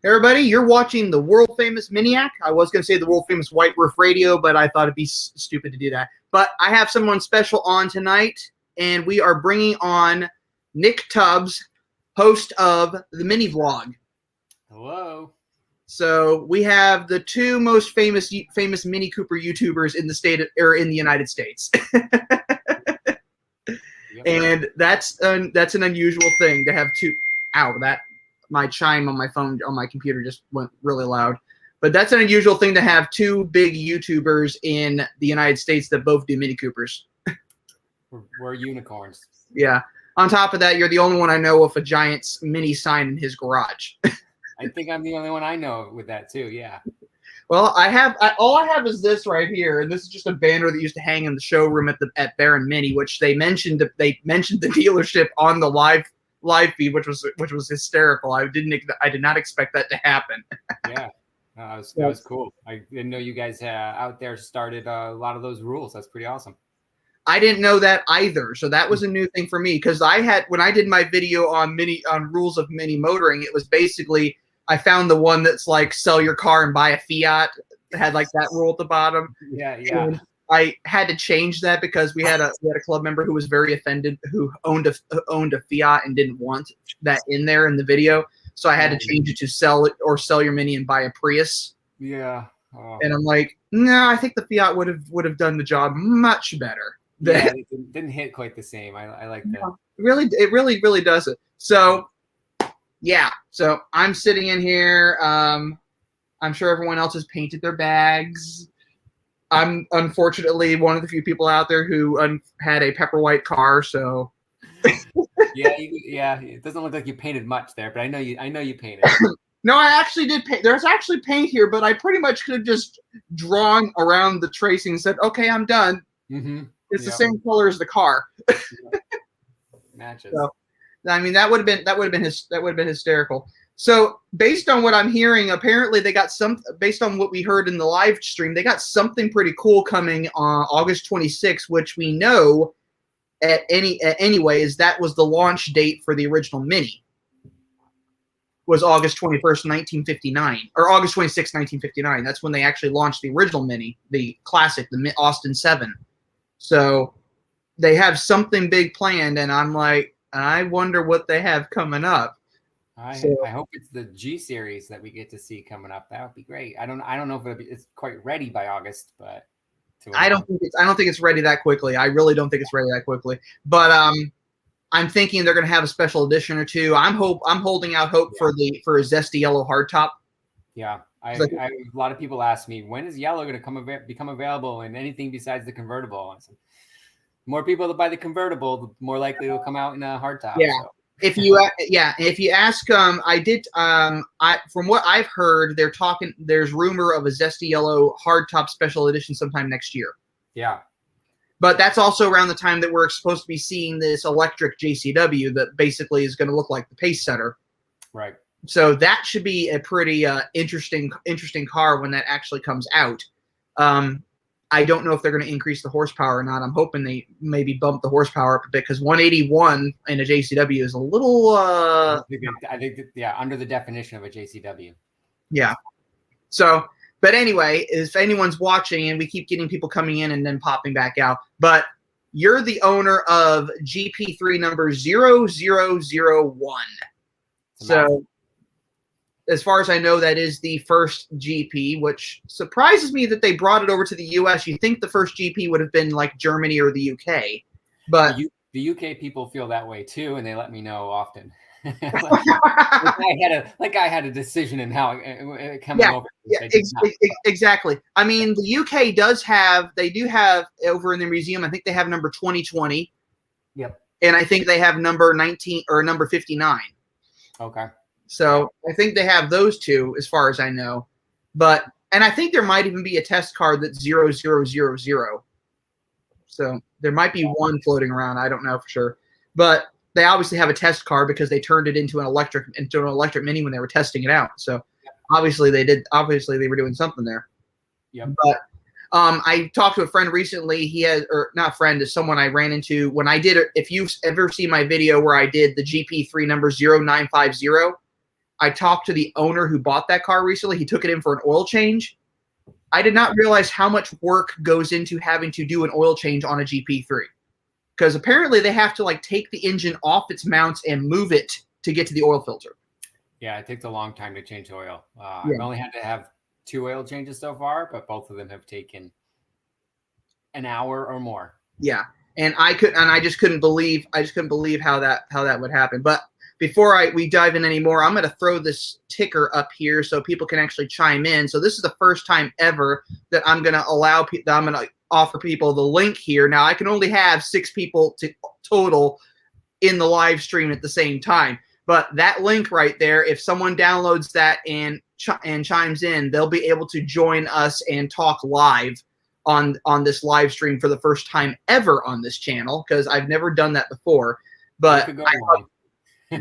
Everybody, you're watching the world famous Miniac. I was going to say the world famous White Roof Radio, but I thought it'd be stupid to do that. But I have someone special on tonight, and we are bringing on Nick Tubbs, host of the Mini Vlog. Hello. So we have the two most famous Mini Cooper YouTubers in the state or in the United States. Yep. And that's an unusual thing to have two. Ow, that my chime on my phone on my computer just went really loud. But that's an unusual thing to have two big YouTubers in the United States that both do Mini Coopers. We're unicorns. Yeah. On top of that, you're the only one I know with a giant mini sign in his garage. I think I'm the only one I know with that too. Yeah. Well, all I have is this right here, and this is just a banner that used to hang in the showroom at Baron Mini, which they mentioned the dealership on the live feed, which was hysterical. I did not expect that to happen. Yeah, that was cool. I didn't know you guys out there started a lot of those rules. That's pretty awesome. I didn't know that either, so that was a new thing for me because when I did my video on rules of mini motoring, it was basically I found the one that's like sell your car and buy a Fiat. It had like that rule at the bottom. Yeah. And I had to change that because we had a club member who was very offended, who owned a Fiat and didn't want that in there in the video. So I had to change it to sell your Mini and buy a Prius. Yeah. Oh. And I'm like, no, I think the Fiat would have done the job much better. Yeah, it didn't hit quite the same. I like that. It really does it. So yeah. So I'm sitting in here. I'm sure everyone else has painted their bags. I'm unfortunately one of the few people out there who had a pepper white car. So yeah. It doesn't look like you painted much there, but I know you painted. No, I actually did paint. There's actually paint here, but I pretty much could have just drawn around the tracing and said, "Okay, I'm done." Mm-hmm. It's the same color as the car. Matches. So, I mean, that would have been hysterical. So, based on what I'm hearing, apparently they got based on what we heard in the live stream, they got something pretty cool coming on August 26th, which we know anyways, that was the launch date for the original Mini. Was August 21st, 1959, or August 26th, 1959. That's when they actually launched the original Mini, the classic, the Austin 7. So they have something big planned, and I'm like, I wonder what they have coming up. I hope it's the G series that we get to see coming up. That would be great. I don't know if it's quite ready by August, but I don't think it's ready that quickly. I really don't think it's ready that quickly. But I'm thinking they're going to have a special edition or two. I'm holding out hope for a zesty yellow hardtop. Yeah, a lot of people ask me, when is yellow going to become available in anything besides the convertible? I said, more people that buy the convertible, the more likely it'll come out in a hardtop. Yeah. So. If you ask from what I've heard, there's rumor of a zesty yellow hardtop special edition sometime next year. Yeah. But that's also around the time that we're supposed to be seeing this electric JCW that basically is going to look like the Pace Setter. Right. So that should be a pretty interesting car when that actually comes out. I don't know if they're going to increase the horsepower or not. I'm hoping they maybe bump the horsepower up a bit because 181 in a JCW is a little. I think under the definition of a JCW. Yeah. So, but anyway, if anyone's watching, and we keep getting people coming in and then popping back out, but you're the owner of GP3 number 0001. So, as far as I know, that is the first GP, which surprises me that they brought it over to the U.S. You think the first GP would have been like Germany or the UK, but the UK people feel that way too, and they let me know often. like I had a decision in how it coming over. Yeah, exactly. I mean, the UK they do have over in the museum. I think they have number 2020. Yep. And I think they have number 19 or number 59. Okay. So I think they have those two, as far as I know. And I think there might even be a test card that's 0000. So there might be one floating around. I don't know for sure. But they obviously have a test car because they turned it into an electric Mini when they were testing it out. So obviously they were doing something there. Yeah. But I talked to a friend recently. Not a friend, is someone I ran into when I did it. If you've ever seen my video where I did the GP3 number 0950, I talked to the owner who bought that car recently. He took it in for an oil change. I did not realize how much work goes into having to do an oil change on a GP3, because apparently they have to like take the engine off its mounts and move it to get to the oil filter. Yeah, it takes a long time to change oil. Yeah. I've only had to have 2 oil changes so far, but both of them have taken an hour or more. Yeah, and I just couldn't believe how that would happen. But before we dive in anymore, I'm going to throw this ticker up here so people can actually chime in. So this is the first time ever that I'm going to offer people the link here. Now I can only have 6 people total in the live stream at the same time. But that link right there, if someone downloads that and chimes in, they'll be able to join us and talk live on this live stream for the first time ever on this channel, because I've never done that before. But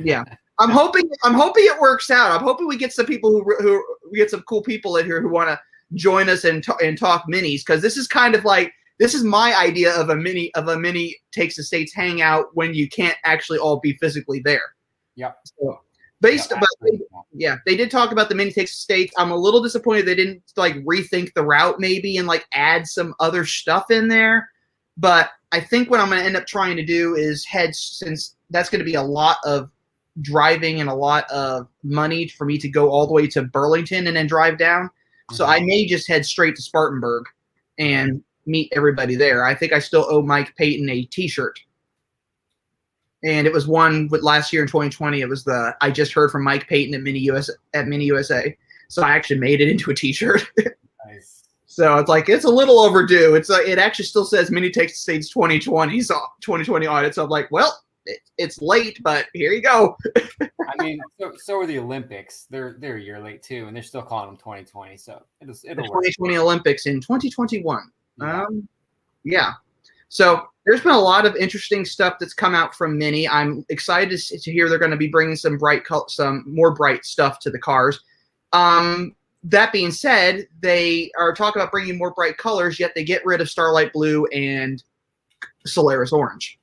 yeah, I'm hoping it works out. I'm hoping we get some people who we get some cool people in here who want to join us and talk minis, because this is kind of like, this is my idea of a mini Takes the States hangout when you can't actually all be physically there. Yep. So they did talk about the Mini Takes the States. I'm a little disappointed they didn't like rethink the route maybe and like add some other stuff in there. But I think what I'm going to end up trying to do is since that's going to be a lot of driving and a lot of money for me to go all the way to Burlington and then drive down. Mm-hmm. So I may just head straight to Spartanburg and meet everybody there. I think I still owe Mike Payton a t-shirt. And it was one with last year in 2020. It was I just heard from Mike Payton at Mini USA. So I actually made it into a t-shirt. Nice. So it's like, it's a little overdue. It actually still says Mini Takes the States 2020. So 2020 audit. So I'm like, well, it's late, but here you go. I mean, so are the Olympics. They're a year late too, and they're still calling them 2020. So it'll the 2020 work. Olympics in 2021. Yeah. Yeah. So there's been a lot of interesting stuff that's come out from Mini. I'm excited to hear they're going to be bringing some more bright stuff to the cars. That being said, they are talking about bringing more bright colors, yet they get rid of Starlight Blue and Solaris Orange.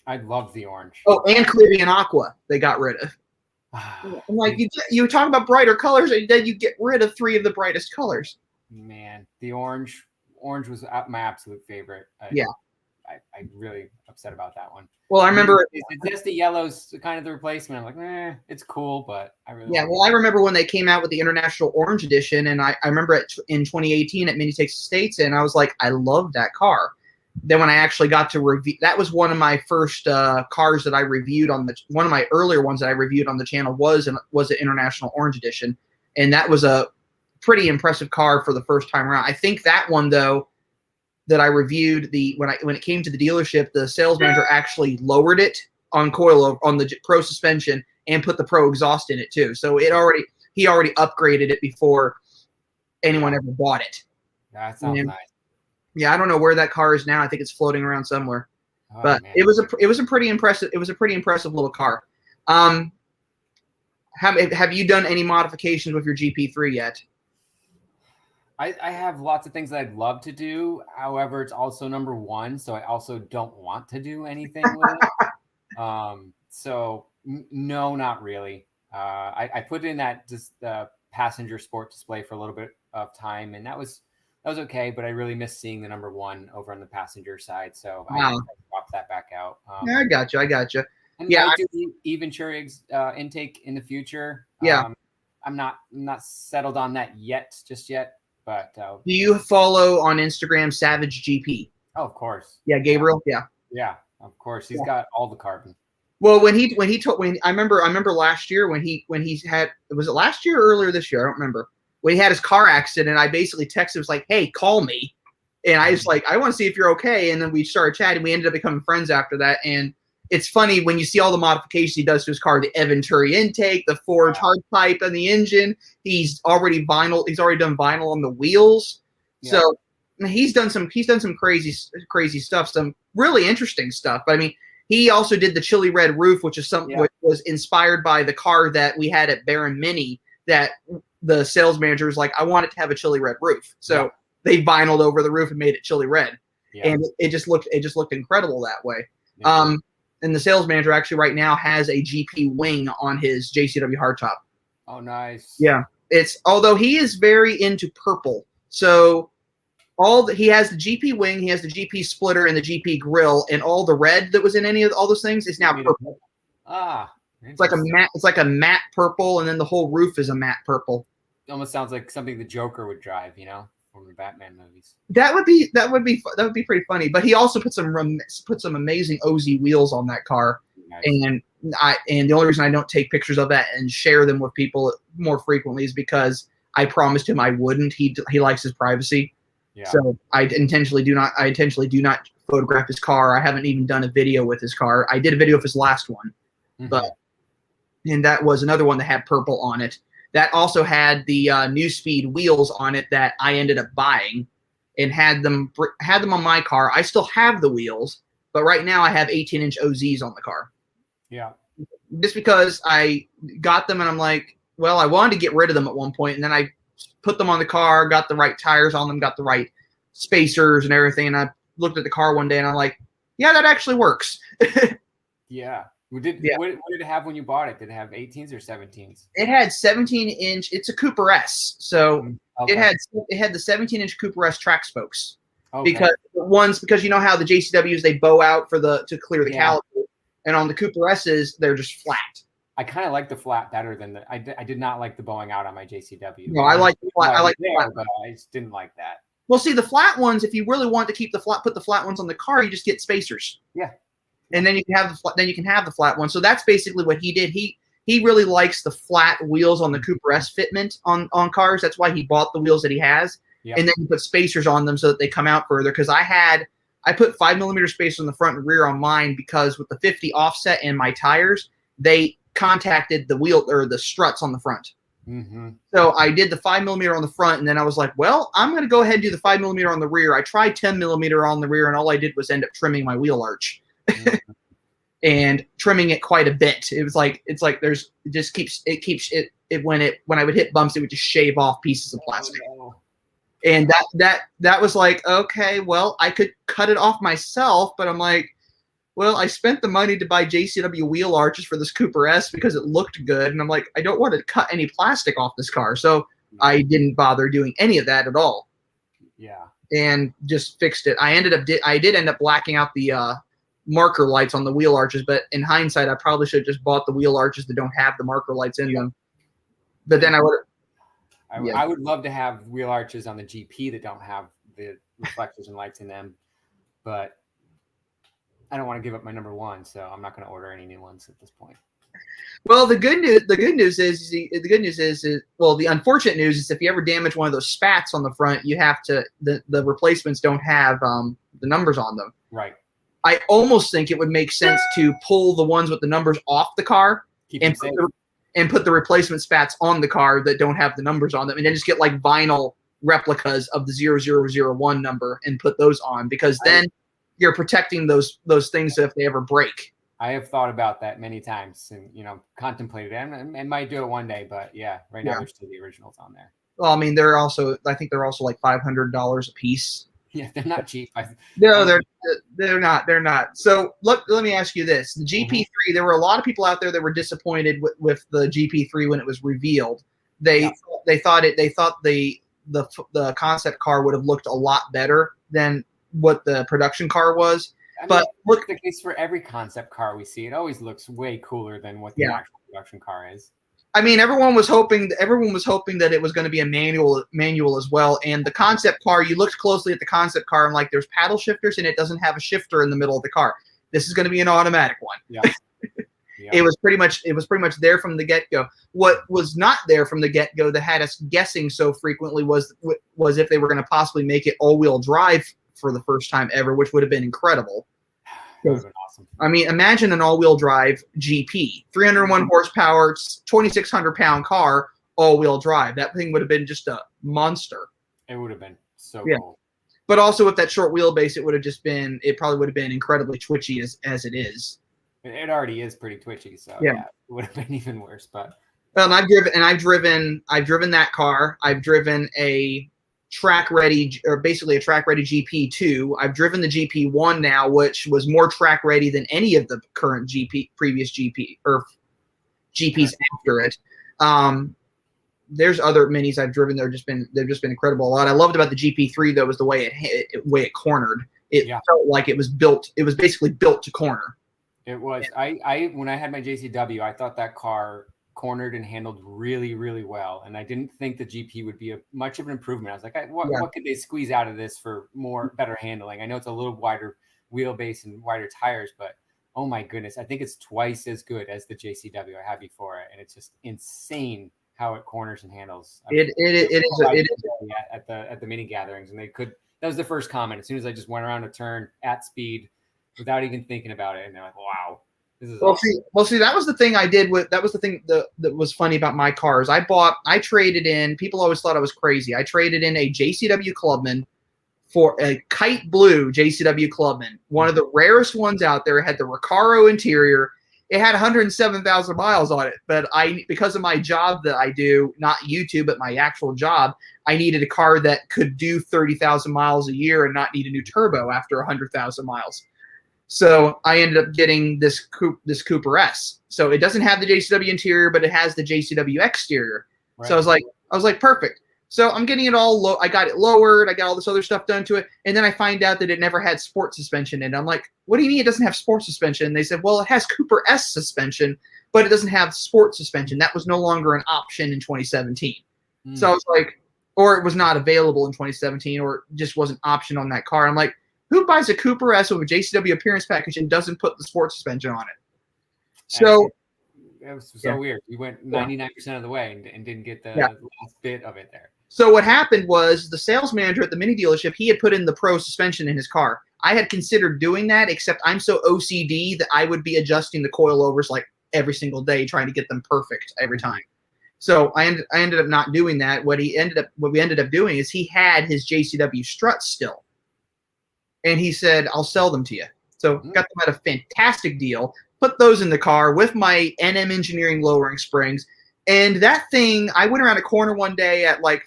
I love the orange. Oh, and Caribbean Aqua they got rid of. I'm like, you talk about brighter colors, and then you get rid of 3 of the brightest colors. Man, the orange was my absolute favorite. I'm really upset about that one. Well, I remember it's just the yellow's kind of the replacement. I'm like, it's cool, but I really I remember when they came out with the International Orange Edition, and I remember it in 2018 at Mini Takes the States, and I was like, I love that car. Then when I actually got to review, that was one of my first cars that I reviewed on one of my earlier ones that I reviewed on the channel was an International Orange Edition, and that was a pretty impressive car for the first time around. I think that one though that I reviewed, when it came to the dealership, the sales manager actually lowered it on the Pro suspension and put the Pro exhaust in it too. So he already upgraded it before anyone ever bought it. That sounds nice. Yeah, I don't know where that car is now. I think it's floating around somewhere. Oh, but man. It was a pretty impressive little car. Have you done any modifications with your GP3 yet? I have lots of things that I'd love to do. However, it's also number 1, so I also don't want to do anything with it. So no, not really. I put in that just passenger sport display for a little bit of time, and that was okay, but I really miss seeing the number 1 over on the passenger side, so I dropped that back out. Yeah, I got you. And yeah, I do even Venturi intake in the future. Yeah, I'm not settled on that just yet. But do you follow on Instagram Savage GP? Oh, of course. Yeah, Gabriel. Yeah, of course. He's got all the carbon. Well, when I remember last year when he had, was it last year or earlier this year? I don't remember. When he had his car accident, I basically texted him, was like, "Hey, call me," and I was like, "I want to see if you're okay." And then we started chatting. We ended up becoming friends after that. And it's funny when you see all the modifications he does to his car, the Venturi intake, the forged hard pipe on the engine. He's already done vinyl on the wheels. Yeah. So he's done some crazy stuff, some really interesting stuff. But I mean, he also did the chili red roof, which is something which was inspired by the car that we had at Baron Mini, that the sales manager was like, I want it to have a chili red roof. So they vinyled over the roof and made it chili red. Yeah. And it just looked incredible that way. Yeah. And the sales manager actually right now has a GP wing on his JCW hardtop. Oh, nice. Yeah, it's although he is very into purple, so he has the GP wing, he has the GP splitter, and the GP grill, and all the red that was in any of all those things is now purple. Ah, it's like a matte. It's like a matte purple, and then the whole roof is a matte purple. It almost sounds like something the Joker would drive, you know, from the Batman movies. That would be pretty funny. But he also put some amazing OZ wheels on that car, nice. And the only reason I don't take pictures of that and share them with people more frequently is because I promised him I wouldn't. He likes his privacy. Yeah. So I intentionally do not photograph his car. I haven't even done a video with his car. I did a video of his last one, and that was another one that had purple on it. That also had the New Speed wheels on it that I ended up buying, and had them on my car. I still have the wheels, but right now I have 18-inch OZs on the car. Yeah. Just because I got them and I'm like, well, I wanted to get rid of them at one point, and then I put them on the car, got the right tires on them, got the right spacers and everything. And I looked at the car one day and I'm like, yeah, that actually works. Yeah. What did it have when you bought it? Did it have 18s or 17s? It had 17-inch. It's a Cooper S. So it had the 17-inch Cooper S track spokes. Okay. Because you know how the JCWs, they bow out to clear the caliper. And on the Cooper S's, they're just flat. I kind of like the flat better than I did not like the bowing out on my JCW. No, I like the flat. I like the flat, but I just didn't like that. Well, see, the flat ones, if you really want to put the flat ones on the car, you just get spacers. Yeah. And then you can have the flat one. So that's basically what he did. He really likes the flat wheels on the Cooper S fitment on cars. That's why he bought the wheels that he has. Yep. And then he put spacers on them so that they come out further. Because I put 5mm spacers on the front and rear on mine because with the 50 offset and my tires, they contacted the wheel or the struts on the front. Mm-hmm. So I did the 5mm on the front, and then I was like, well, I'm going to go ahead and do the 5mm on the rear. I tried 10mm on the rear, and all I did was end up trimming my wheel arch. Mm-hmm. And trimming it quite a bit. It's like when I would hit bumps, it would just shave off pieces of plastic. Oh, no. And that was like, okay, well, I could cut it off myself, but I'm like, well, I spent the money to buy JCW wheel arches for this Cooper S because it looked good. And I'm like, I don't want to cut any plastic off this car. So I didn't bother doing any of that at all. Yeah. And just fixed it. I did end up blacking out the marker lights on the wheel arches, but in hindsight, I probably should have just bought the wheel arches that don't have the marker lights in them. But then I would love to have wheel arches on the GP that don't have the reflectors and lights in them, but I don't want to give up my number one, so I'm not going to order any new ones at this point. Well, the good news is the unfortunate news is if you ever damage one of those spats on the front, you have to the replacements don't have the numbers on them. Right. I almost think it would make sense to pull the ones with the numbers off the car and put the replacement spats on the car that don't have the numbers on them, and then just get like vinyl replicas of the 0001 number and put those on, because then you're protecting those things if they ever break. I have thought about that many times and, contemplated it. And might do it one day, but yeah, right now there's still the originals on there. Well, I mean, I think they're also like $500 a piece. Yeah, they're not cheap. No, they're not. They're not. So let me ask you this: the GP3. There were a lot of people out there that were disappointed with the GP3 when it was revealed. They thought the concept car would have looked a lot better than what the production car was. But look, the case for every concept car we see, it always looks way cooler than what the actual production car is. I mean, everyone was hoping that it was going to be a manual as well. And the concept car, you looked closely at the concept car and like there's paddle shifters and it doesn't have a shifter in the middle of the car. This is going to be an automatic one. Yeah. Yeah. It was pretty much there from the get-go. What was not there from the get-go that had us guessing so frequently was if they were going to possibly make it all-wheel drive for the first time ever, which would have been incredible. That would have been awesome. I mean, imagine an all-wheel drive GP, 301 horsepower, 2,600-pound car, all-wheel drive. That thing would have been just a monster. It would have been so cool. But also with that short wheelbase, it probably would have been incredibly twitchy as it is. It already is pretty twitchy, so yeah, it would have been even worse. But I've driven that car. I've driven a track ready GP2. I've driven the GP1 now, which was more track ready than any of the current previous GP, or GPs after it. There's other minis I've driven that they've just been incredible. What I loved about the GP3 though was the way it cornered. It felt like it was built. It was basically built to corner. It was. I when I had my JCW, I thought that car cornered and handled really, really well, and I didn't think the GP would be much of an improvement. I was like, what could they squeeze out of this for better handling? I know it's a little wider wheelbase and wider tires, but oh my goodness, I think it's twice as good as the JCW I had before it, and it's just insane how it corners and handles. It is at the mini gatherings, and that was the first comment. As soon as I just went around a turn at speed without even thinking about it, and they're like, wow. See, that was the thing I did that was the thing that was funny about my cars. I traded in, people always thought I was crazy. I traded in a JCW Clubman for a kite blue JCW Clubman, one of the rarest ones out there. It had the Recaro interior. It had 107,000 miles on it, but because of my job that I do, not YouTube, but my actual job, I needed a car that could do 30,000 miles a year and not need a new turbo after 100,000 miles. So I ended up getting this Cooper S. So it doesn't have the JCW interior, but it has the JCW exterior. Right. So I was like, perfect. So I'm getting it all low. I got it lowered. I got all this other stuff done to it. And then I find out that it never had sport suspension in it. I'm like, what do you mean it doesn't have sport suspension? And they said, well, it has Cooper S suspension, but it doesn't have sport suspension. That was no longer an option in 2017. So I was like, or it was not available in 2017, or just wasn't an option on that car. I'm like, who buys a Cooper S with a JCW appearance package and doesn't put the sport suspension on it? So it was so weird. You went 99% of the way and didn't get the last bit of it there. So what happened was the sales manager at the mini dealership, he had put in the Pro suspension in his car. I had considered doing that, except I'm so OCD that I would be adjusting the coilovers like every single day, trying to get them perfect every time. So I ended up not doing that. What we ended up doing is he had his JCW struts still. And he said, I'll sell them to you. So got them at a fantastic deal, put those in the car with my NM Engineering lowering springs. And that thing, I went around a corner one day at I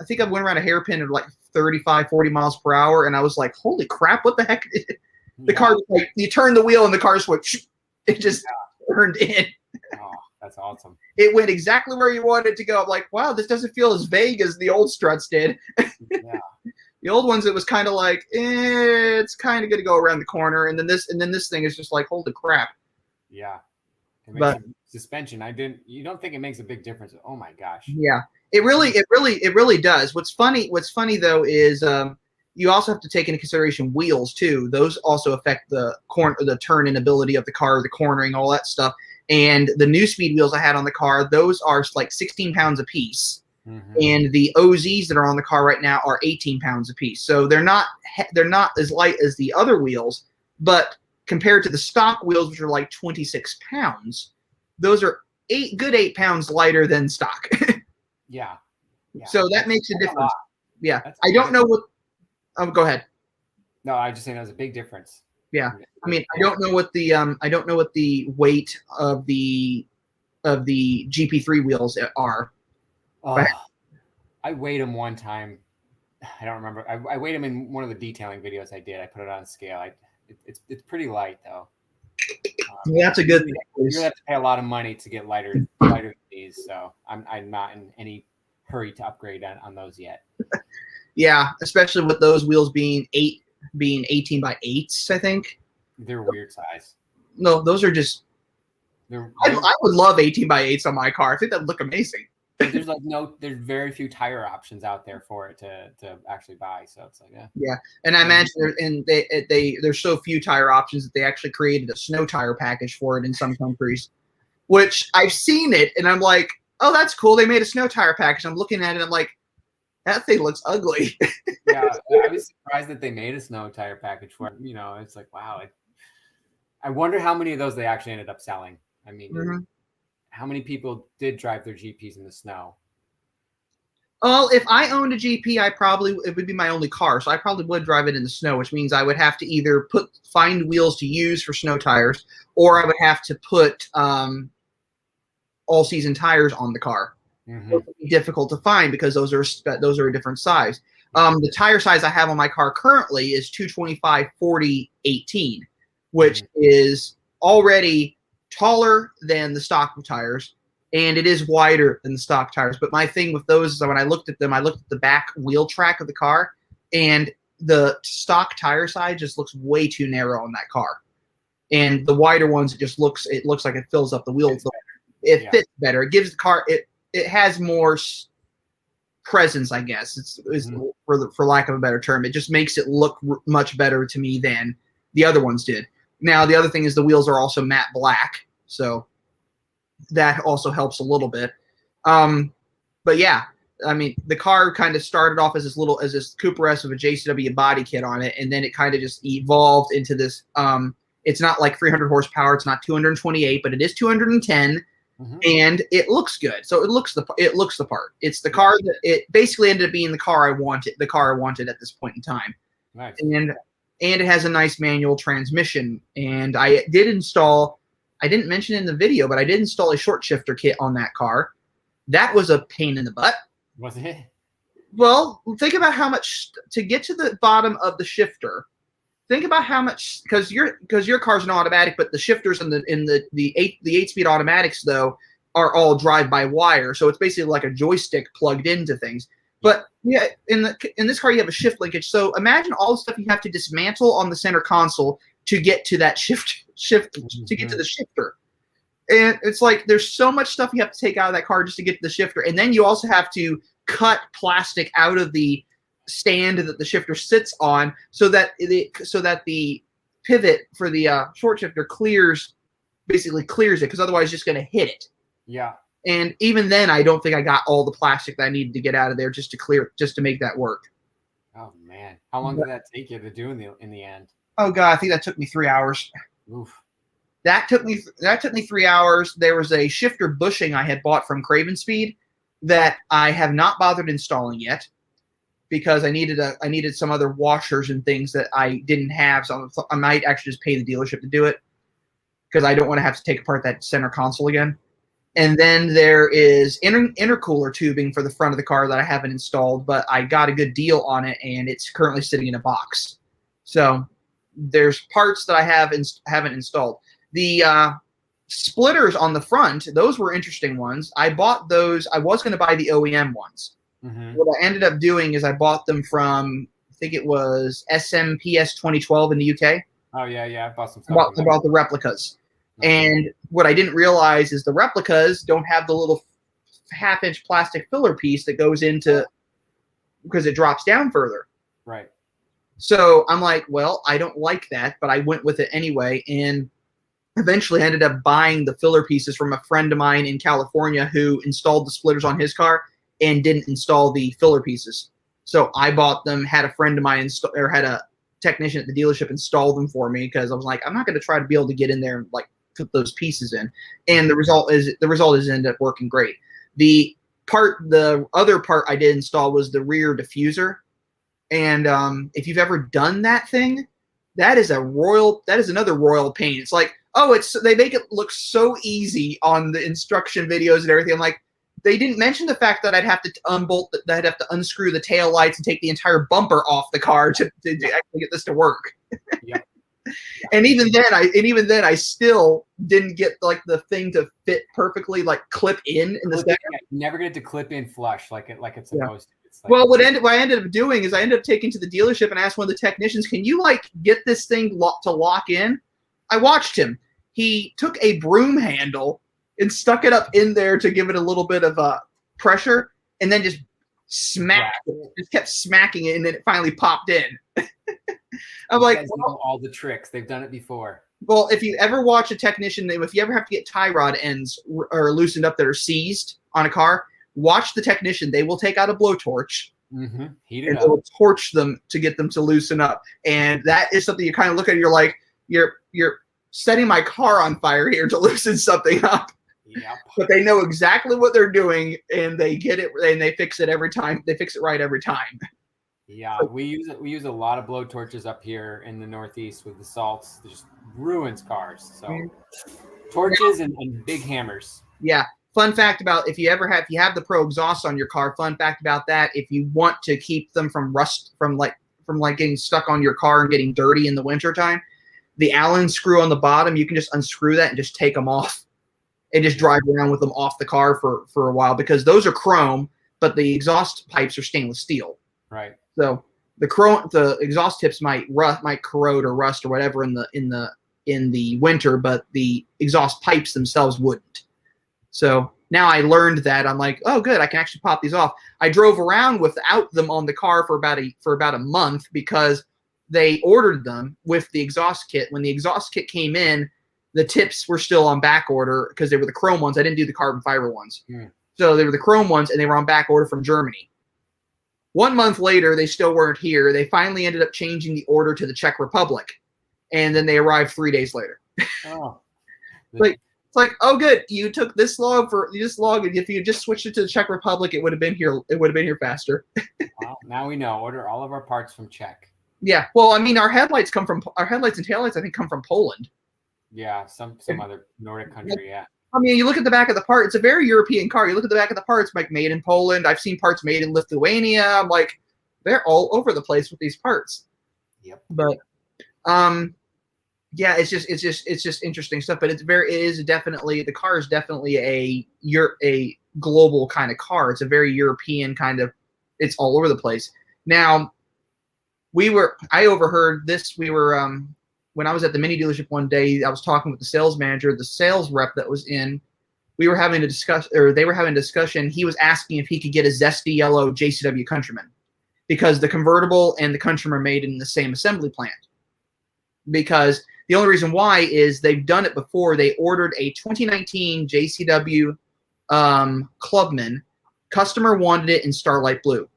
think I went around a hairpin at 35, 40 miles per hour. And I was like, holy crap, what the heck? The car, you turn the wheel and the car just went, it just turned in. Oh, that's awesome. It went exactly where you wanted it to go. I'm like, wow, this doesn't feel as vague as the old struts did. Yeah. The old ones, it was kind of like, it's kind of going to go around the corner, and then this thing is just like, holy crap. Yeah, but suspension, you don't think it makes a big difference? Oh my gosh. Yeah, it really does. What's funny though is you also have to take into consideration wheels too. Those also affect the turn-in ability of the car, the cornering, all that stuff. And the new speed wheels I had on the car, those are like 16 pounds a piece. Mm-hmm. And the OZs that are on the car right now are 18 pounds a piece. So they're not as light as the other wheels, but compared to the stock wheels, which are like 26 pounds, those are 8 pounds lighter than stock. Yeah. So that makes a difference. Yeah. I don't know what. Oh, go ahead. No, I was just saying that was a big difference. Yeah. I mean, I don't know what the weight of the GP3 wheels are. Oh, I weighed them one time. I don't remember. I weighed them in one of the detailing videos I did. I put it on a scale. It's pretty light though. That's a good thing. You have to pay a lot of money to get lighter than these. So I'm not in any hurry to upgrade on those yet. Yeah, especially with those wheels being 18 by 8s, I think. They're weird size. No, those are just. I would love 18 by 8s on my car. I think that'd look amazing. There's very few tire options out there for it to actually buy. So it's like, yeah. And I imagine there's so few tire options that they actually created a snow tire package for it in some countries, which I've seen it and I'm like, oh, that's cool. They made a snow tire package. I'm looking at it. I'm like, that thing looks ugly. Yeah. I was surprised that they made a snow tire package for it. It's like, wow. I wonder how many of those they actually ended up selling. I mean, how many people did drive their GPs in the snow? Well, if I owned a GP, it would be my only car, so I probably would drive it in the snow, which means I would have to either find wheels to use for snow tires, or I would have to put all-season tires on the car. Mm-hmm. It would be difficult to find because those are a different size. The tire size I have on my car currently is 225/40/18, which is already taller than the stock tires, and it is wider than the stock tires. But my thing with those is that when I looked at them, I looked at the back wheel track of the car, and the stock tire side just looks way too narrow on that car. And the wider ones, it looks like it fills up the wheel. It fits better. It gives the car it has more presence, I guess. It's for lack of a better term. It just makes it look much better to me than the other ones did. Now the other thing is the wheels are also matte black, so that also helps a little bit. But yeah, I mean, the car kind of started off as this Cooper S with a JCW body kit on it, and then it kind of just evolved into this. It's not like 300 horsepower. It's not 228, but it is 210, and it looks good. So it looks the part. It's the car that it basically ended up being the car I wanted. The car I wanted at this point in time. Nice. And it has a nice manual transmission. And I did install. I didn't mention in the video, but I did install a short shifter kit on that car. That was a pain in the butt. Was it? Well, think about how much to get to the bottom of the shifter. Think about how much, because your car's an automatic, but the shifters and the 8-speed automatics though are all drive-by-wire, so it's basically like a joystick plugged into things. But yeah, in this car you have a shift linkage. So imagine all the stuff you have to dismantle on the center console to get to that shift to get to the shifter. And it's like there's so much stuff you have to take out of that car just to get to the shifter, and then you also have to cut plastic out of the stand that the shifter sits on, so that the pivot for the short shifter clears it, because otherwise it's just going to hit it. Yeah. And even then, I don't think I got all the plastic that I needed to get out of there just to make that work. Oh man, how long did that take you to do in the end? Oh god, I think that took me 3 hours. Oof. That took me 3 hours. There was a shifter bushing I had bought from Craven Speed that I have not bothered installing yet, because I needed some other washers and things that I didn't have. So I might actually just pay the dealership to do it, because I don't want to have to take apart that center console again. And then there is intercooler tubing for the front of the car that I haven't installed, but I got a good deal on it, and it's currently sitting in a box. So there's parts that I haven't installed. The splitters on the front, those were interesting ones. I bought those. I was going to buy the OEM ones. What I ended up doing is I bought them from, I think it was SMPS 2012 in the UK. Oh, yeah. I bought some stuff. I bought the replicas. And what I didn't realize is the replicas don't have the little half-inch plastic filler piece that goes into, because it drops down further. Right. So I'm like, well, I don't like that, but I went with it anyway. And eventually I ended up buying the filler pieces from a friend of mine in California who installed the splitters on his car and didn't install the filler pieces. So I bought them, had a friend of mine had a technician at the dealership install them for me, because I was like, I'm not going to try to be able to get in there and like put those pieces in. And the result is ended up working great. The other part I did install was the rear diffuser. And if you've ever done that thing, that is another royal pain. It's like, they make it look so easy on the instruction videos and everything. I'm like, they didn't mention the fact that I'd have to I'd have to unscrew the tail lights and take the entire bumper off the car to actually get this to work. Yeah. And even then, I still didn't get like the thing to fit perfectly, like clip in the center. You never get it to clip in flush like it's supposed to. It's like, well, what I ended up doing is I ended up taking to the dealership and asked one of the technicians, "Can you like get this thing to lock in?" I watched him. He took a broom handle and stuck it up in there to give it a little bit of pressure, and then just just kept smacking it, and then it finally popped in. I'm like, know all the tricks. They've done it before. Well, if you ever watch a technician, if you ever have to get tie rod ends or loosened up that are seized on a car, watch the technician. They will take out a blowtorch and they will torch them to get them to loosen up. And that is something you kind of look at. You're like, you're setting my car on fire here to loosen something up. Yep. But they know exactly what they're doing, and they get it, and they fix it every time. They fix it right every time. Yeah, we use a lot of blow torches up here in the Northeast with the salts. It just ruins cars. So torches and big hammers. Yeah. Fun fact about if you have the Pro exhaust on your car. Fun fact about that: if you want to keep them from rust, from getting stuck on your car and getting dirty in the wintertime, The Allen screw on the bottom, you can just unscrew that and just take them off and just drive around with them off the car for a while, because those are chrome, but the exhaust pipes are stainless steel. Right. So the exhaust tips might corrode or rust or whatever in the winter, but the exhaust pipes themselves wouldn't. So now I learned that. I'm like, oh, good, I can actually pop these off. I drove around without them on the car for about a month, because they ordered them with the exhaust kit. When the exhaust kit came in, the tips were still on back order because they were the chrome ones. I didn't do the carbon fiber ones. So they were the chrome ones, and they were on back order from Germany. 1 month later, they still weren't here. They finally ended up changing the order to the Czech Republic, and then they arrived 3 days later. Oh. It's like, oh, good. You took this long, and if you just switched it to the Czech Republic, it would have been here. It would have been here faster. Well, now we know. Order all of our parts from Czech. Yeah. Well, I mean, our headlights and taillights, I think, come from Poland. Yeah, some other Nordic country. Yeah. I mean, you look at the back of the part; it's a very European car. You look at the back of the parts, like made in Poland. I've seen parts made in Lithuania. I'm like, they're all over the place with these parts. Yep. But, yeah, it's just interesting stuff. But the car is definitely a global kind of car. It's a very European kind of. It's all over the place. Now, I overheard this. When I was at the Mini dealership one day, I was talking with the sales manager, the sales rep that was in. They were having a discussion. He was asking if he could get a zesty yellow JCW Countryman, because the convertible and the Countryman are made in the same assembly plant. Because the only reason why is they've done it before. They ordered a 2019 JCW Clubman. Customer wanted it in Starlight Blue.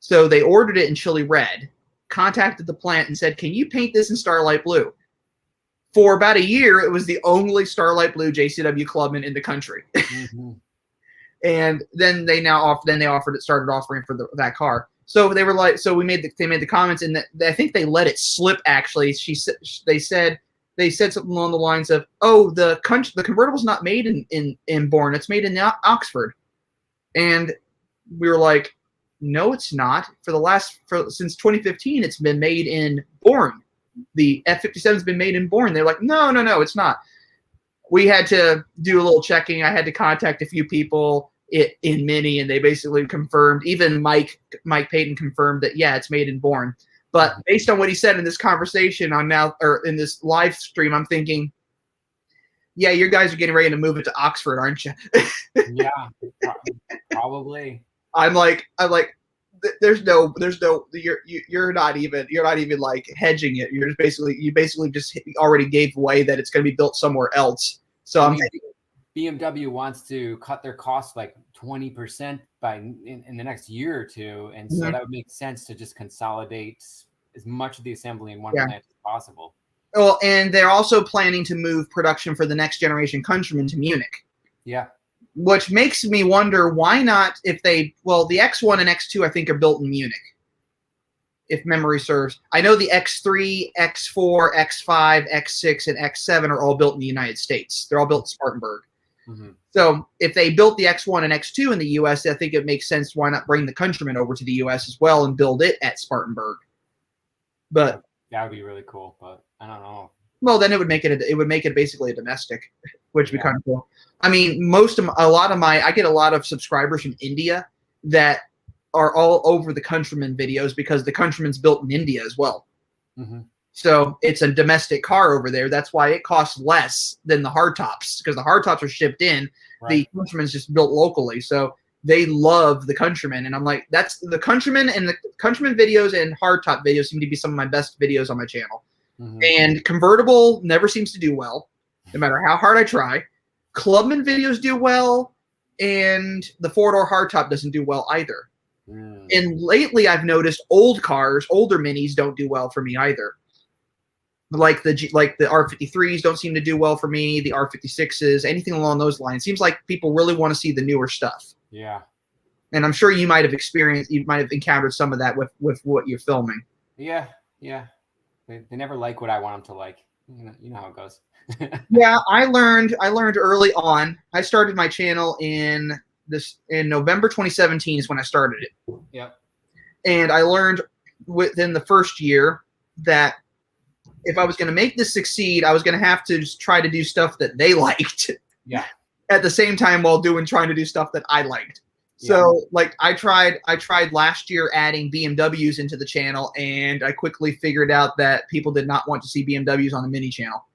So they ordered it in chili red, contacted the plant and said, can you paint this in Starlight Blue? For about a year, it was the only Starlight Blue JCW Clubman in the country. Mm-hmm. And then they started offering for that car. So they were like, they made the comments, and I think they let it slip. Actually, they said something along the lines of, "Oh, the convertible's not made in Bourne; it's made in Oxford." And we were like, "No, it's not. Since 2015, it's been made in Bourne. The F-57's been made in Bourne." They're like, "No, it's not." We had to do a little checking. I had to contact a few people in Mini, and they basically confirmed. Even Mike Payton confirmed that, yeah, it's made in Bourne. But based on what he said in this conversation in this live stream, I'm thinking, yeah, you guys are getting ready to move it to Oxford, aren't you? Yeah, probably. I'm like, there's no, you're not even like hedging it. You basically just already gave away that it's going to be built somewhere else. So I'm thinking, BMW wants to cut their costs like 20% in the next year or two, and so that would make sense to just consolidate as much of the assembly in one plant as possible. Well, and they're also planning to move production for the next generation Countryman to Munich. Yeah. Which makes me wonder, why not, the X1 and X2 I think are built in Munich, if memory serves. I know the X3, X4, X5, X6, and X7 are all built in the United States. They're all built in Spartanburg. Mm-hmm. So if they built the X1 and X2 in the U.S., I think it makes sense. Why not bring the Countryman over to the U.S. as well and build it at Spartanburg? But that would be really cool. But I don't know. Well, then it would make it basically a domestic, which would be kind of cool. I mean, I get a lot of subscribers from India that are all over the Countryman videos, because the Countryman's built in India as well. Mm-hmm. So it's a domestic car over there. That's why it costs less than the hardtops, because the hardtops are shipped in. Right. The Countryman's just built locally. So they love the Countryman. And I'm like, that's the Countryman, and the Countryman videos and hardtop videos seem to be some of my best videos on my channel. Mm-hmm. And convertible never seems to do well, no matter how hard I try. Clubman videos do well, and the four-door hardtop doesn't do well either. Mm. And lately I've noticed older Minis don't do well for me either. Like the R53s don't seem to do well for me, the R56s, anything along those lines. Seems like people really want to see the newer stuff. Yeah. And I'm sure you might have encountered some of that with what you're filming. Yeah. They never like what I want them to like. You know how it goes. Yeah, I learned early on. I started my channel in November 2017 is when I started it. Yeah. And I learned within the first year that if I was going to make this succeed, I was going to have to just try to do stuff that they liked. Yeah. At the same time while trying to do stuff that I liked. So like I tried last year adding BMWs into the channel, and I quickly figured out that people did not want to see BMWs on the Mini channel.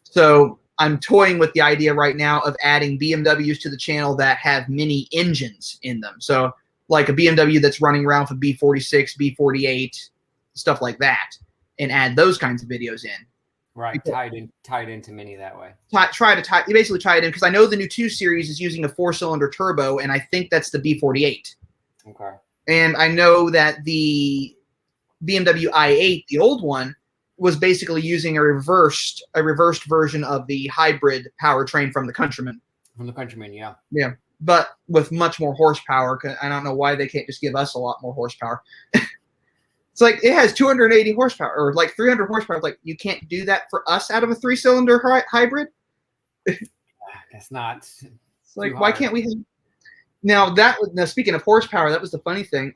So I'm toying with the idea right now of adding BMWs to the channel that have Mini engines in them. So like a BMW that's running around for B46, B48, stuff like that, and add those kinds of videos in. Right, tied into Mini that way. You basically tie it in, because I know the new 2 Series is using a 4-cylinder turbo, and I think that's the B48. Okay. And I know that the BMW i8, the old one, was basically using a reversed version of the hybrid powertrain from the Countryman. From the Countryman, yeah. Yeah, but with much more horsepower. I don't know why they can't just give us a lot more horsepower. It's like it has 280 horsepower or like 300 horsepower. Like you can't do that for us out of a 3-cylinder hybrid. It's not. It's like why can't we? Now speaking of horsepower, that was the funny thing.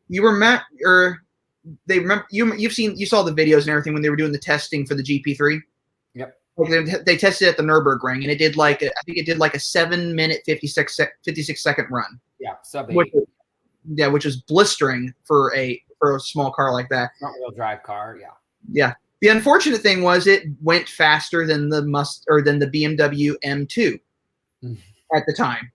You saw the videos and everything when they were doing the testing for the GP3. Yep. They tested at the Nürburgring, and it did I think it did like a 7-minute 56-second run. Yeah, sub 8. Which is blistering for a small car like that. Front-wheel drive car, yeah. Yeah. The unfortunate thing was it went faster than the BMW M2 at the time.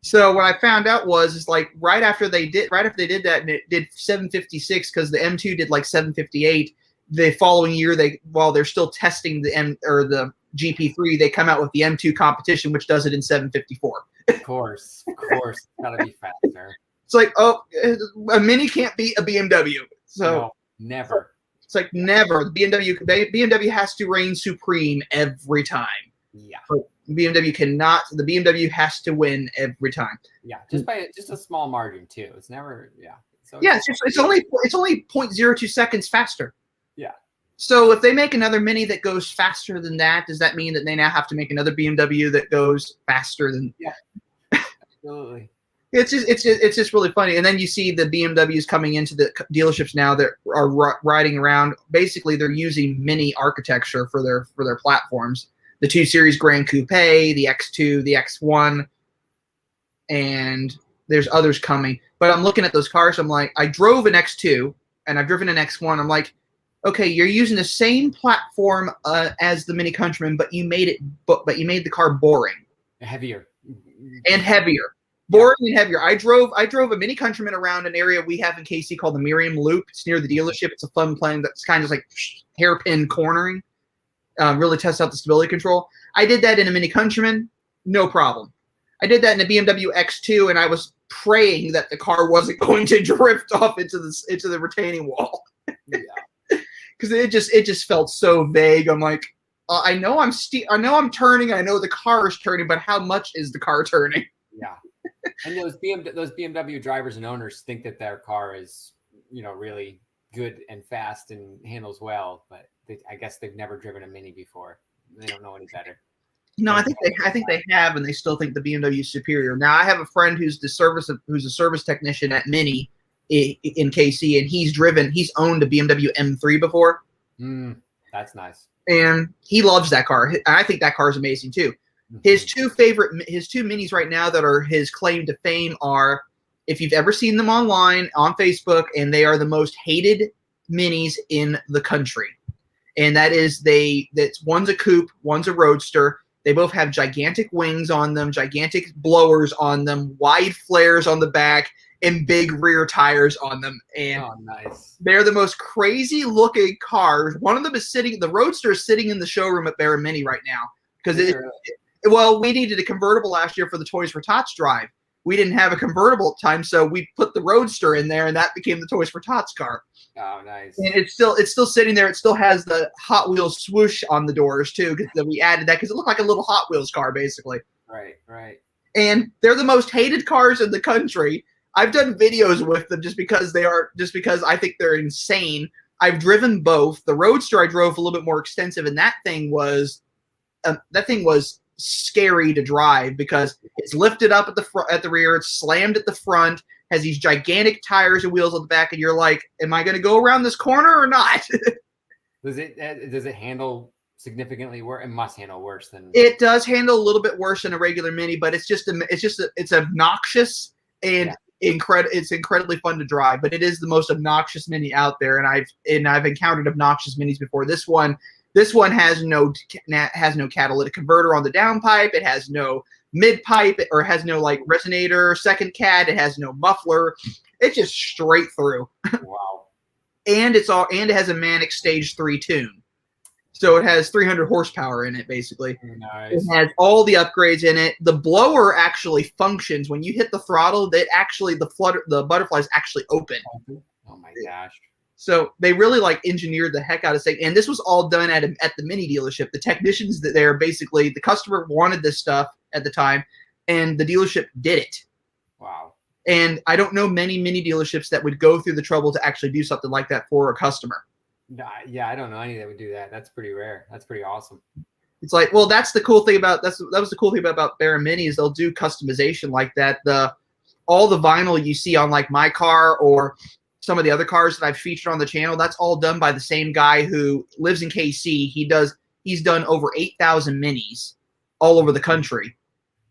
So what I found out was like right after they did that, and it did 756 because the M2 did like 758. The following year, while they're still testing the GP3, they come out with the M2 competition, which does it in 754. Of course, it's gotta be faster. It's like, oh, a Mini can't beat a BMW. So no, never. It's like never. BMW has to reign supreme every time. Yeah. BMW cannot. The BMW has to win every time. Yeah, just by a small margin too. It's never. Yeah. So yeah, it's only 0.02 seconds faster. Yeah. So if they make another Mini that goes faster than that, does that mean that they now have to make another BMW that goes faster than? Yeah. Absolutely. It's just really funny. And then you see the BMWs coming into the dealerships now that are riding around. Basically, they're using Mini architecture for their platforms. The 2 Series Grand Coupe, the X2, the X1, and there's others coming. But I'm looking at those cars. I'm like, I drove an X2 and I've driven an X1. I'm like, okay, you're using the same platform as the Mini Countryman, but you made the car boring, heavier. Boring and heavier. I drove a Mini Countryman around an area we have in KC called the Miriam Loop. It's near the dealership. It's a fun plan that's kind of like hairpin cornering. Really test out the stability control. I did that in a Mini Countryman, no problem. I did that in a BMW X2, and I was praying that the car wasn't going to drift off into the retaining wall. Yeah. Because it just felt so vague. I'm like, I know I'm turning. I know the car is turning, but how much is the car turning? Yeah. And those BMW drivers and owners think that their car is, really good and fast and handles well, but I guess they've never driven a Mini before. They don't know any better. No, I think they have, and they still think the BMW is superior. Now, I have a friend who's a service technician at Mini in KC, and he's owned a BMW M3 before. That's nice. And he loves that car. I think that car is amazing too. His two Minis right now that are his claim to fame are, if you've ever seen them online on Facebook, and they are the most hated Minis in the country. And that's one's a coupe, one's a roadster. They both have gigantic wings on them, gigantic blowers on them, wide flares on the back, and big rear tires on them. And nice. They're the most crazy looking cars. One of them the Roadster is sitting in the showroom at Barra Mini right now. Because we needed a convertible last year for the Toys for Tots drive. We didn't have a convertible at the time, so we put the Roadster in there, and that became the Toys for Tots car. Oh, nice. And it's still sitting there. It still has the Hot Wheels swoosh on the doors too, because we added that because it looked like a little Hot Wheels car basically. Right. And they're the most hated cars in the country. I've done videos with them just because I think they're insane. I've driven both. The Roadster I drove a little bit more extensive, and that thing was scary to drive because it's lifted up at the rear, it's slammed at the front, has these gigantic tires and wheels on the back, and you're like, am I going to go around this corner or not? Does it handle significantly worse? It must handle worse than. It does handle a little bit worse than a regular Mini, but it's obnoxious and it's incredibly fun to drive. But it is the most obnoxious Mini out there, and I've encountered obnoxious Minis before. This one has no catalytic converter on the downpipe. It has no mid pipe, or has no like resonator second cat. It has no muffler. It's just straight through. Wow. And it has a Miniac Stage 3 tune. So it has 300 horsepower in it, basically. Nice. It has all the upgrades in it. The blower actually functions when you hit the throttle. The butterflies actually open. Oh my gosh! So they really like engineered the heck out of thing. And this was all done at the Mini dealership. The technicians that there, basically the customer wanted this stuff at the time, and the dealership did it. Wow. And I don't know many Mini dealerships that would go through the trouble to actually do something like that for a customer. Yeah, I don't know any that would do that. That's pretty rare. That's pretty awesome. It's like, well, that's the cool thing about that was the cool thing about Baron Mini is they'll do customization like that. All the vinyl you see on like my car or some of the other cars that I've featured on the channel, that's all done by the same guy who lives in KC. He's done over 8,000 Minis all over the country,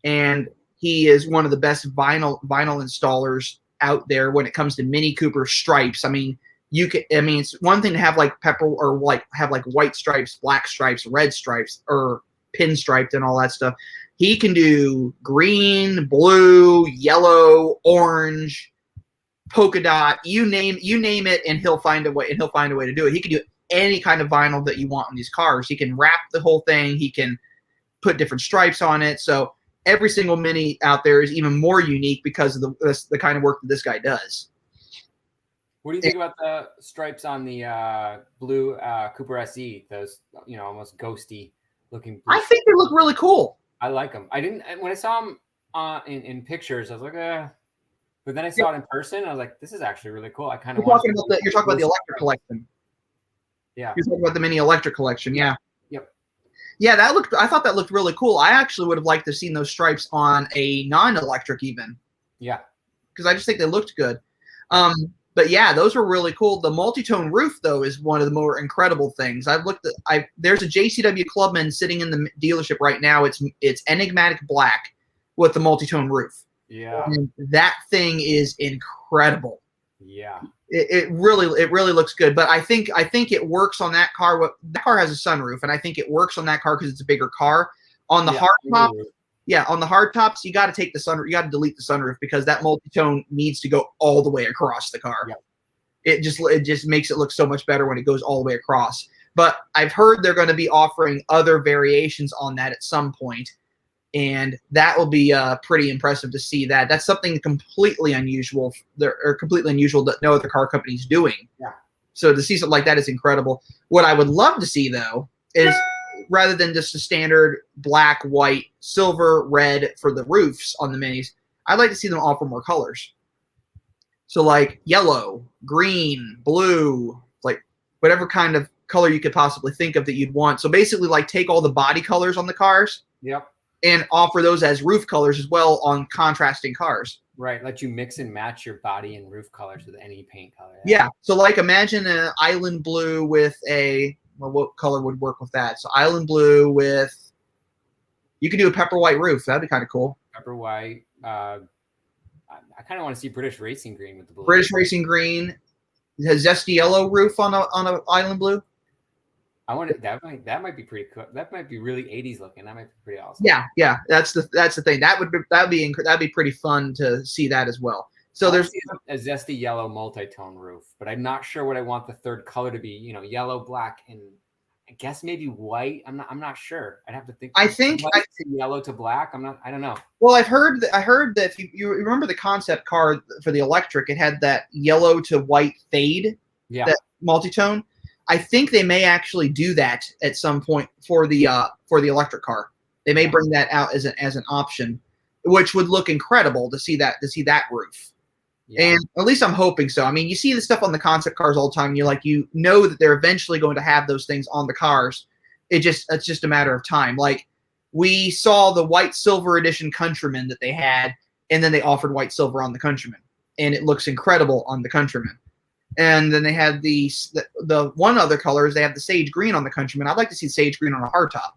and he is one of the best vinyl installers out there when it comes to Mini Cooper stripes. I mean, it's one thing to have like pepper or like have like white stripes, black stripes, red stripes, or pinstriped and all that stuff. He can do green, blue, yellow, orange, polka dot, you name it, and he'll find a way to do it. He can do any kind of vinyl that you want on these cars. He can wrap the whole thing. He can put different stripes on it. So every single Mini out there is even more unique because of the kind of work that this guy does. What do you think about the stripes on the blue Cooper SE? Those, almost ghosty looking. I think they look really cool. I like them. When I saw them in pictures, I was like, but then I saw it in person. I was like, this is actually really cool. I kind of you're talking about the electric collection. Yeah. You're talking about the Mini electric collection. Yeah. Yep. Yeah, I thought that looked really cool. I actually would have liked to have seen those stripes on a non-electric even. Yeah. Because I just think they looked good. But yeah, those were really cool. The multi-tone roof, though, is one of the more incredible things. There's a JCW Clubman sitting in the dealership right now. It's enigmatic black with the multi-tone roof. Yeah. And that thing is incredible. Yeah. It really looks good. But I think it works on that car. That car has a sunroof, and I think it works on that car because it's a bigger car. On the hardtop. Yeah, on the hard tops, you got to take the sunroof. You got to delete the sunroof because that multi-tone needs to go all the way across the car. Yep. It just makes it look so much better when it goes all the way across. But I've heard they're going to be offering other variations on that at some point, and that will be pretty impressive to see that. That's something completely unusual that no other car company is doing. Yeah. So to see something like that is incredible. What I would love to see, though, is rather than just a standard black, white, silver, red for the roofs on the Minis, I'd like to see them offer more colors. So like yellow, green, blue, like whatever kind of color you could possibly think of that you'd want. So basically like take all the body colors on the cars. Yep. And offer those as roof colors as well on contrasting cars. Right. Let you mix and match your body and roof colors with any paint color. Yeah. So like imagine an island blue with what color would work with that? So island blue with, you could do a pepper white roof. That'd be kind of cool. Pepper white. I kind of want to see British Racing Green with the blue. British Racing Green. It has zesty yellow roof on a island blue. I want that might be pretty cool. That might be really 80s looking. That might be pretty awesome. Yeah. That's the thing. That'd be pretty fun to see that as well. So there's a zesty yellow multi-tone roof, but I'm not sure what I want the third color to be. Yellow, black, and I guess maybe white. I'm not sure. I'd have to think. I think yellow to black. I don't know. Well, I heard that if you remember the concept car for the electric, it had that yellow to white fade. Yeah. That multi-tone. I think they may actually do that at some point for the electric car. They may bring that out as an option, which would look incredible to see that roof. Yeah. And at least I'm hoping so. I mean, you see the stuff on the concept cars all the time. You know that they're eventually going to have those things on the cars. It's just a matter of time. Like we saw the white silver edition Countryman that they had, and then they offered white silver on the Countryman, and it looks incredible on the Countryman. And then they had the one other color is they have the sage green on the Countryman. I'd like to see sage green on a hardtop.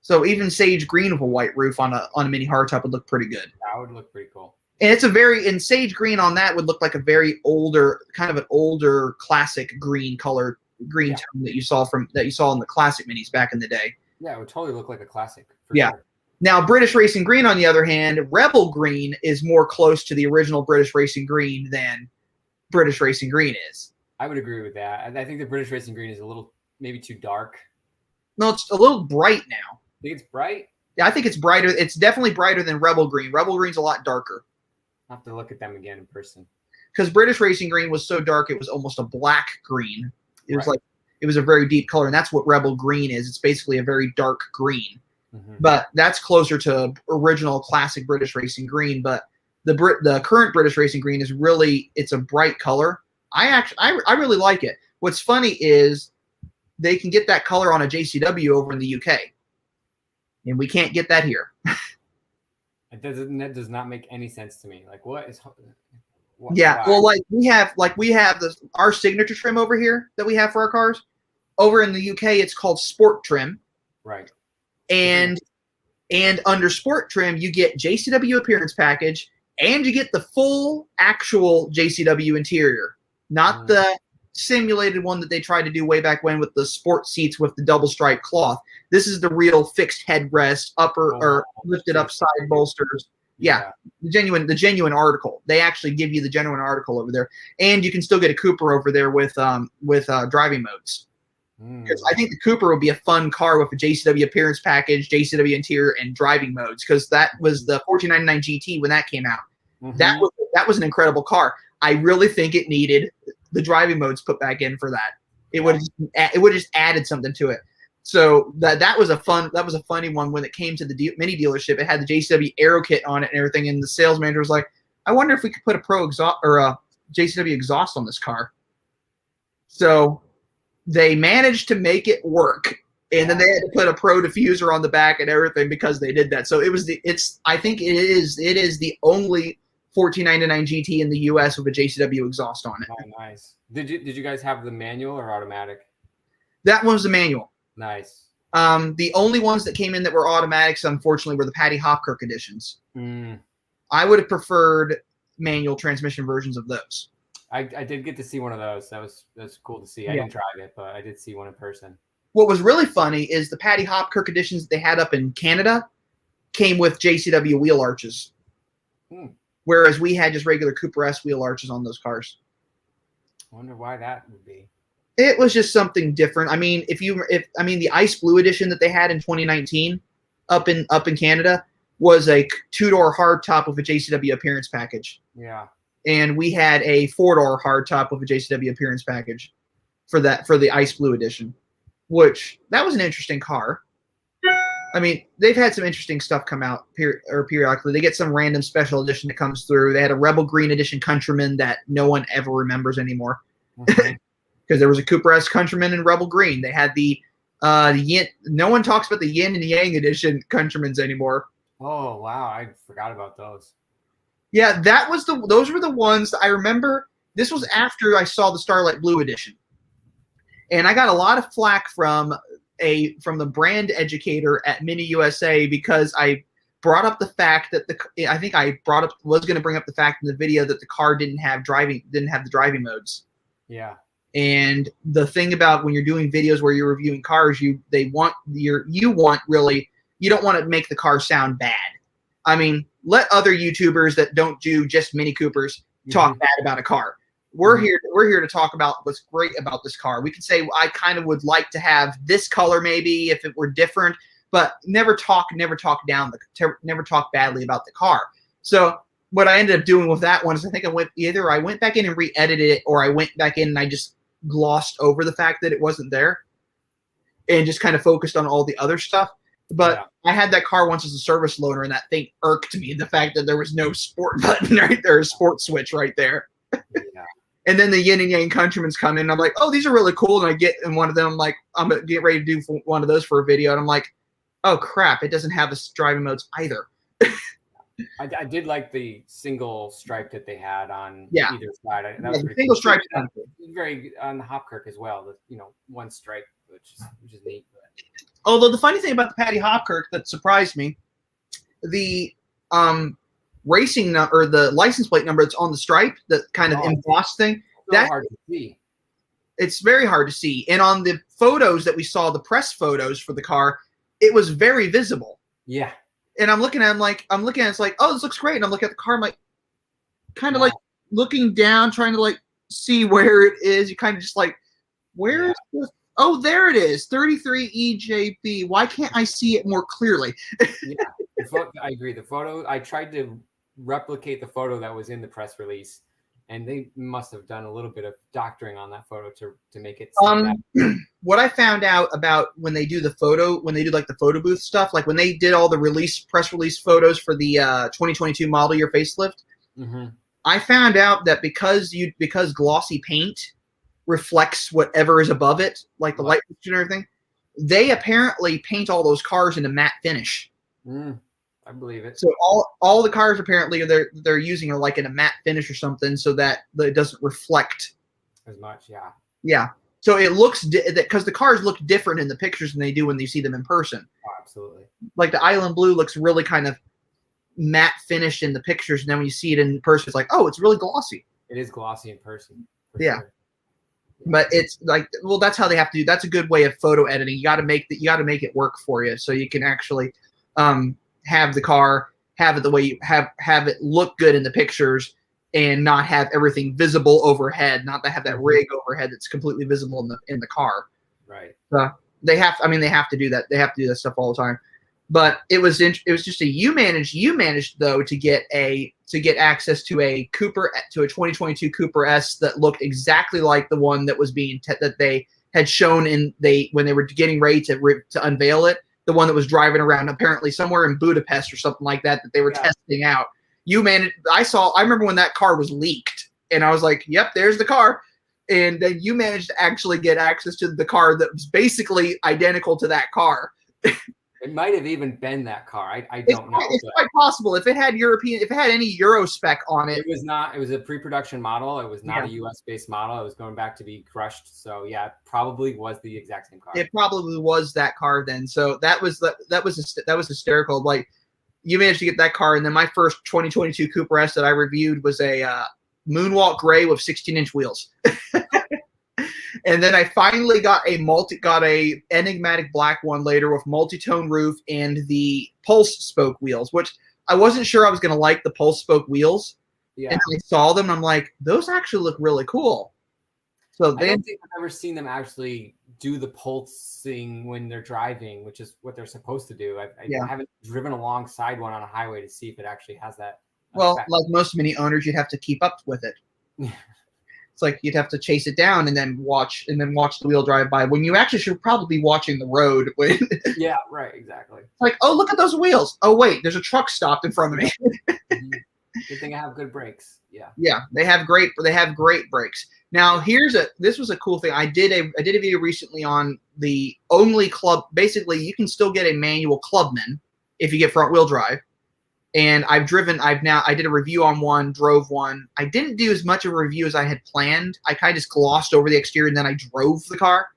So even sage green with a white roof on a mini hardtop would look pretty good. That would look pretty cool. And it's and sage green on that would look like a very older, kind of an older classic green color, green tone that you saw in the classic minis back in the day. Yeah, it would totally look like a classic. Sure. Now, British Racing Green, on the other hand, Rebel Green is more close to the original British Racing Green than British Racing Green is. I would agree with that. I think the British Racing Green is a little, maybe too dark. No, it's a little bright now. Think it's bright? Yeah, I think it's brighter. It's definitely brighter than Rebel Green. Rebel Green's a lot darker. I'll have to look at them again in person. Because British Racing Green was so dark, it was almost a black green. It was it was a very deep color, and that's what Rebel Green is. It's basically a very dark green. Mm-hmm. But that's closer to original classic British Racing Green. But the current British Racing Green is it's a bright color. I really like it. What's funny is they can get that color on a JCW over in the UK. And we can't get that here. That does not make any sense to me. Like, what is? Yeah, why? Well, we have our signature trim over here that we have for our cars. Over in the UK, it's called Sport Trim. Right. And under Sport Trim, you get JCW appearance package, and you get the full actual JCW interior, not the simulated one that they tried to do way back when with the sport seats with the double stripe cloth. This is the real fixed headrest, or lifted up side bolsters. Yeah, the genuine article. They actually give you the genuine article over there, and you can still get a Cooper over there with driving modes. Because I think the Cooper would be a fun car with a JCW appearance package, JCW interior, and driving modes. Because that was the 1499 GT when that came out. Mm-hmm. That was an incredible car. I really think it needed the driving modes put back in for that. It would just added something to it. So that was a funny one when it came to the mini dealership. It had the JCW Aero kit on it and everything, and the sales manager was like, "I wonder if we could put a Pro exhaust or a JCW exhaust on this car." So they managed to make it work, and then they had to put a Pro diffuser on the back and everything because they did that. So I think it is the only 1499 GT in the US with a JCW exhaust on it. Oh, nice. Did you guys have the manual or automatic? That one was the manual. Nice. The only ones that came in that were automatics, unfortunately, were the Paddy Hopkirk editions. I would have preferred manual transmission versions of those. I did get to see one of those. That was cool to see. I didn't drive it, but I did see one in person. What was really funny is the Paddy Hopkirk editions that they had up in Canada came with JCW wheel arches. Whereas we had just regular Cooper S wheel arches on those cars. I wonder why that would be. It was just something different. I mean, the Ice Blue edition that they had in 2019 up in Canada was a 2-door hardtop with a JCW appearance package. Yeah. And we had a 4-door hardtop with a JCW appearance package for the Ice Blue edition, which that was an interesting car. I mean, they've had some interesting stuff come out periodically. They get some random special edition that comes through. They had a Rebel Green edition Countryman that no one ever remembers anymore. Because there was a Cooper S Countryman in Rebel Green. They had the yin. No one talks about the Yin and Yang edition Countrymans anymore. Oh wow, I forgot about those. Yeah, those were the ones I remember. This was after I saw the Starlight Blue edition, and I got a lot of flack from the brand educator at Mini USA because I brought up the fact that was going to bring up the fact in the video that the car didn't have the driving modes. Yeah. And the thing about when you're doing videos where you're reviewing cars, you don't want to make the car sound bad. I mean, let other YouTubers that don't do just Mini Coopers talk bad about a car. We're here to talk about what's great about this car. We can say I kind of would like to have this color maybe if it were different, but never talk badly about the car. So what I ended up doing with that one is I think I went back in and re-edited it, or I went back in and I just glossed over the fact that it wasn't there and just kind of focused on all the other stuff. But I had that car once as a service loaner, and that thing irked me, the fact that there was no sport button right there, a sport switch right there. Yeah. And then the Yin and Yang Countryman's come in, and I'm like, oh, these are really cool. And I get in one of them, like, I'm going to get ready to do one of those for a video. And I'm like, oh, crap, it doesn't have the driving modes either. I did like the single stripe that they had on Yeah. either side. That Yeah, was the pretty single cool. stripe. Very on the Hopkirk as well. One stripe, which is neat. Although the funny thing about the Patty Hopkirk that surprised me, the racing or the license plate number that's on the stripe, that kind of embossed thing, that's hard to see. It's very hard to see. And on the photos that we saw, the press photos for the car, it was very visible. Yeah. And I'm looking at it's like, oh, this looks great. And I'm looking at the car, I'm like, kind of like looking down, trying to like see where it is. You kind of just like, where is this? Oh, there it is, 33 EJB. Why can't I see it more clearly? Yeah, I agree. The photo, I tried to replicate the photo that was in the press release, and they must have done a little bit of doctoring on that photo to make it stand out. What I found out about when they do the photo, when they do like the photo booth stuff, like when they did all the press release photos for the 2022 model year facelift, I found out that because glossy paint reflects whatever is above it, like the light and everything, they apparently paint all those cars in a matte finish. I believe it. So all the cars apparently they're using are like in a matte finish or something, so that it doesn't reflect as much. Yeah. Yeah. So it looks because the cars look different in the pictures than they do when you see them in person. Oh, absolutely. Like the Island Blue looks really kind of matte finished in the pictures, and then when you see it in person, it's like, oh, it's really glossy. It is glossy in person. Yeah. Sure. But it's like, well, that's how they have to do. That's a good way of photo editing. You got to make it work for you, so you can actually have the car have it the way you have it look good in the pictures, and not have everything visible overhead. Not to have that rig overhead that's completely visible in the car. Right. They have to do that. They have to do that stuff all the time. But it was just you managed though to get access to a 2022 Cooper S that looked exactly like the one that was that they had shown when they were getting ready to unveil it. The one that was driving around apparently somewhere in Budapest or something like that they were testing out. I remember when that car was leaked, and I was like, "Yep, there's the car." And then you managed to actually get access to the car that was basically identical to that car. It might have even been that car. I don't know. It's quite possible. If it had any Euro spec on it. It was not. It was a pre-production model. It was not a US-based model. It was going back to be crushed. So yeah, it probably was the exact same car. It probably was that car then. So that was hysterical. Like, you managed to get that car, and then my first 2022 Cooper S that I reviewed was a Moonwalk Gray with 16-inch wheels. And then I finally got a enigmatic black one later with multi-tone roof and the pulse spoke wheels, which I wasn't sure I was going to like the pulse spoke wheels. Yeah. And I saw them, and I'm like, those actually look really cool. So I don't think I've ever seen them actually do the pulsing when they're driving, which is what they're supposed to do. I haven't driven alongside one on a highway to see if it actually has that. Well, like most Mini owners, you'd have to keep up with it. It's like you'd have to chase it down and then watch the wheel drive by, when you actually should probably be watching the road. Yeah, right, exactly. Like, oh, look at those wheels. Oh, wait, there's a truck stopped in front of me. Good thing I have good brakes. Yeah. Yeah, they have great brakes. Now, this was a cool thing. I did a video recently on the only club. Basically, you can still get a manual Clubman if you get front wheel drive. And I did a review on one, drove one. I didn't do as much of a review as I had planned. I kind of just glossed over the exterior, and then I drove the car.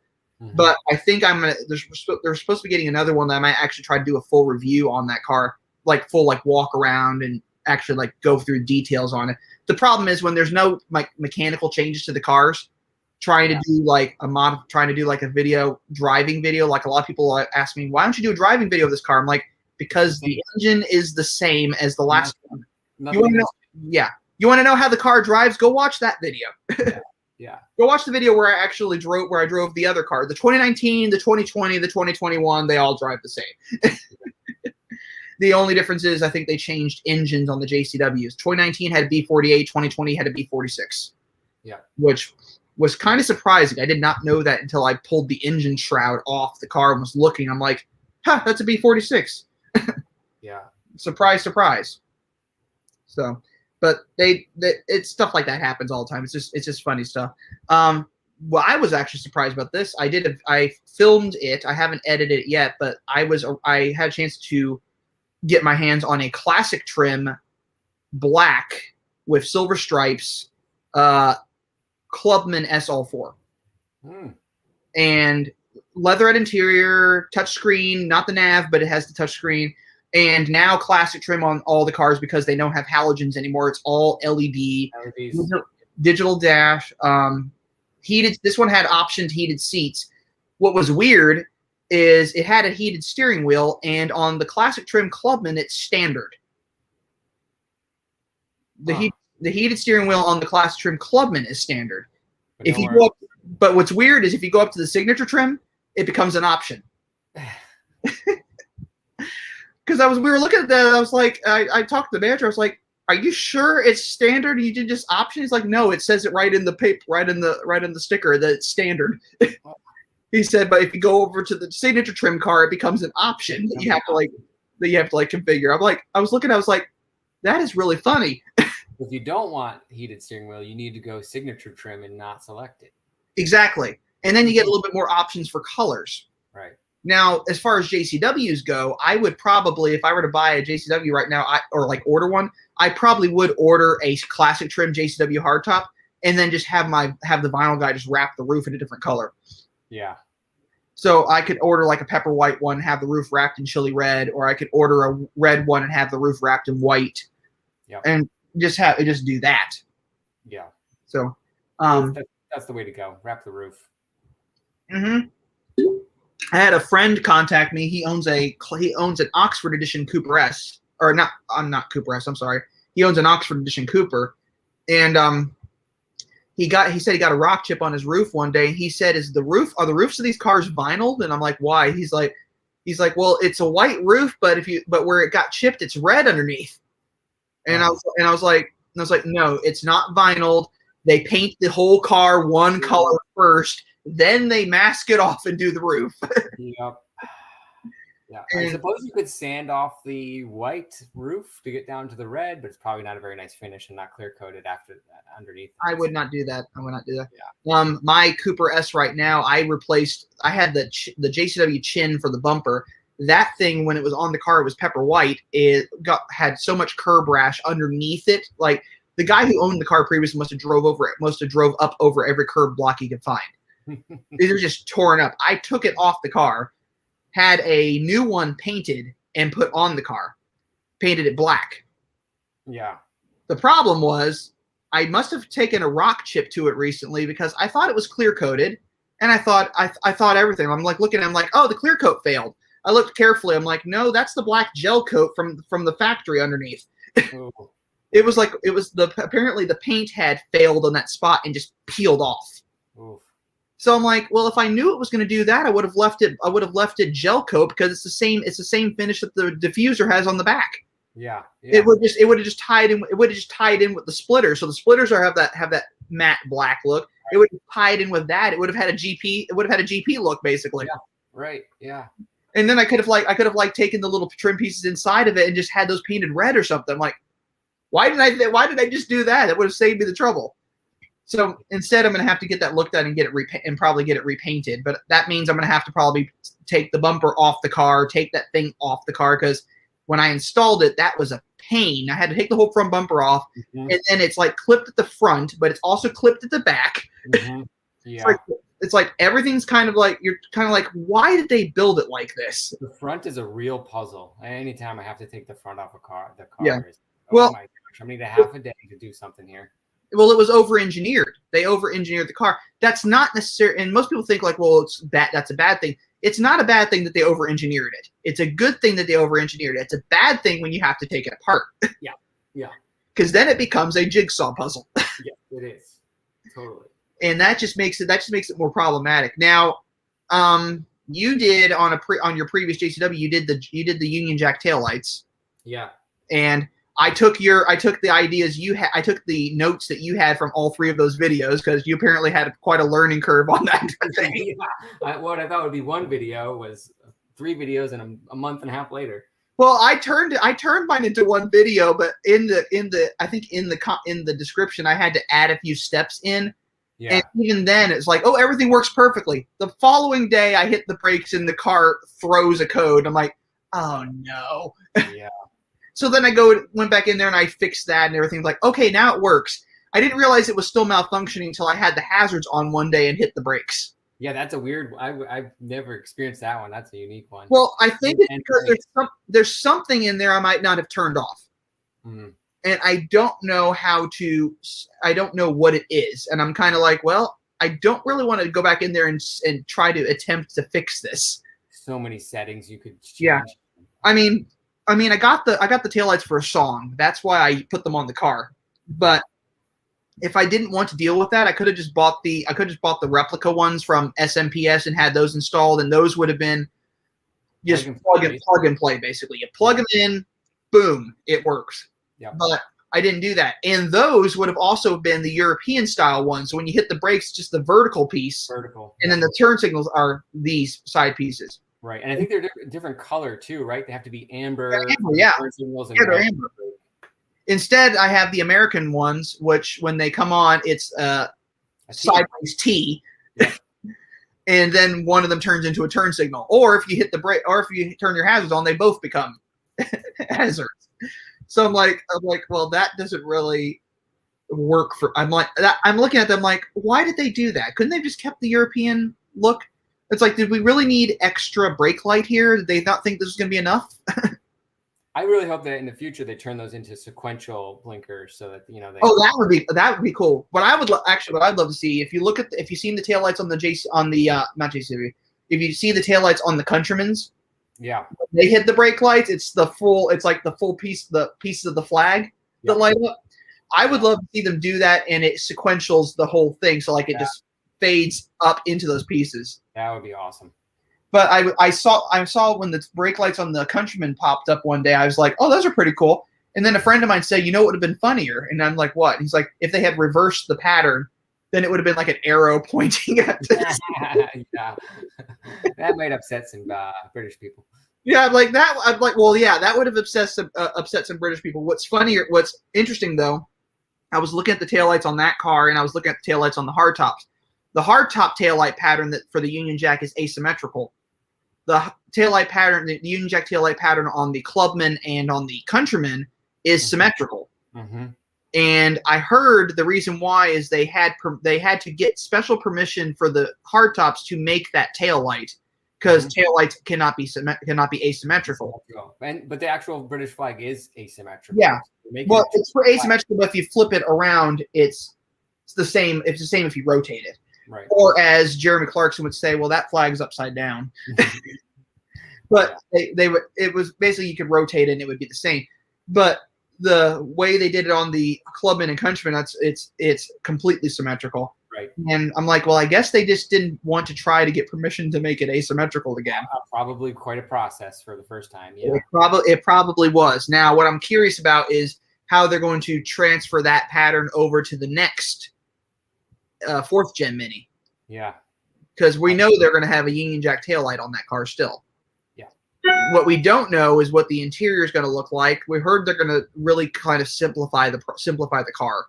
Mm-hmm. But I think they're supposed to be getting another one that I might actually try to do a full review on that car, like full walk around and actually go through details on it. The problem is when there's no mechanical changes to the cars, trying to do a driving video. Like, a lot of people ask me, why don't you do a driving video of this car? I'm like, because the engine is the same as the last one. You want to know? Yeah. You want to know how the car drives? Go watch that video. Yeah. Go watch the video where I drove the other car. The 2019, the 2020, the 2021, they all drive the same. The only difference is I think they changed engines on the JCWs. 2019 had a B48, 2020 had a B46. Yeah. Which was kind of surprising. I did not know that until I pulled the engine shroud off the car and was looking. I'm like, that's a B46. Yeah. Surprise, surprise. So, but it's stuff like that happens all the time. It's just funny stuff. Well, I was actually surprised about this. I filmed it. I haven't edited it yet, but I had a chance to get my hands on a classic trim, black with silver stripes, Clubman SL4. And leatherette interior, touchscreen, not the nav, but it has the touchscreen. And now classic trim on all the cars because they don't have halogens anymore. It's all LED, digital dash, heated. This one had optioned heated seats. What was weird is it had a heated steering wheel, and on the classic trim Clubman, it's standard. The heated steering wheel on the classic trim Clubman is standard. But what's weird is if you go up to the signature trim, it becomes an option. Because we were looking at that, I was like, I talked to the manager. I was like, "Are you sure it's standard? You did just option?" He's like, "No, it says it right in the paper, right in the sticker that it's standard." He said, "But if you go over to the signature trim car, it becomes an option that you have to configure." I was looking, I was like, "That is really funny." If you don't want heated steering wheel, you need to go signature trim and not select it. Exactly, and then you get a little bit more options for colors. Right. Now, as far as JCWs go, I would probably, if I were to buy a JCW right now, order one, I probably would order a classic trim JCW hardtop, and then just have the vinyl guy just wrap the roof in a different color. Yeah. So I could order like a pepper white one, have the roof wrapped in chili red, or I could order a red one and have the roof wrapped in white. Yeah. And just do that. Yeah. So, that's the way to go. Wrap the roof. Mm-hmm. I had a friend contact me. He owns an Oxford Edition Cooper S, or not. I'm not Cooper S. I'm sorry. He owns an Oxford Edition Cooper, and he said he got a rock chip on his roof one day. He said, are the roofs of these cars vinyl? And I'm like, why? He's like, well, it's a white roof, but where it got chipped, it's red underneath. And I was like, no, it's not vinyl. They paint the whole car one color first, then they mask it off and do the roof. Yep. Yeah. I suppose you could sand off the white roof to get down to the red, but it's probably not a very nice finish and not clear coated after that underneath. I would not do that. Yeah. My Cooper S right now, I had the JCW chin for the bumper. That thing, when it was on the car, it was pepper white. It had so much curb rash underneath it. Like, the guy who owned the car previously must have drove up over every curb block he could find. These are just torn up. I took it off the car, had a new one painted and put on the car, painted it black. Yeah. The problem was I must have taken a rock chip to it recently because I thought it was clear coated, and I thought everything. I'm like looking at it, I'm like, oh, the clear coat failed. I looked carefully. I'm like, no, that's the black gel coat from the factory underneath. Apparently the paint had failed on that spot and just peeled off. Oof. So I'm like, well, if I knew it was going to do that, I would have left it gel coat because it's the same finish that the diffuser has on the back. Yeah. It would have just tied in with the splitters. So the splitters have that matte black look. Right. It would have tied in with that. It would have had a GP look basically. Yeah. Right. Yeah. And then I could have taken the little trim pieces inside of it and just had those painted red or something. I'm like, why did I just do that? That would have saved me the trouble. So instead, I'm going to have to get that looked at and probably get it repainted. But that means I'm going to have to probably take the bumper off the car, take that thing off the car, because when I installed it, that was a pain. I had to take the whole front bumper off, and then it's like clipped at the front, but it's also clipped at the back. Mm-hmm. Yeah. It's like everything's kind of like, you're kind of like, why did they build it like this? The front is a real puzzle. Anytime I have to take the front off a car, yeah. Is, oh my gosh, I need a half a day to do something here. Well, it was over-engineered. They over-engineered the car. That's not necessary. And most people think like, well, that's a bad thing. It's not a bad thing that they over-engineered it. It's a good thing that they over-engineered it. It's a bad thing when you have to take it apart. Yeah. Yeah. Because then it becomes a jigsaw puzzle. Yeah, it is. Totally. And that just makes it more problematic. Now, you did on your previous JCW, you did the Union Jack taillights. Yeah. And I took the ideas I took the notes that you had from all three of those videos because you apparently had quite a learning curve on that thing. Yeah. What I thought would be one video was 3 videos and a month and a half later. Well, I turned mine into one video, but in the description I had to add a few steps in. Yeah. And even then, it's like, oh, everything works perfectly. The following day, I hit the brakes and the car throws a code. I'm like, oh no. Yeah. So then I went back in there and I fixed that and everything's like, okay, now it works. I didn't realize it was still malfunctioning until I had the hazards on one day and hit the brakes. Yeah, that's a weird. I've never experienced that one. That's a unique one. Well, I think it's because there's something in there I might not have turned off. Mm. And I don't know I don't know what it is. And I'm kind of like, well, I don't really want to go back in there and try to attempt to fix this. So many settings you could change. Yeah. I mean, I got the taillights for a song. That's why I put them on the car. But if I didn't want to deal with that, I could have just bought the replica ones from SMPS and had those installed, and those would have been just plug and play basically. You plug them in, boom, it works. Yep. But I didn't do that. And those would have also been the European style ones. So when you hit the brakes, just the vertical piece. And then the turn signals are these side pieces. Right. And I think they're different color too, right? They have to be amber. Yeah. Turn signals and they're amber. Instead, I have the American ones, which when they come on, it's a sideways T. Yeah. And then one of them turns into a turn signal. Or if you hit the brake, or if you turn your hazards on, they both become hazards. So I'm like, well, that doesn't really work for. I'm looking at them like, why did they do that? Couldn't they just kept the European look? It's like, did we really need extra brake light here? Did they not think this was going to be enough? I really hope that in the future they turn those into sequential blinkers so that that would be cool. What I would what I'd love to see, if you've seen the taillights on the not JCB, if you see the taillights on the Countryman's, yeah, they hit the brake lights. It's like the full piece, the pieces of the flag that light up. I would love to see them do that, and it sequentials the whole thing, so like it just fades up into those pieces. That would be awesome. But I saw when the brake lights on the Countryman popped up one day, I was like, oh, those are pretty cool. And then a friend of mine said, you know what would have been funnier? And I'm like, what? And he's like, if they had reversed the pattern, then it would have been like an arrow pointing at this. Yeah. That might upset some British people. Yeah, like that. I'm like, well, yeah, that would have upset some British people. What's interesting though, I was looking at the taillights on that car, and I was looking at the taillights on the hardtops. The hardtop taillight pattern that for the Union Jack is asymmetrical. The taillight pattern, the Union Jack taillight pattern on the Clubman and on the Countryman is symmetrical. Mm-hmm. And I heard the reason why is they had to get special permission for the hardtops to make that taillight, because taillights cannot be asymmetrical. But the actual British flag is asymmetrical. Yeah. Well, it's for asymmetrical, but if you flip it around, it's the same. It's the same if you rotate it. Right. Or as Jeremy Clarkson would say, well, that flag's upside down. But it was basically you could rotate it and it would be the same. But the way they did it on the Clubman and Countryman, it's completely symmetrical. Right. And I'm like, well, I guess they just didn't want to try to get permission to make it asymmetrical again. Probably quite a process for the first time. Yeah. It probably was. Now, what I'm curious about is how they're going to transfer that pattern over to the next 4th gen Mini. Yeah. Because we know they're going to have a Union Jack taillight on that car still. Yeah. What we don't know is what the interior is going to look like. We heard they're going to really kind of simplify the car.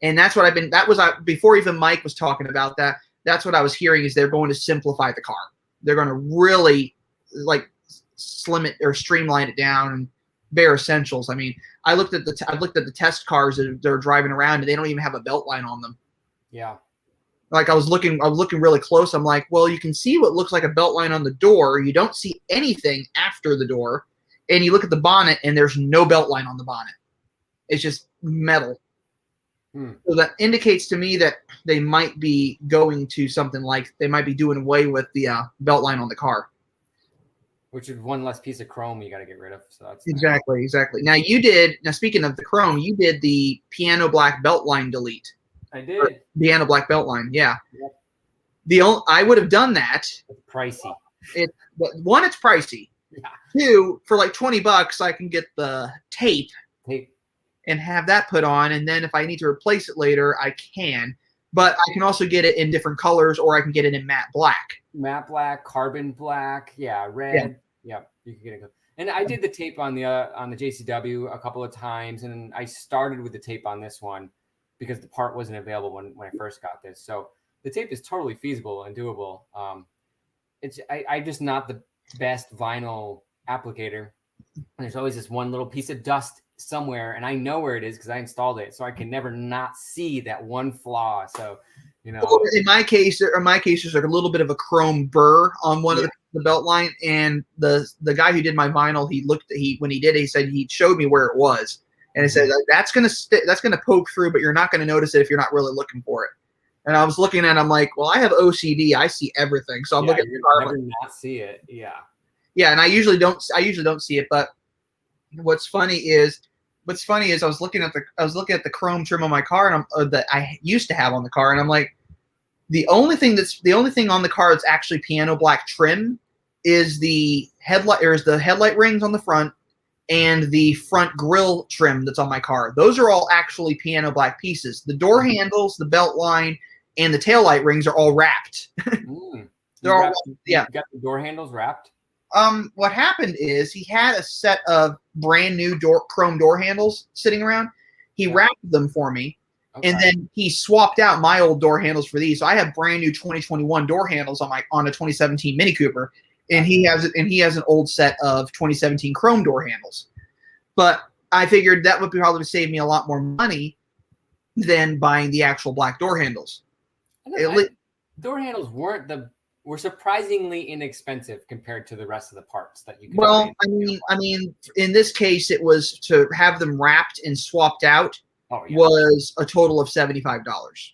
And that's what before even Mike was talking about that, that's what I was hearing is they're going to simplify the car. They're going to really like slim it or streamline it down and bare essentials. I mean, I've looked at the test cars that they're driving around and they don't even have a belt line on them. Yeah. Like I was looking really close. I'm like, well, you can see what looks like a belt line on the door. You don't see anything after the door. And you look at the bonnet and there's no belt line on the bonnet. It's just metal. So that indicates to me that they might be going to something like they might be doing away with the belt line on the car. Which is one less piece of chrome you got to get rid of. So that's exactly. Now speaking of the chrome, you did the piano black belt line delete. I did. Piano black belt line, yeah. Yep. I would have done that. It's pricey. It's pricey. Yeah. 2, for like $20, I can get the tape and have that put on, and then if I need to replace it later, I can. But I can also get it in different colors, or I can get it in matte black. Matte black, carbon black, red. Yeah, you can get it. And I did the tape on the JCW a couple of times, and I started with the tape on this one because the part wasn't available when I first got this. So the tape is totally feasible and doable. I'm just not the best vinyl applicator. And there's always this one little piece of dust somewhere, and I know where it is because I installed it, so I can never not see that one flaw. So, you know, in my case, there's like a little bit of a chrome burr on one of the belt line, and the guy who did my vinyl, when he did it, he said he showed me where it was, and he said that's gonna poke through, but you're not gonna notice it if you're not really looking for it. And I was looking at it, I'm like, well, I have OCD, I see everything, so I'm looking at the car, never not see it, yeah, and I usually don't see it, but what's funny is I was looking at the chrome trim on my car, and that I used to have on the car, and I'm like, the only thing on the car that's actually piano black trim is the headlight rings on the front and the front grille trim that's on my car. Those are all actually piano black pieces. The door handles, the belt line, and the taillight rings are all wrapped. They're all You got the door handles wrapped? What happened is he had a set of brand new chrome door handles sitting around. He wrapped them for me, and then he swapped out my old door handles for these. So I have brand new 2021 door handles on a 2017 Mini Cooper, and he has an old set of 2017 chrome door handles. But I figured that would probably save me a lot more money than buying the actual black door handles. Door handles were surprisingly inexpensive compared to the rest of the parts that you could buy. I mean, in this case, it was to have them wrapped and swapped out was a total of $75.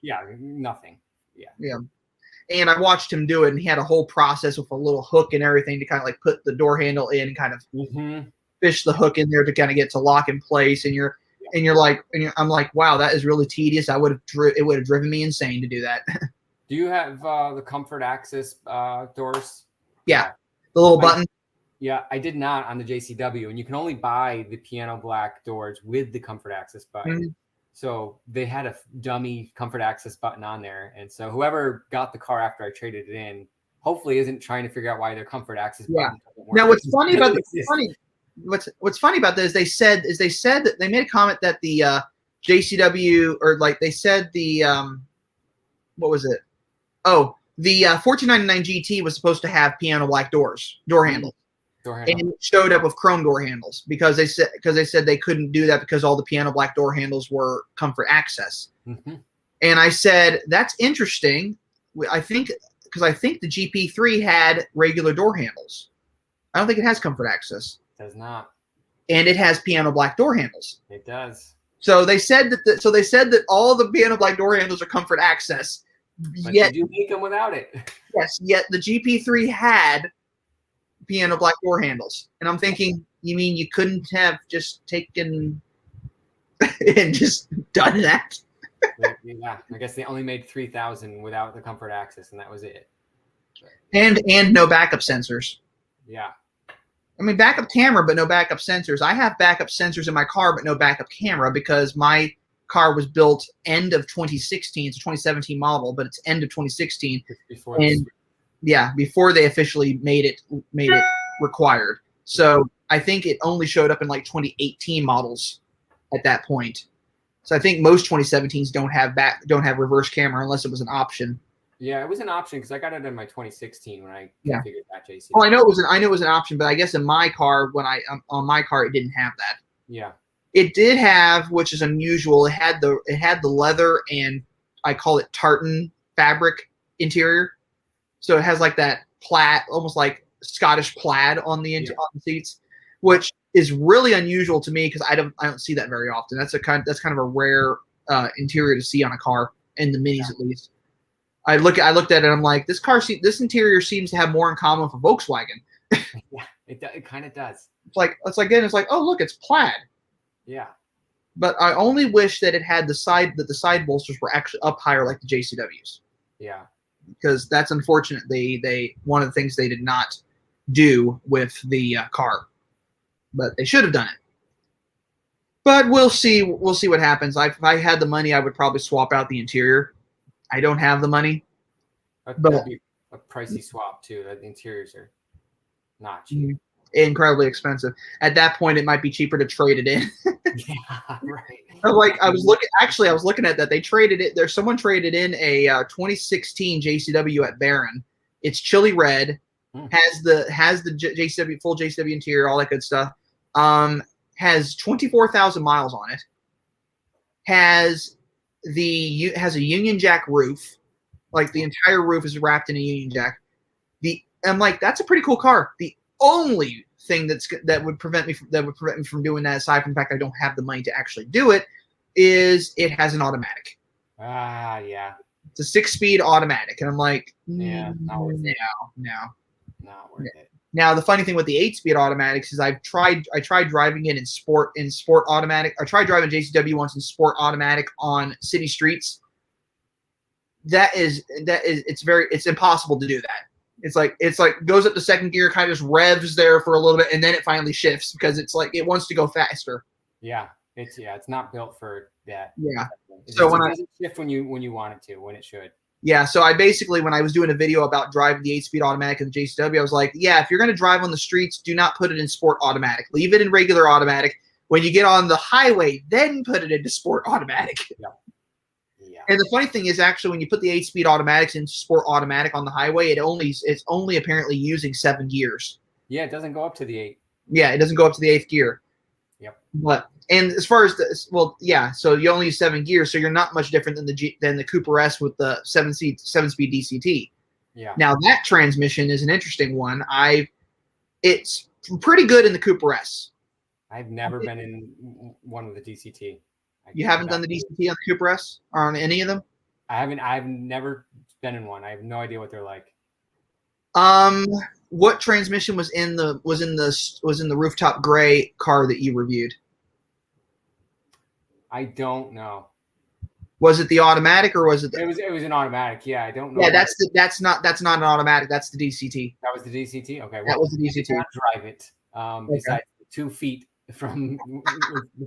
Yeah, nothing. Yeah. And I watched him do it, and he had a whole process with a little hook and everything to kind of like put the door handle in and kind of fish the hook in there to kind of get to lock in place. And I'm like, wow, that is really tedious. It would have driven me insane to do that. Do you have the Comfort Access doors? Yeah, the little button. Yeah, I did not on the JCW, and you can only buy the piano black doors with the Comfort Access button. So they had a dummy Comfort Access button on there, and so whoever got the car after I traded it in, hopefully isn't trying to figure out why their Comfort Access button doesn't work. Now, what's funny about this? They said that they made a comment that the JCW, or like they said the what was it? Oh, the 1499 GT was supposed to have piano black door handles. And it showed up with chrome door handles because they said they couldn't do that because all the piano black door handles were Comfort Access. And I said, that's interesting. I think the GP3 had regular door handles. I don't think it has Comfort Access. It does not. And it has piano black door handles. It does. So they said that all the piano black door handles are Comfort Access. But yet you make them without it. Yes, yet the GP3 had piano black door handles. And I'm thinking, you mean you couldn't have just taken and just done that? Yeah, I guess they only made 3,000 without the Comfort Access, and that was it. And no backup sensors. Yeah. I mean, backup camera, but no backup sensors. I have backup sensors in my car, but no backup camera because my car was built end of 2016. It's a 2017 model, but it's end of 2016. Before they officially made it required. So I think it only showed up in like 2018 models at that point. So I think most 2017s don't have reverse camera unless it was an option. Yeah, it was an option because I got it in my 2016 when I configured that JC. Oh, I know it was an option, but I guess in my car on my car it didn't have that. Yeah. It did have, which is unusual. It had the leather and I call it tartan fabric interior, so it has like that plaid, almost like Scottish plaid on the seats, which is really unusual to me because I don't see that very often. That's kind of a rare interior to see on a car, in the Minis at least. I looked at it and I'm like, this interior seems to have more in common with a Volkswagen. Yeah, it kind of does. It's like oh look, it's plaid. Yeah. But I only wish that it had the side bolsters were actually up higher like the JCWs. Yeah. Because that's unfortunate. They one of the things they did not do with the car, but they should have done it. But we'll see. We'll see what happens. If I had the money, I would probably swap out the interior. I don't have the money. That'd be a pricey swap too. The interiors are not cheap. Incredibly expensive. At that point, it might be cheaper to trade it in. Yeah, right. I was looking at that. They traded it. Someone traded in a 2016 JCW at Barron. It's chili red. has the JCW full JCW interior, all that good stuff. Has 24,000 miles on it. Has a Union Jack roof, like the entire roof is wrapped in a Union Jack. I'm like, that's a pretty cool car. The only thing that would prevent me from doing that, aside from the fact I don't have the money to actually do it, is it has an automatic. Yeah. It's a 6-speed automatic, and I'm like, yeah, not worth it. No. Not worth it. Now the funny thing with the 8-speed automatics is I tried driving it in sport automatic. I tried driving JCW once in sport automatic on city streets. It's impossible to do that. It's like goes up to second gear, kind of just revs there for a little bit, and then it finally shifts because it's like it wants to go faster. Yeah, it's not built for that. Yeah. It doesn't shift when you want it to, when it should. Yeah, so I basically, when I was doing a video about driving the 8-speed automatic in the JCW, I was like, yeah, if you're going to drive on the streets, do not put it in sport automatic. Leave it in regular automatic. When you get on the highway, then put it into sport automatic. Yeah. And the funny thing is, actually, when you put the 8-speed automatics into sport automatic on the highway, it's only apparently using 7 gears. Yeah, it doesn't go up to the 8. Yeah, it doesn't go up to the 8th gear. Yep. And as far as so you only use 7 gears, so you're not much different than the Cooper S with the 7-speed DCT. Yeah. Now that transmission is an interesting one. It's pretty good in the Cooper S. I've never been in one with the DCT. You haven't done the DCT on the Cooper S or on any of them? I haven't. I've never been in one. I have no idea what they're like. What transmission was in the rooftop gray car that you reviewed? I don't know. Was it the automatic or was it? It was an automatic. Yeah, I don't know. Yeah, that's not an automatic. That's the DCT. That was the DCT. Okay, that was the DCT. I drive it. Besides 2 feet from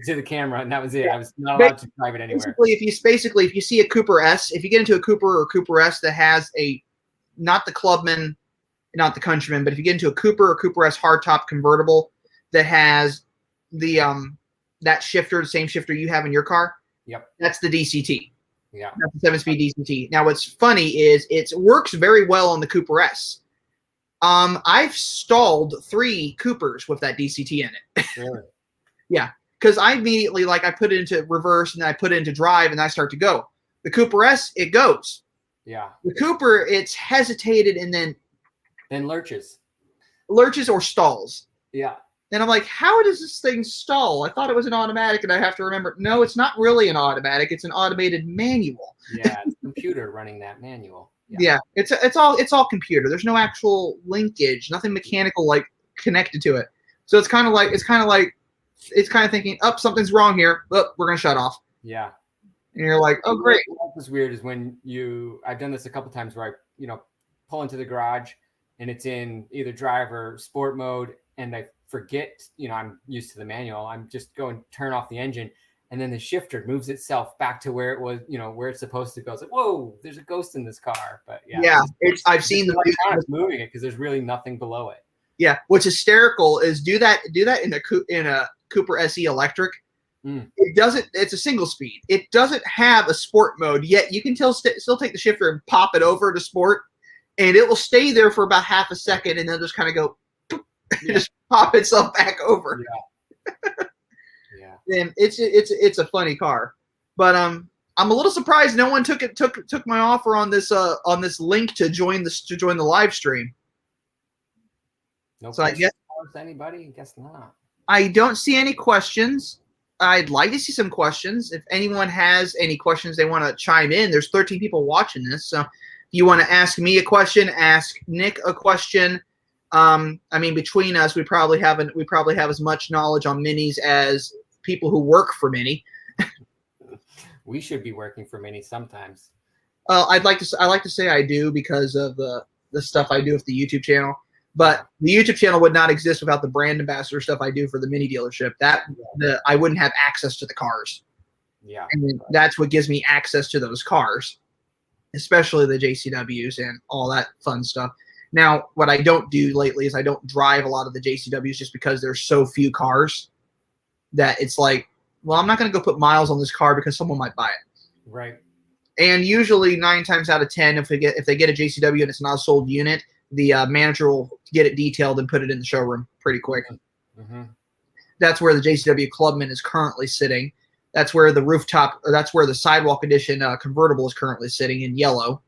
to the camera, and that was it. I was not allowed to drive it anywhere. If you see a Cooper S, if you get into a Cooper or Cooper S that has not the Clubman, not the Countryman, but if you get into a Cooper or Cooper S hardtop convertible that has the that shifter, the same shifter you have in your car, yep, that's the DCT. Yeah, that's the 7-speed DCT. Now, what's funny is it works very well on the Cooper S. I've stalled 3 Coopers with that DCT in it. Really? Yeah, because I immediately I put it into reverse and then I put it into drive and I start to go. The Cooper S, it goes. Yeah. The Cooper, it's hesitated and then lurches or stalls. Yeah. And I'm like, how does this thing stall? I thought it was an automatic, and I have to remember, no, it's not really an automatic. It's an automated manual. Yeah, it's a computer running that manual. Yeah, it's all computer. There's no actual linkage, nothing mechanical connected to it. So it's kind of thinking, oh, something's wrong here. Oh, we're gonna shut off. Yeah. And you're like, oh, great. What's weird is when I've done this a couple times where I pull into the garage and it's in either drive or sport mode, and I forget, I'm used to the manual. I'm just going turn off the engine, and then the shifter moves itself back to where it was, where it's supposed to go. It's like, whoa, there's a ghost in this car. But I've seen the kind of moving it because there's really nothing below it. Yeah, what's hysterical is do that in a Cooper SE electric. It doesn't. It's a single speed. It doesn't have a sport mode yet. You can still take the shifter and pop it over to sport, and it will stay there for about half a second, and then just kind of go. Yeah. Just pop itself back over. Yeah. And it's a funny car, but I'm a little surprised no one took my offer on this link to join the live stream. No. So I guess anybody? I guess not. I don't see any questions. I'd like to see some questions. If anyone has any questions they want to chime in, there's 13 people watching this, so if you want to ask me a question, ask Nick a question. Between us, we probably have as much knowledge on minis as people who work for Mini. We should be working for Mini sometimes. I like to say I do because of the stuff I do with the YouTube channel. But the YouTube channel would not exist without the brand ambassador stuff I do for the Mini dealership. I wouldn't have access to the cars. Yeah, and that's what gives me access to those cars, especially the JCWs and all that fun stuff. Now, what I don't do lately is I don't drive a lot of the JCWs just because there's so few cars that it's like, well, I'm not going to go put miles on this car because someone might buy it. Right. And usually 9 times out of 10, if they get a JCW and it's not a sold unit, the manager will get it detailed and put it in the showroom pretty quick. Mm-hmm. That's where the JCW Clubman is currently sitting. That's where that's where the Sidewalk Edition convertible is currently sitting in yellow.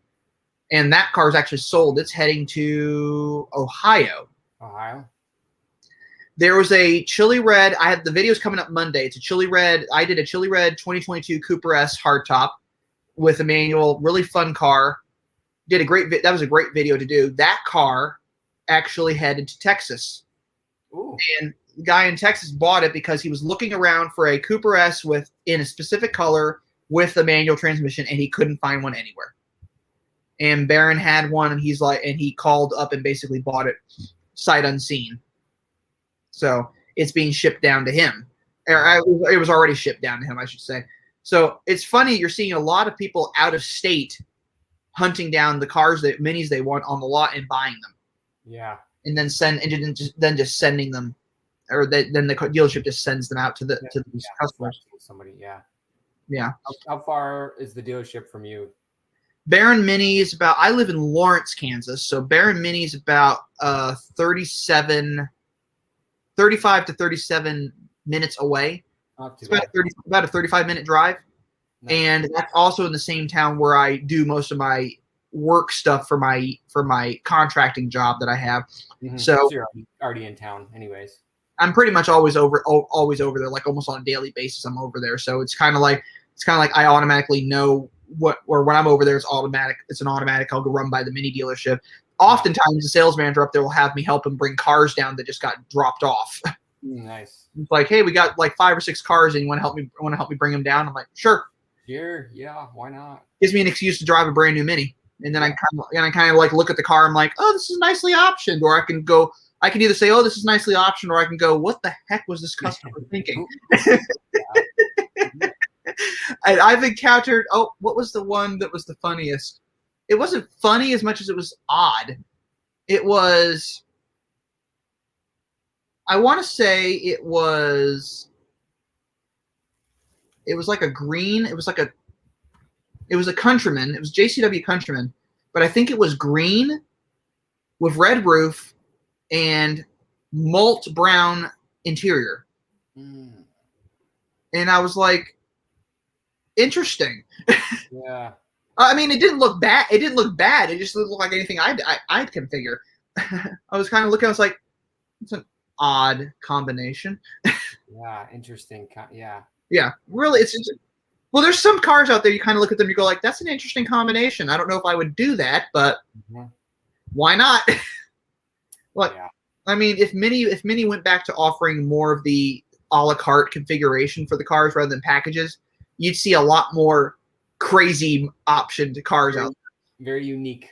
And that car is actually sold. It's heading to Ohio. Ohio? There was a chili red. I had the videos coming up Monday. It's a chili red. I did a chili red 2022 Cooper S hardtop with a manual. Really fun car. Did a great. That was a great video to do. That car actually headed to Texas. Ooh. And the guy in Texas bought it because he was looking around for a Cooper S in a specific color with a manual transmission, and he couldn't find one anywhere. And Barron had one, and he called up and basically bought it sight unseen. So it's being shipped down to him. It was already shipped down to him, I should say. So it's funny, you're seeing a lot of people out of state hunting down the minis they want on the lot and buying them. Yeah. And then just sending them, or then the dealership just sends them out to these customers. Somebody, yeah. Yeah. How far is the dealership from you? Barron Mini is about. I live in Lawrence, Kansas, so Barron Mini is about 35 to 37 minutes away. It's about a 35-minute drive. Nice. And that's also in the same town where I do most of my work stuff for my contracting job that I have. Mm-hmm. So you're already in town anyways. I'm pretty much always over there, like almost on a daily basis I'm over there. So it's kind of like I automatically know when I'm over there, it's automatic. It's an automatic. I'll go run by the mini dealership. Oftentimes, the sales manager up there will have me help him bring cars down that just got dropped off. Nice. It's like, hey, we got like 5 or 6 cars, and you want to help me bring them down? I'm like, sure. Sure. Yeah. Why not? Gives me an excuse to drive a brand new mini, and then I kind of like look at the car. I'm like, oh, this is nicely optioned, or I can either say, oh, this is nicely optioned, or I can go, what the heck was this customer thinking? I've encountered. Oh, what was the one that was the funniest? It wasn't funny as much as it was odd. It was, I want to say it was like a green. It was a Countryman. It was JCW Countryman, but I think it was green with red roof and malt brown interior. And I was like, interesting. Yeah. I mean, it didn't look bad. It just didn't look like anything I'd configure. I was kind of looking. I was like, it's an odd combination. Yeah, interesting. Yeah. Yeah, really. Well, there's some cars out there. You kind of look at them. You go like, that's an interesting combination. I don't know if I would do that, but why not? Look, yeah. I mean, if Mini went back to offering more of the a la carte configuration for the cars rather than packages, you'd see a lot more crazy optioned cars out there. Very unique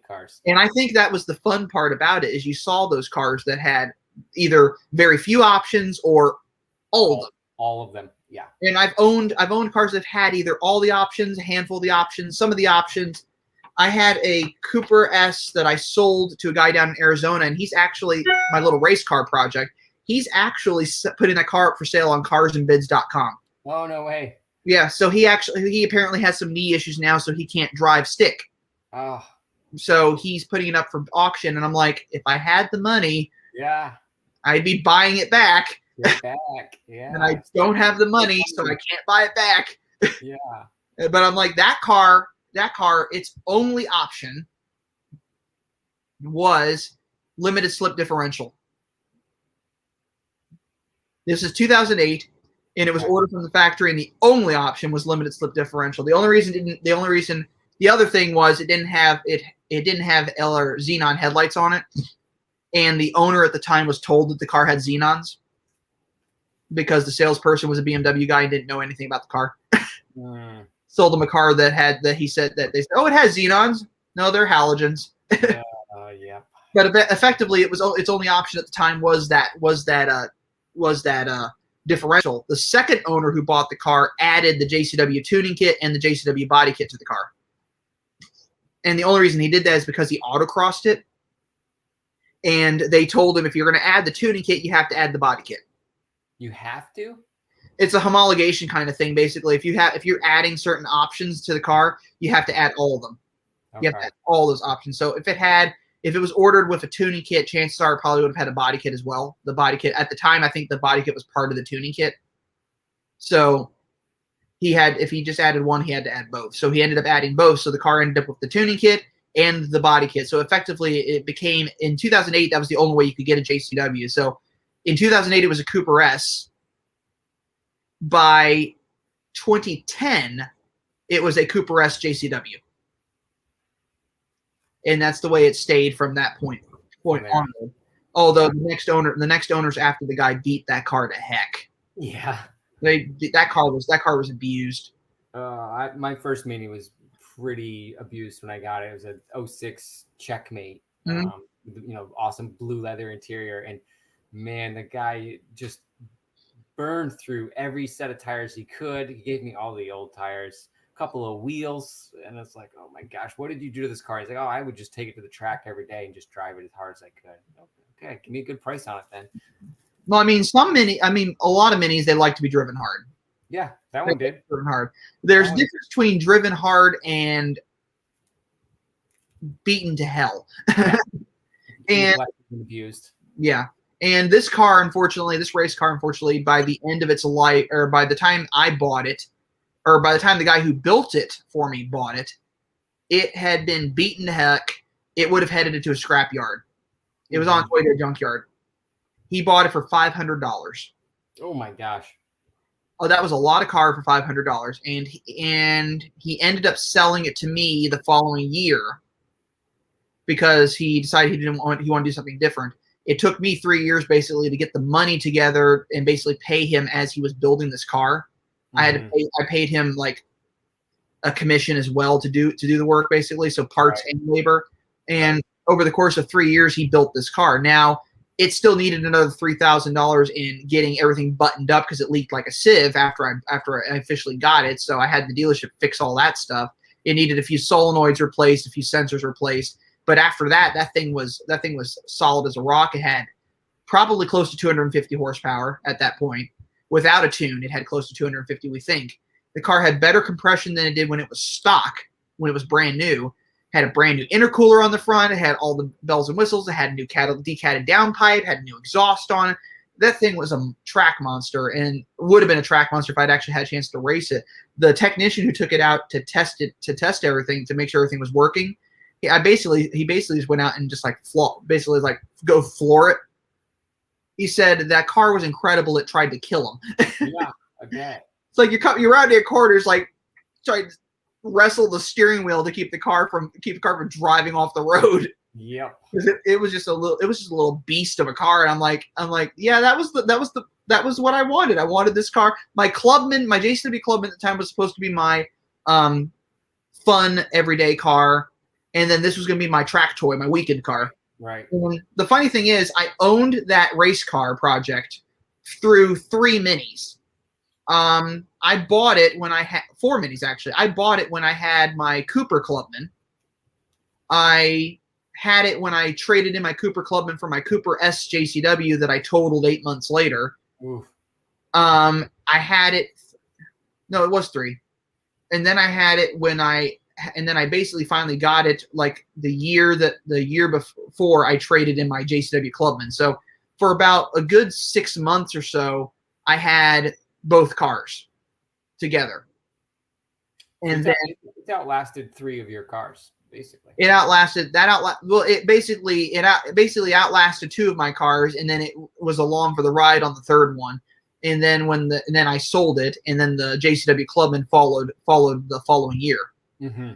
cars. And I think that was the fun part about it, is you saw those cars that had either very few options or all of them. All of them, yeah. And I've owned cars that had either all the options, a handful of the options, some of the options. I had a Cooper S that I sold to a guy down in Arizona, and he's actually my little race car project. He's actually putting that car up for sale on carsandbids.com. Oh, no way. Yeah, so he apparently has some knee issues now, so he can't drive stick. Oh. So he's putting it up for auction, and I'm like, if I had the money, yeah, I'd be buying it back. Get back, yeah. And I don't have the money, so I can't buy it back. Yeah. But I'm like, that car, its only option was limited slip differential. This is 2008. And it was ordered from the factory, and the only option was limited slip differential. The other thing was it didn't have L or xenon headlights on it, and the owner at the time was told that the car had xenons because the salesperson was a BMW guy and didn't know anything about the car. Sold him a car that they said, oh, it has xenons. No, they're halogens. Yeah. But effectively, its only option at the time was that differential. The second owner who bought the car added the JCW tuning kit and the JCW body kit to the car. And the only reason he did that is because he autocrossed it. And they told him, if you're going to add the tuning kit, you have to add the body kit. You have to? It's a homologation kind of thing, basically. If you're adding certain options to the car, you have to add all of them. Okay. You have to add all those options. So if it had If it was ordered with a tuning kit, chances are it probably would have had a body kit as well. The body kit at the time, I think the body kit was part of the tuning kit. So if he just added one, he had to add both. So he ended up adding both. So the car ended up with the tuning kit and the body kit. So effectively, it became, in 2008, that was the only way you could get a JCW. So in 2008, it was a Cooper S. By 2010, it was a Cooper S JCW. And that's the way it stayed from that point onward. Although the next owners after the guy beat that car to heck. Yeah. That car was abused. My first Mini was pretty abused when I got it. It was a 06 Checkmate. Awesome blue leather interior, and man, the guy just burned through every set of tires he could. He gave me all the old tires, a couple of wheels, and it's like, oh my gosh, what did you do to this car? He's like, oh, I would just take it to the track every day and just drive it as hard as I could. Okay, give me a good price on it then. Well, I mean, a lot of minis, they like to be driven hard. Yeah, that one did. Driven hard. There's a difference between driven hard and beaten to hell. Yeah. And abused. Yeah. And this car, unfortunately, this race car, unfortunately, by the end of its life, or by the time I bought it, or by the time the guy who built it for me bought it, it had been beaten to heck. It would have headed into a scrap yard. It was on its way to a junkyard. He bought it for $500. Oh my gosh. Oh, that was a lot of car for $500. And he ended up selling it to me the following year because he decided he wanted to do something different. It took me 3 years basically to get the money together and basically pay him as he was building this car. I paid him like a commission as well to do the work basically, so parts and labor. And over the course of 3 years, he built this car. Now, it still needed another $3,000 in getting everything buttoned up because it leaked like a sieve after I officially got it. So I had the dealership fix all that stuff. It needed a few solenoids replaced, a few sensors replaced. But after that, that thing was solid as a rock. It had probably close to 250 horsepower at that point. Without a tune, it had close to 250, we think. The car had better compression than it did when it was stock, when it was brand new. Had a brand new intercooler on the front. It had all the bells and whistles. It had a new decatted downpipe, had a new exhaust on it. That thing was a track monster, and would have been a track monster if I'd actually had a chance to race it. The technician who took it out to test everything, to make sure everything was working, he basically just went out and just go floor it. He said that car was incredible. It tried to kill him. Yeah, I bet. It's like you're out near corners, like trying to wrestle the steering wheel to keep the car from driving off the road. Yep. It was just a little beast of a car, and I'm like, yeah, that was what I wanted. I wanted this car. My JCW Clubman at the time was supposed to be my fun everyday car, and then this was going to be my track toy, my weekend car. Right. And the funny thing is, I owned that race car project through 3 minis. I bought it when I had 4 minis, actually. I bought it when I had my Cooper Clubman. I had it when I traded in my Cooper Clubman for my Cooper S JCW that I totaled 8 months later. Oof. I had it. No, it was 3. And then I had it and then I basically finally got it like the year before I traded in my JCW Clubman. So for about a good 6 months or so, I had both cars together. And then it outlasted 3 of your cars, basically. It basically outlasted 2 of my cars, and then it was along for the ride on the 3rd one. And then then I sold it, and then the JCW Clubman followed the following year. Mm-hmm.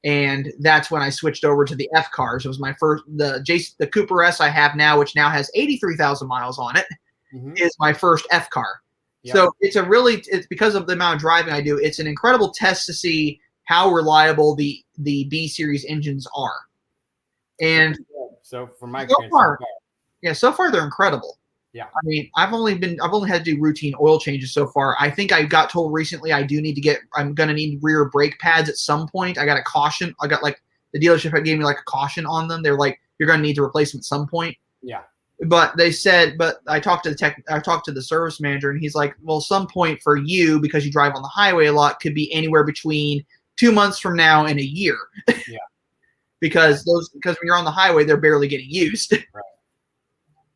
And that's when I switched over to the F cars. It was my first, the Cooper S I have now, which now has 83,000 miles on it, is my first F car. Yep. So it's because of the amount of driving I do, it's an incredible test to see how reliable the B series engines are. And so from my experience, so far they're incredible. Yeah. I mean, I've only had to do routine oil changes so far. I think I got told recently I'm going to need rear brake pads at some point. I got a caution. I got like the dealership gave me like a caution on them. They're like, you're going to need to replace them at some point. Yeah. But I talked to the service manager, and he's like, well, some point for you, because you drive on the highway a lot, could be anywhere between 2 months from now and a year. Yeah. because when you're on the highway, they're barely getting used. Right.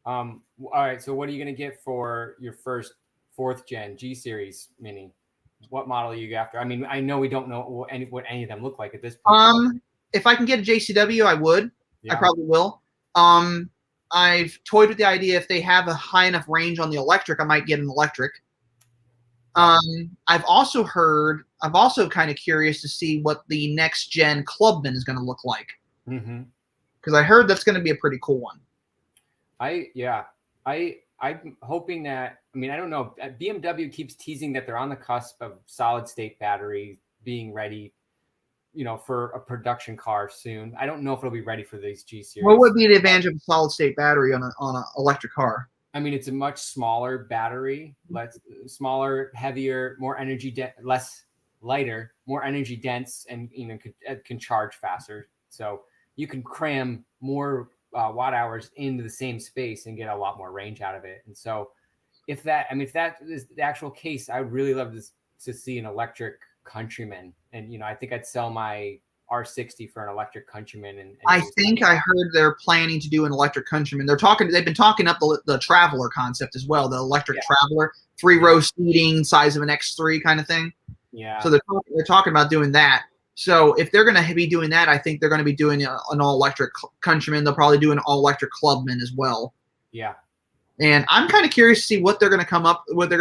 All right. So what are you going to get for your first 4th gen G Series Mini? What model are you after? I mean, I know we don't know what any of them look like at this point. If I can get a JCW, I would. Yeah. I probably will. I've toyed with the idea if they have a high enough range on the electric, I might get an electric. I've also kind of curious to see what the next gen Clubman is going to look like. Because I heard that's going to be a pretty cool one. I'm hoping that, I mean, I don't know. BMW keeps teasing that they're on the cusp of solid state battery being ready, for a production car soon. I don't know if it'll be ready for these G Series. What would be the advantage of a solid state battery on an electric car? I mean, it's a much smaller battery, smaller, heavier, more energy lighter, more energy dense, and can charge faster. So you can cram more watt hours into the same space and get a lot more range out of it. And so if that is the actual case, I would really love to see an electric Countryman. And I think I'd sell my R60 for an electric Countryman. And I think I heard they're planning to do an electric Countryman. They've been talking up the Traveler concept as well, the electric Traveler, 3-row seating, size of an X3 kind of thing. Yeah. So they're talking about doing that. So if they're going to be doing that, I think they're going to be doing an all-electric Countryman. They'll probably do an all-electric Clubman as well. Yeah. And I'm kind of curious to see what they're going to come up with.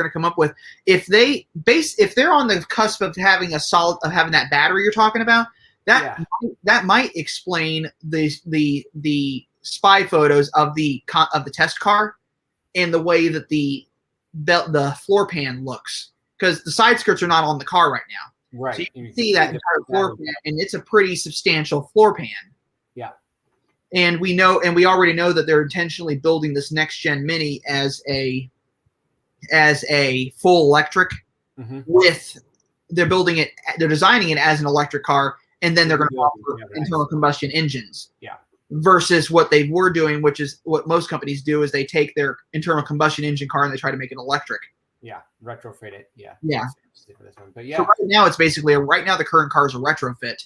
If they're on the cusp of having having that battery you're talking about, that might explain the spy photos of the test car and the way that the floor pan looks, because the side skirts are not on the car right now. Right. So you can see that entire floor pan, and it's a pretty substantial floor pan. Yeah. And we already know that they're intentionally building this next gen Mini as a full electric. They're designing it as an electric car, and then they're going to offer internal combustion engines. Yeah. Versus what they were doing, which is what most companies do, is they take their internal combustion engine car and they try to make it electric. Yeah, retrofit it. Yeah. Yeah. But yeah. So right now it's basically the current car is a retrofit.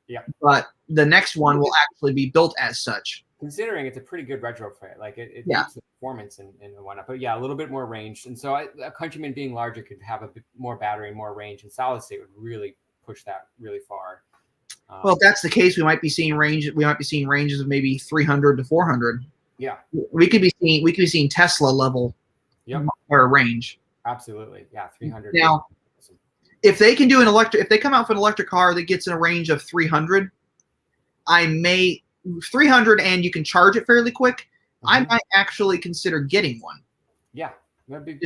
Yeah. But the next one will actually be built as such. Considering it's a pretty good retrofit, like it yeah. keeps the performance and whatnot. But yeah, a little bit more range. And so a Countryman being larger could have a bit more battery, more range, and solid state would really push that really far. Well, if that's the case, we might be seeing ranges of maybe 300 to 400. Yeah. We could be seeing Tesla level or range. Absolutely. Yeah, 300. Now, if they can do if they come out with an electric car that gets in a range of 300, 300 and you can charge it fairly quick, I might actually consider getting one. Yeah, that'd be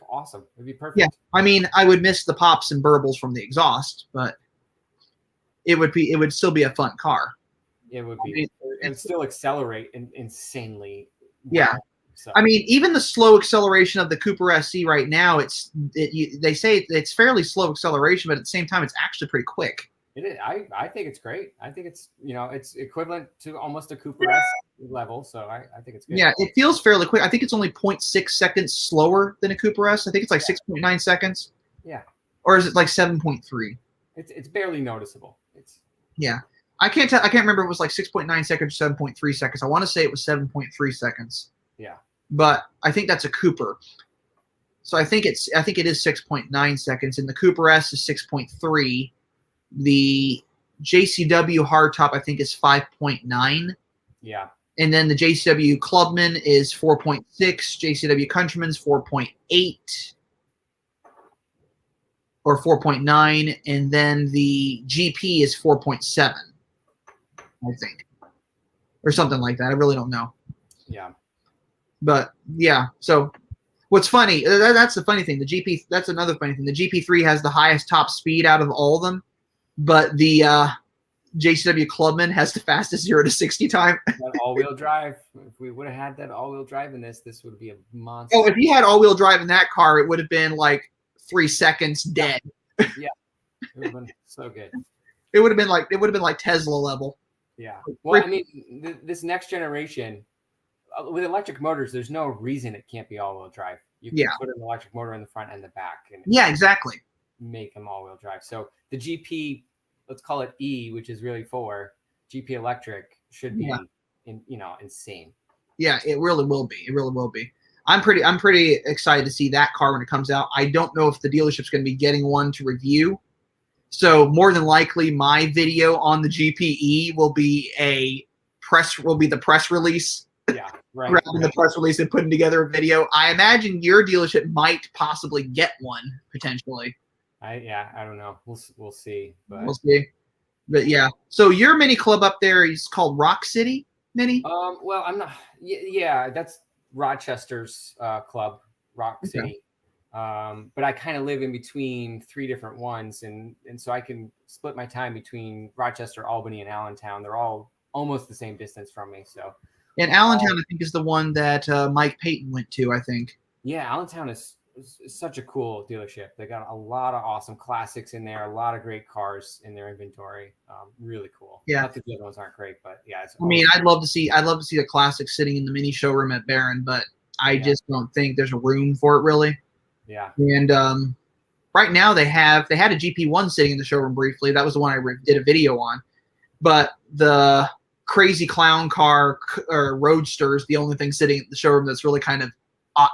awesome. It'd be perfect. Yeah, I mean, I would miss the pops and burbles from the exhaust, but it would still be a fun car. It would be. It would still accelerate insanely. Yeah. So. I mean, even the slow acceleration of the Cooper SC right now, they say it's fairly slow acceleration, but at the same time, it's actually pretty quick. It is. I think it's great. I think it's it's equivalent to almost a Cooper S level, so I think it's good. Yeah, it feels fairly quick. I think it's only 0.6 seconds slower than a Cooper S. I think it's like 6.9 seconds. Yeah. Or is it like 7.3? It's barely noticeable. Yeah. I can't remember if it was like 6.9 seconds or 7.3 seconds. I want to say it was 7.3 seconds. Yeah. But I think that's a Cooper. So I think it is 6.9 seconds, and the Cooper S is 6.3. The JCW hardtop I think is 5.9. Yeah. And then the JCW Clubman is 4.6. JCW Countryman's 4.8 or 4.9, and then the GP is 4.7. I think, or something like that. I really don't know. Yeah. But yeah, so what's funny, that's the funny thing. The GP, that's another funny thing. The GP3 has the highest top speed out of all of them, but the JCW Clubman has the fastest 0 to 60 time. That all-wheel drive. If we would have had that all-wheel drive in this would be a monster. Oh, if you had all-wheel drive in that car, it would have been like 3 seconds dead. Yeah, it would have been so good. It would have been like Tesla level. Yeah. Well, I mean, this next generation with electric motors, there's no reason it can't be all-wheel drive. You can put an electric motor in the front and the back, and exactly, make them all-wheel drive. So the GP, let's call it E, which is really 4, GP Electric should be insane. Yeah, it really will be. It really will be. I'm pretty excited to see that car when it comes out. I don't know if the dealership's going to be getting one to review. So more than likely, my video on the GPE will be the press release. Yeah, right. Grabbing the press release and putting together a video. I imagine your dealership might possibly get one potentially. I don't know. We'll see. But we'll see. But yeah. So your mini club up there is called Rock City Mini. Well, I'm not. Yeah, that's Rochester's club, Rock City. But I kind of live in between 3 different ones, and so I can split my time between Rochester, Albany, and Allentown. They're all almost the same distance from me. So, and Allentown, I think, is the one that Mike Payton went to. I think. Yeah, Allentown is such a cool dealership. They got a lot of awesome classics in there, a lot of great cars in their inventory. Really cool. Yeah, not that the other ones aren't great, but yeah. I'd love to see the classics sitting in the mini showroom at Barron, but I just don't think there's a room for it really. Yeah. And right now they had a GP1 sitting in the showroom briefly. That was the one I did a video on. But the crazy clown car or Roadster is the only thing sitting in the showroom that's really kind of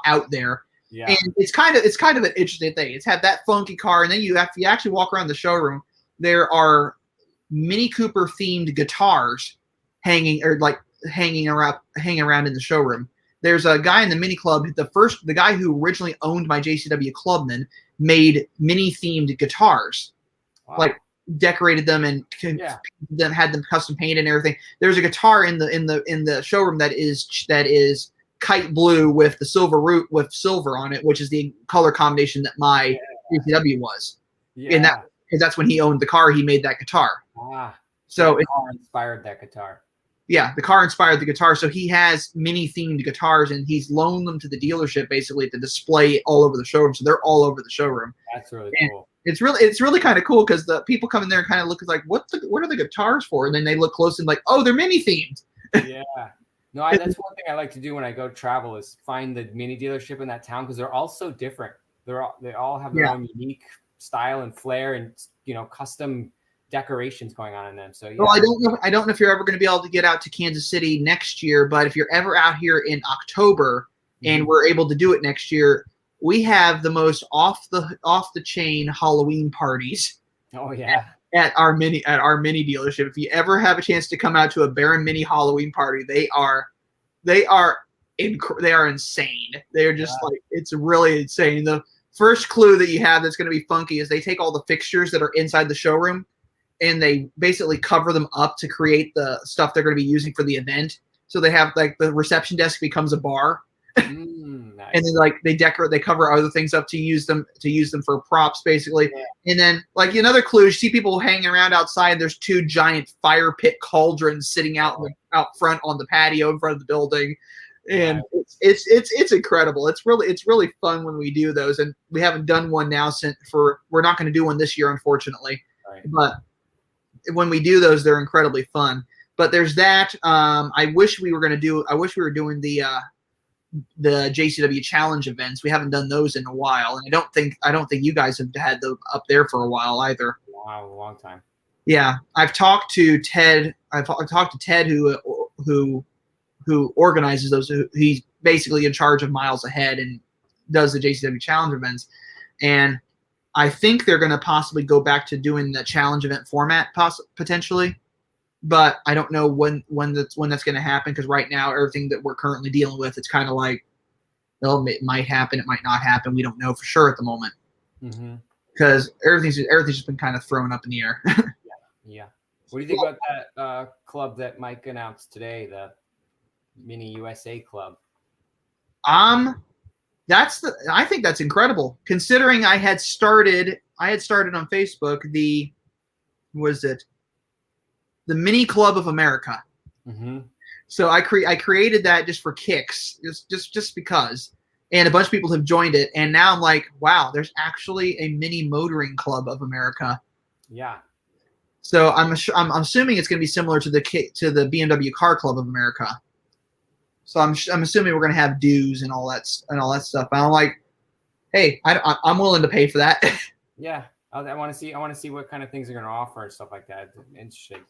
out there. Yeah. And it's kind of an interesting thing. It's had that funky car, and then you actually walk around the showroom, there are Mini Cooper themed guitars hanging around in the showroom. There's a guy in the Mini Club. The guy who originally owned my JCW Clubman made Mini themed guitars, like decorated them and had them custom painted and everything. There's a guitar in the showroom that is kite blue with the silver root with silver on it, which is the color combination that my JCW was. Yeah. And that's when he owned the car. He made that guitar. So the car inspired that guitar. Yeah, the car inspired the guitar. So he has mini themed guitars, and he's loaned them to the dealership basically to display all over the showroom. So they're all over the showroom. That's really cool. It's really kind of cool because the people come in there and kind of look like, what are the guitars for? And then they look close and like, oh, they're mini themed. Yeah. No, that's one thing I like to do when I go travel is find the mini dealership in that town because they're all so different. They all have their own unique style and flair and custom decorations going on in them. So yeah. Well, I don't know if you're ever going to be able to get out to Kansas City next year, but if you're ever out here in October and we're able to do it next year, we have the most off the chain Halloween parties. Oh yeah. At our mini dealership. If you ever have a chance to come out to a Baron Mini Halloween party, they are insane. They're just like, it's really insane. The first clue that you have that's going to be funky is they take all the fixtures that are inside the showroom and they basically cover them up to create the stuff they're going to be using for the event. So they have like the reception desk becomes a bar. Nice. And then like they cover other things up to use them for props basically. Yeah. And then like another clue, you see people hanging around outside. There's 2 giant fire pit cauldrons sitting out front on the patio in front of the building. And it's incredible. It's really fun when we do those. And we haven't done one now we're not going to do one this year, unfortunately. Right. But when we do those, they're incredibly fun. But there's that. I wish we were doing the JCW Challenge events. We haven't done those in a while, and I don't think you guys have had them up there for a while either. Wow, a long time. Yeah, I've talked to Ted. I've talked to Ted who organizes those. He's basically in charge of Miles Ahead and does the JCW Challenge events, and I think they're going to possibly go back to doing the challenge event format potentially. But I don't know when that's going to happen because right now everything that we're currently dealing with, it's kind of like, well, it might happen, it might not happen. We don't know for sure at the moment because everything's just been kind of thrown up in the air. Yeah. What do you think about that club that Mike announced today, the Mini USA Club? I think that's incredible considering I had started on Facebook the Mini Club of America. So I created that just for kicks, just because, and a bunch of people have joined it, and now I'm like, wow, there's actually a Mini Motoring Club of America. Yeah. So I'm assuming it's going to be similar to the BMW Car Club of America. So I'm assuming we're going to have dues and all that stuff. And I'm like, hey, I'm willing to pay for that. Yeah, I want to see what kind of things they're going to offer and stuff like that. Interesting.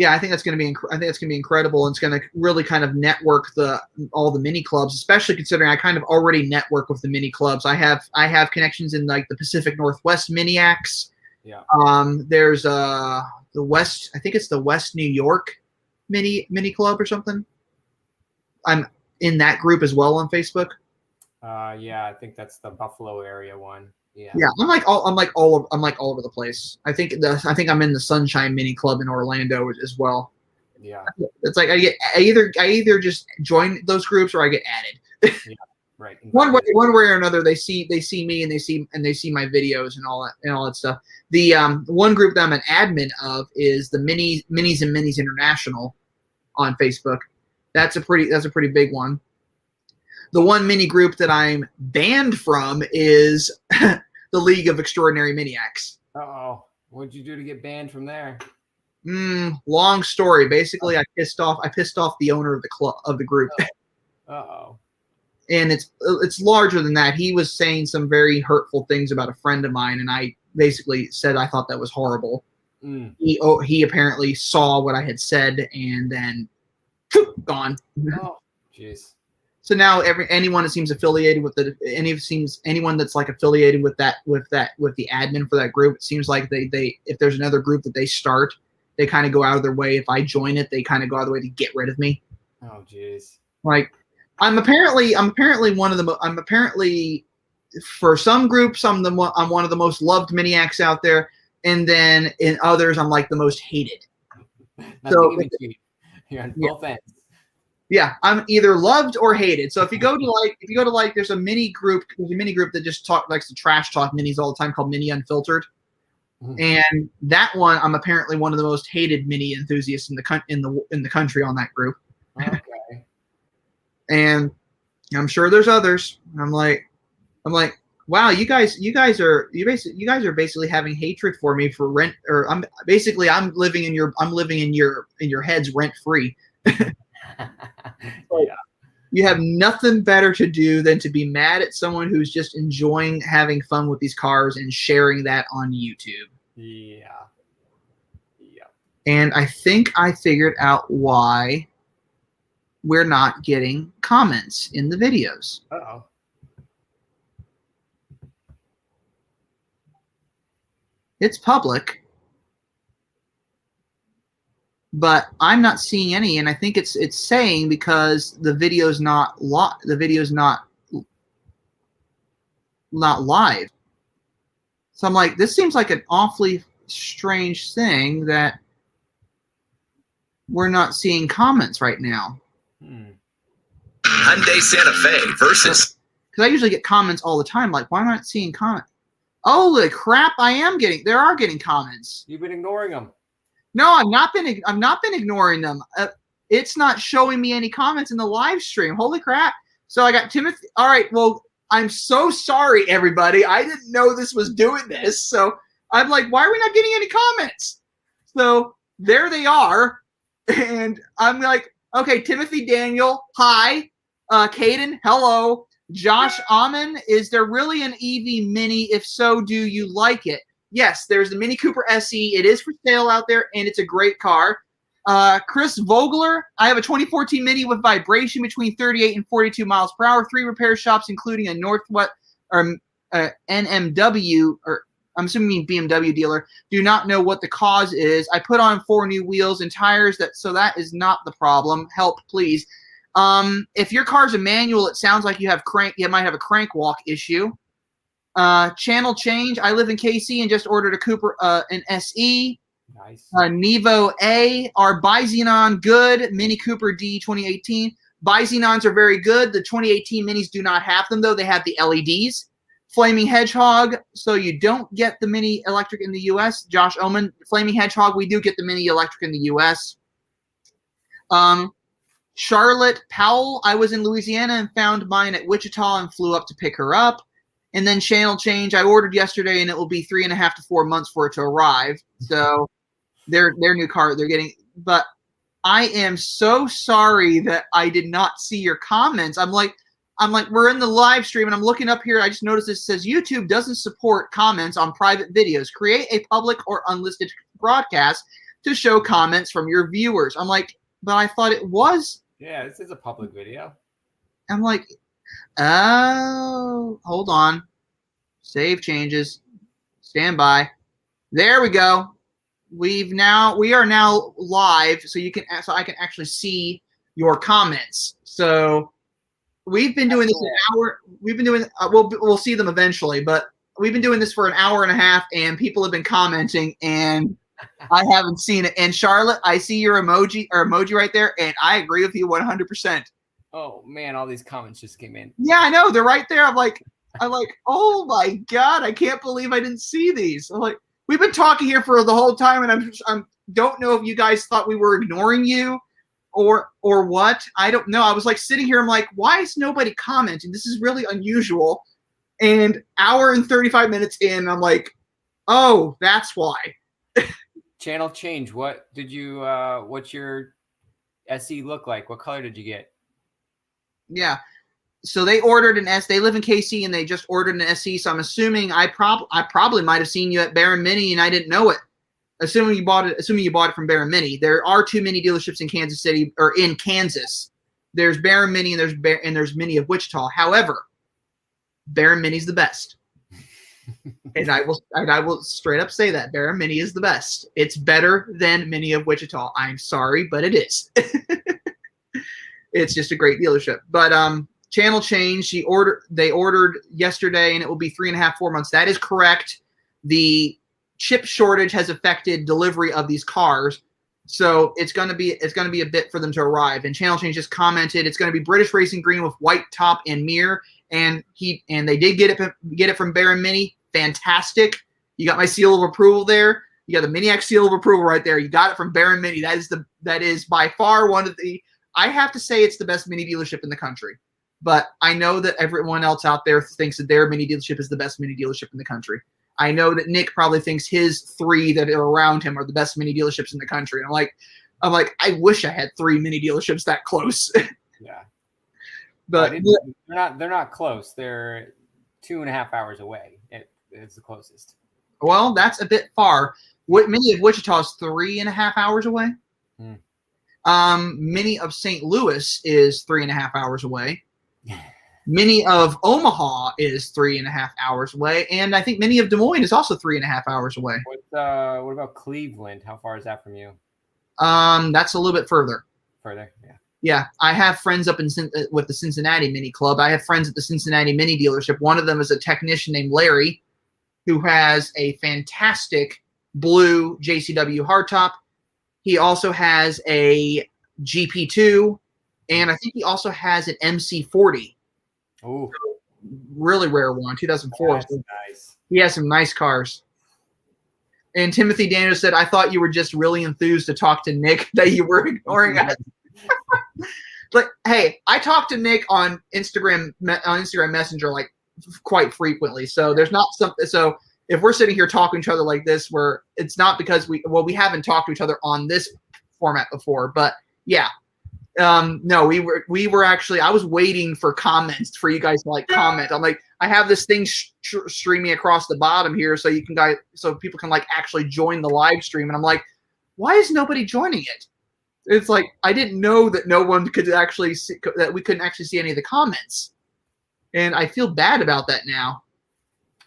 Yeah, I think that's going to be incredible, and it's going to really kind of network all the mini clubs, especially considering I kind of already network with the mini clubs. I have connections in like the Pacific Northwest Miniacs. Yeah. There's the West, I think it's the West New York mini club or something. I'm in that group as well on Facebook. Yeah, I think that's the Buffalo area one. Yeah. Yeah, I'm like all over the place. I think I'm in the Sunshine Mini Club in Orlando as well. Yeah. It's like I either just join those groups or I get added. Yeah. Right. One way or another, they see me and they see my videos and all that stuff. The one group that I'm an admin of is the Minis and Minis International on Facebook. That's a pretty big one. The one mini group that I'm banned from is the League of Extraordinary Miniacs. Uh-oh. What'd you do to get banned from there? Long story. Basically, I pissed off the owner of the group. Uh-oh. And it's larger than that. He was saying some very hurtful things about a friend of mine, and I basically said I thought that was horrible. He apparently saw what I had said and then gone. Oh, jeez. So now anyone that seems affiliated with anyone that's like affiliated with the admin for that group, it seems like they if there's another group that they start, they kind of go out of their way. If I join it, they kind of go out of their way to get rid of me. Oh, jeez. Like I'm apparently for some groups I'm one of the most loved Miniacs out there, and then in others I'm like the most hated. So you're on both ends. Yeah, I'm either loved or hated. So if you go to there's a mini group that just likes to trash talk minis all the time called Mini Unfiltered. And that one, I'm apparently one of the most hated mini enthusiasts in the country on that group. Okay. And I'm sure there's others. I'm like, wow, you guys are basically having hatred for me for rent, or I'm living in your heads rent free. Yeah. You have nothing better to do than to be mad at someone who's just enjoying having fun with these cars and sharing that on YouTube. Yeah. Yeah. And I think I figured out why we're not getting comments in the videos. Uh-oh. It's public, but I'm not seeing any, and I think it's saying because the video's not live. So I'm like, this seems like an awfully strange thing that we're not seeing comments right now. Hyundai Santa Fe versus. Because I usually get comments all the time. Like, why am I not seeing comments? Holy crap! There are getting comments. You've been ignoring them. No, I've not been ignoring them. It's not showing me any comments in the live stream. Holy crap! So I got Timothy. All right. Well, I'm so sorry, everybody. I didn't know this was doing this. So I'm like, why are we not getting any comments? So there they are, and I'm like, okay, Timothy Daniel, hi. Caden, hello. Josh Amon, is there really an EV Mini? If so, do you like it? Yes, there's the Mini Cooper SE. It is for sale out there, and it's a great car. Chris Vogler, I have a 2014 Mini with vibration between 38 and 42 miles per hour. 3 repair shops, including a Northwest or NMW, or I'm assuming BMW dealer. Do not know what the cause is. I put on 4 new wheels and tires, so that is not the problem. Help, please. If your car's a manual, it sounds like you might have a crank walk issue. Channel change. I live in KC and just ordered a Cooper, an SE. Nice. Nevo A. Are Bi-Xenon good? Mini Cooper D 2018. Bi-Xenons are very good. The 2018 Minis do not have them, though. They have the LEDs. Flaming Hedgehog. So you don't get the Mini electric in the U.S. Josh Oman. Flaming Hedgehog. We do get the Mini electric in the U.S. Charlotte Powell. I was in Louisiana and found mine at Wichita and flew up to pick her up. And then channel change. I ordered yesterday, and it will be 3.5 to 4 months for it to arrive. So their new car they're getting. But I am so sorry that I did not see your comments. I'm like, we're in the live stream, and I'm looking up here. I just noticed it says YouTube doesn't support comments on private videos. Create a public or unlisted broadcast to show comments from your viewers. I'm like, but I thought it was. Yeah, this is a public video. I'm like, oh, hold on. Save changes. Stand by. There we go. We are now live, so I can actually see your comments. So we've been doing this an hour. We've been doing. We'll see them eventually, but we've been doing this for an hour and a half, and people have been commenting, and I haven't seen it. And Charlotte, I see your emoji right there, and I agree with you 100%. Oh man, all these comments just came in. Yeah, I know they're right there. I'm like, oh my god, I can't believe I didn't see these. I'm like, we've been talking here for the whole time, and I'm don't know if you guys thought we were ignoring you, or what. I don't know. I was like sitting here. I'm like, why is nobody commenting? This is really unusual. And hour and 35 minutes in, I'm like, oh, that's why. Channel change. What did you? What's your SE look like? What color did you get? Yeah. So they ordered an S. They live in KC, and they just ordered an SE. So I'm assuming I probably might have seen you at Baron Mini, and I didn't know it. Assuming you bought it from Baron Mini. There are 2 Mini dealerships in Kansas City, or in Kansas. There's Baron Mini, and there's Mini of Wichita. However, Baron Mini's the best. And I will straight up say that Baron Mini is the best. It's better than Mini of Wichita. I'm sorry, but it is. It's just a great dealership. But channel change. They ordered yesterday, and it will be 3.5, 4 months. That is correct. The chip shortage has affected delivery of these cars, so it's going to be a bit for them to arrive. And channel change just commented it's going to be British Racing Green with white top and mirror. And they did get it from Baron Mini. Fantastic. You got my seal of approval there. You got the Miniac seal of approval right there. You got it from Baron Mini. That is by far one of the. I have to say it's the best Mini dealership in the country. But I know that everyone else out there thinks that their Mini dealership is the best Mini dealership in the country. I know that Nick probably thinks his 3 that are around him are the best Mini dealerships in the country. And I'm like, I wish I had 3 Mini dealerships that close. Yeah. But they're not close. They're 2.5 hours away. It's the closest. Well, that's a bit far. Mini of Wichita is 3.5 hours away. Mini of St. Louis is 3.5 hours away. Mini of Omaha is 3.5 hours away, and I think Mini of Des Moines is also 3.5 hours away. What about Cleveland? How far is that from you? That's a little bit further. Further, yeah. Yeah, I have friends up with the Cincinnati Mini Club. I have friends at the Cincinnati Mini dealership. One of them is a technician named Larry, who has a fantastic blue JCW hardtop. He also has a GP2, and I think he also has an MC40. Oh, really rare one, 2004. That's nice. He has some nice cars. And Timothy Daniel said, I thought you were just really enthused to talk to Nick, that you were ignoring us. But hey, I talk to Nick on Instagram Messenger like quite frequently. So there's not something. So if we're sitting here talking to each other like this, it's not because we haven't talked to each other on this format before. But yeah, no, we were actually. I was waiting for comments for you guys to comment. I'm like, I have this thing streaming across the bottom here, so people can actually join the live stream. And I'm like, why is nobody joining it? It's like I didn't know that no one could actually see, that we couldn't actually see any of the comments, and I feel bad about that now.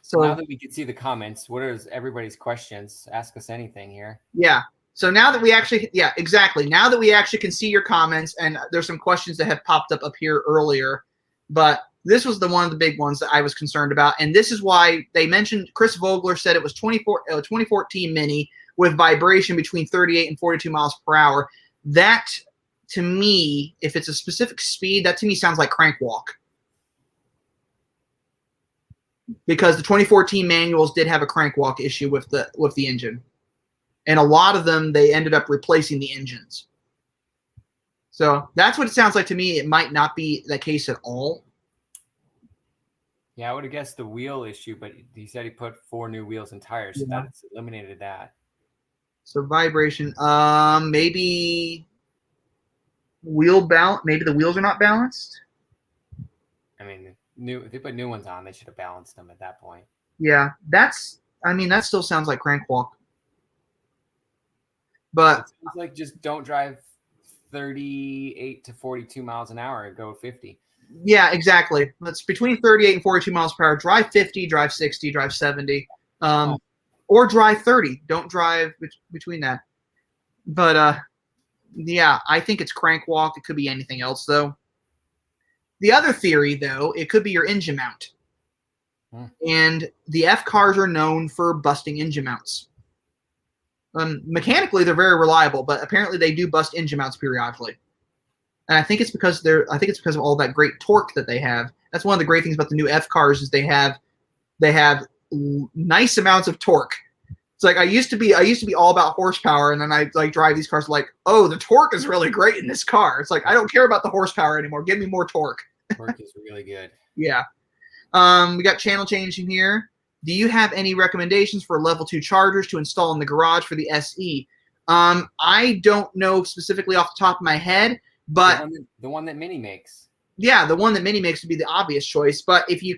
So now that we can see the comments, what are everybody's questions? Ask us anything here. Yeah. So now that we actually, exactly. Now that we actually can see your comments, and there's some questions that have popped up here earlier, but this was one of the big ones that I was concerned about, and this is why they mentioned. Chris Vogler said it was 2014 Mini with vibration between 38 and 42 miles per hour. That, to me, if it's a specific speed, that to me sounds like crank walk. Because the 2014 manuals did have a crank walk issue with the engine. And a lot of them, they ended up replacing the engines. So that's what it sounds like to me. It might not be the case at all. Yeah, I would have guessed the wheel issue, but he said he put 4 new wheels and tires, so that's eliminated that. So vibration, maybe wheel balance. Maybe the wheels are not balanced. I mean, if they put new ones on, they should have balanced them at that point. Yeah, that still sounds like crank walk. But It's like just don't drive 38 to 42 miles an hour and go 50. yeah, exactly. It's between 38 and 42 miles per hour. Drive 50, drive 60, drive 70, or drive 30. Don't drive between that. But yeah, I think it's crank walk. It could be anything else though. The other theory though, it could be your engine mount. And the F cars are known for busting engine mounts. Mechanically, they're very reliable, but apparently they do bust engine mounts periodically. And I think it's because of all that great torque that they have. That's one of the great things about the new F cars is they have nice amounts of torque. It's like I used to be all about horsepower, and then I like drive these cars like, oh, the torque is really great in this car. It's like I don't care about the horsepower anymore. Give me more torque. Torque is really good. Yeah. We got channel changing here. Do you have any recommendations for level 2 chargers to install in the garage for the SE? I don't know specifically off the top of my head, but the one that Mini makes. Yeah, the one that Mini makes would be the obvious choice. But if you're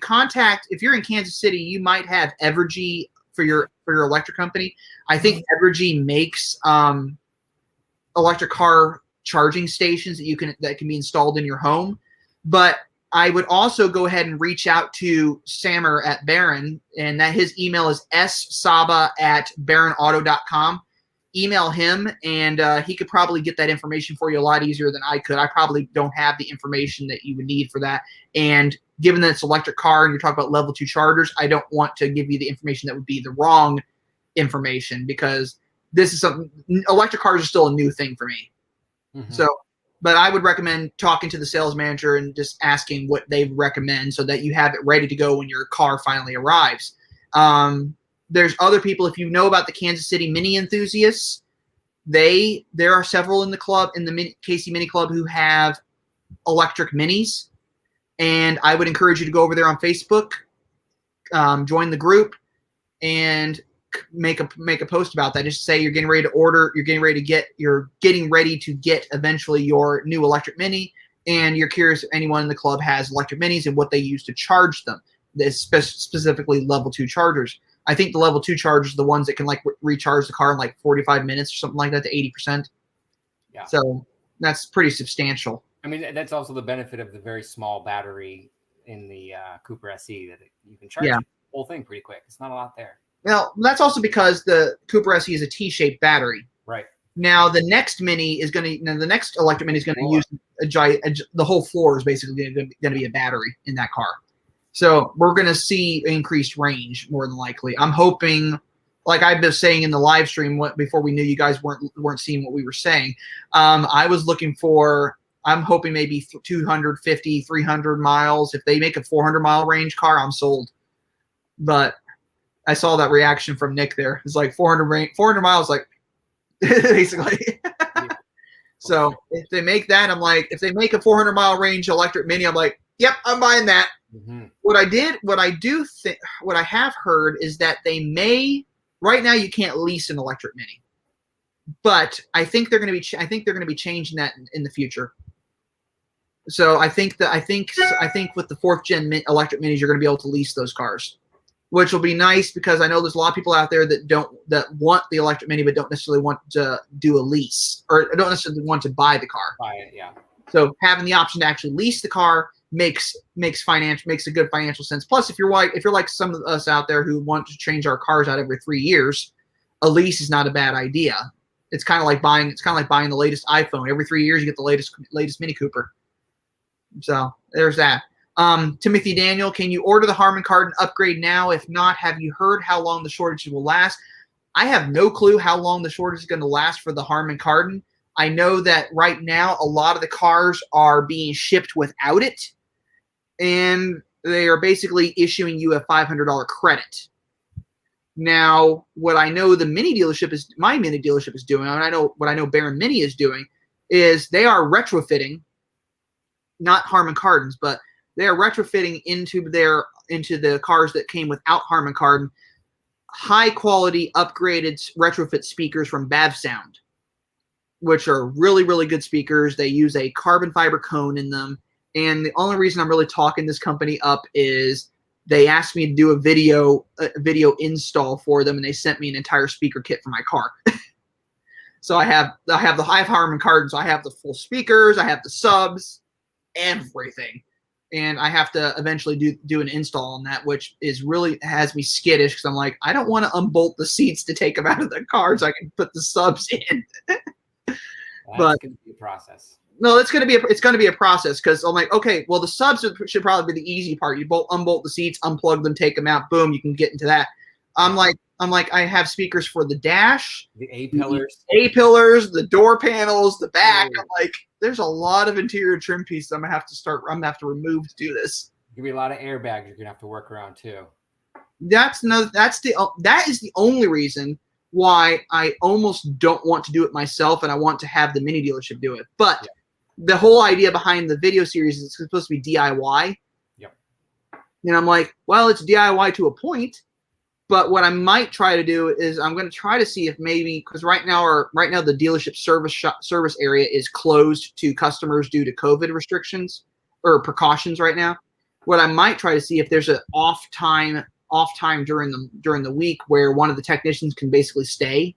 in Kansas City, you might have Evergy for your electric company. I think Evergy makes electric car charging stations that can be installed in your home. But I would also go ahead and reach out to Samer at Barron, and that his email is ssaba@baronauto.com. Email him, and he could probably get that information for you a lot easier than I could. I probably don't have the information that you would need for that. And given that it's an electric car and you're talking about level 2 chargers, I don't want to give you the information that would be the wrong information because this is something – electric cars are still a new thing for me. So – but I would recommend talking to the sales manager and just asking what they recommend so that you have it ready to go when your car finally arrives. There's other people, if you know about the Kansas City Mini enthusiasts, there are several in the club, in the KC Mini Club, who have electric minis. And I would encourage you to go over there on Facebook, join the group, and make a post about that. Just say you're getting ready to order, you're getting ready to get eventually your new electric Mini, and you're curious if anyone in the club has electric Minis and what they use to charge them. This specifically level 2 chargers. I think the level 2 chargers are the ones that can like recharge the car in like 45 minutes or something like that to 80%. Yeah. So that's pretty substantial. I mean, that's also the benefit of the very small battery in the Cooper SE that you can charge the whole thing pretty quick. It's not a lot there. Well, that's also because the Cooper SE is a T-shaped battery. Right. Now the next Mini is going to, the next electric Mini is going to use the whole floor is basically going to be a battery in that car. So we're going to see increased range more than likely. I'm hoping, like I've been saying in the live stream before we knew you guys weren't seeing what we were saying. I was looking for, I'm hoping maybe 250, 300 miles. If they make a 400-mile range car, I'm sold. But I saw that reaction from Nick there. It's like 400 miles, like basically. So if they make that, I'm like, if they make a 400-mile range electric Mini, I'm like, yep, I'm buying that. What I have heard is that they may, right now you can't lease an electric Mini, but I think they're going to be changing that in the future. So I think with the 4th gen electric Minis, you're going to be able to lease those cars, which will be nice because I know there's a lot of people out there that want the electric Mini but don't necessarily want to do a lease or don't necessarily want to buy the car. Buy it, yeah. So having the option to actually lease the car makes a good financial sense. Plus, if you're like some of us out there who want to change our cars out every 3 years, a lease is not a bad idea. It's kind of like buying the latest iPhone. Every 3 years, you get the latest Mini Cooper. So there's that. Timothy Daniel, can you order the Harman Kardon upgrade now? If not, have you heard how long the shortage will last? I have no clue how long the shortage is going to last for the Harman Kardon. I know that right now a lot of the cars are being shipped without it, and they are basically issuing you a $500 credit. Now, what I know my Mini dealership is doing, and what I know Baron Mini is doing, is they are retrofitting, not Harman Kardons, but they are retrofitting into the cars that came without Harman Kardon, high quality upgraded retrofit speakers from Bav Sound, which are really, really good speakers. They use a carbon fiber cone in them. And the only reason I'm really talking this company up is they asked me to do a video install for them, and they sent me an entire speaker kit for my car. So I have Harman Kardon, so I have the full speakers, I have the subs, everything. And I have to eventually do an install on that, which is really has me skittish because I'm like, I don't want to unbolt the seats to take them out of the car so I can put the subs in. That's going to be a process. No, it's going to be a process because I'm like, okay, well, the subs should probably be the easy part. You unbolt the seats, unplug them, take them out, boom, you can get into that. I'm like, I have speakers for the dash, the A-pillars, the door panels, the back. I'm like, there's a lot of interior trim pieces I'm gonna have to remove to do this. There'll be a lot of airbags you're gonna have to work around too. That is the only reason why I almost don't want to do it myself, and I want to have the Mini dealership do it. But the whole idea behind the video series is it's supposed to be DIY. Yep. And I'm like, well, it's DIY to a point. But what I might try to do is I'm going to try to see if maybe, because right now the dealership service area is closed to customers due to COVID restrictions or precautions right now. What I might try to see if there's an off time during the week where one of the technicians can basically stay,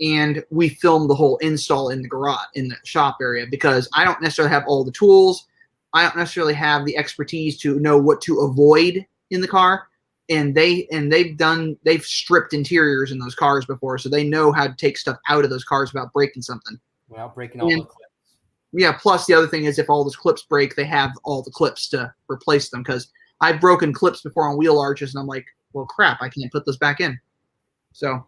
and we film the whole install in the garage in the shop area, because I don't necessarily have all the tools. I don't necessarily have the expertise to know what to avoid in the car. And they've stripped interiors in those cars before, so they know how to take stuff out of those cars without breaking something. Without breaking all the clips. Yeah, plus the other thing is if all those clips break, they have all the clips to replace them, because I've broken clips before on wheel arches, and I'm like, well, crap, I can't put those back in. So,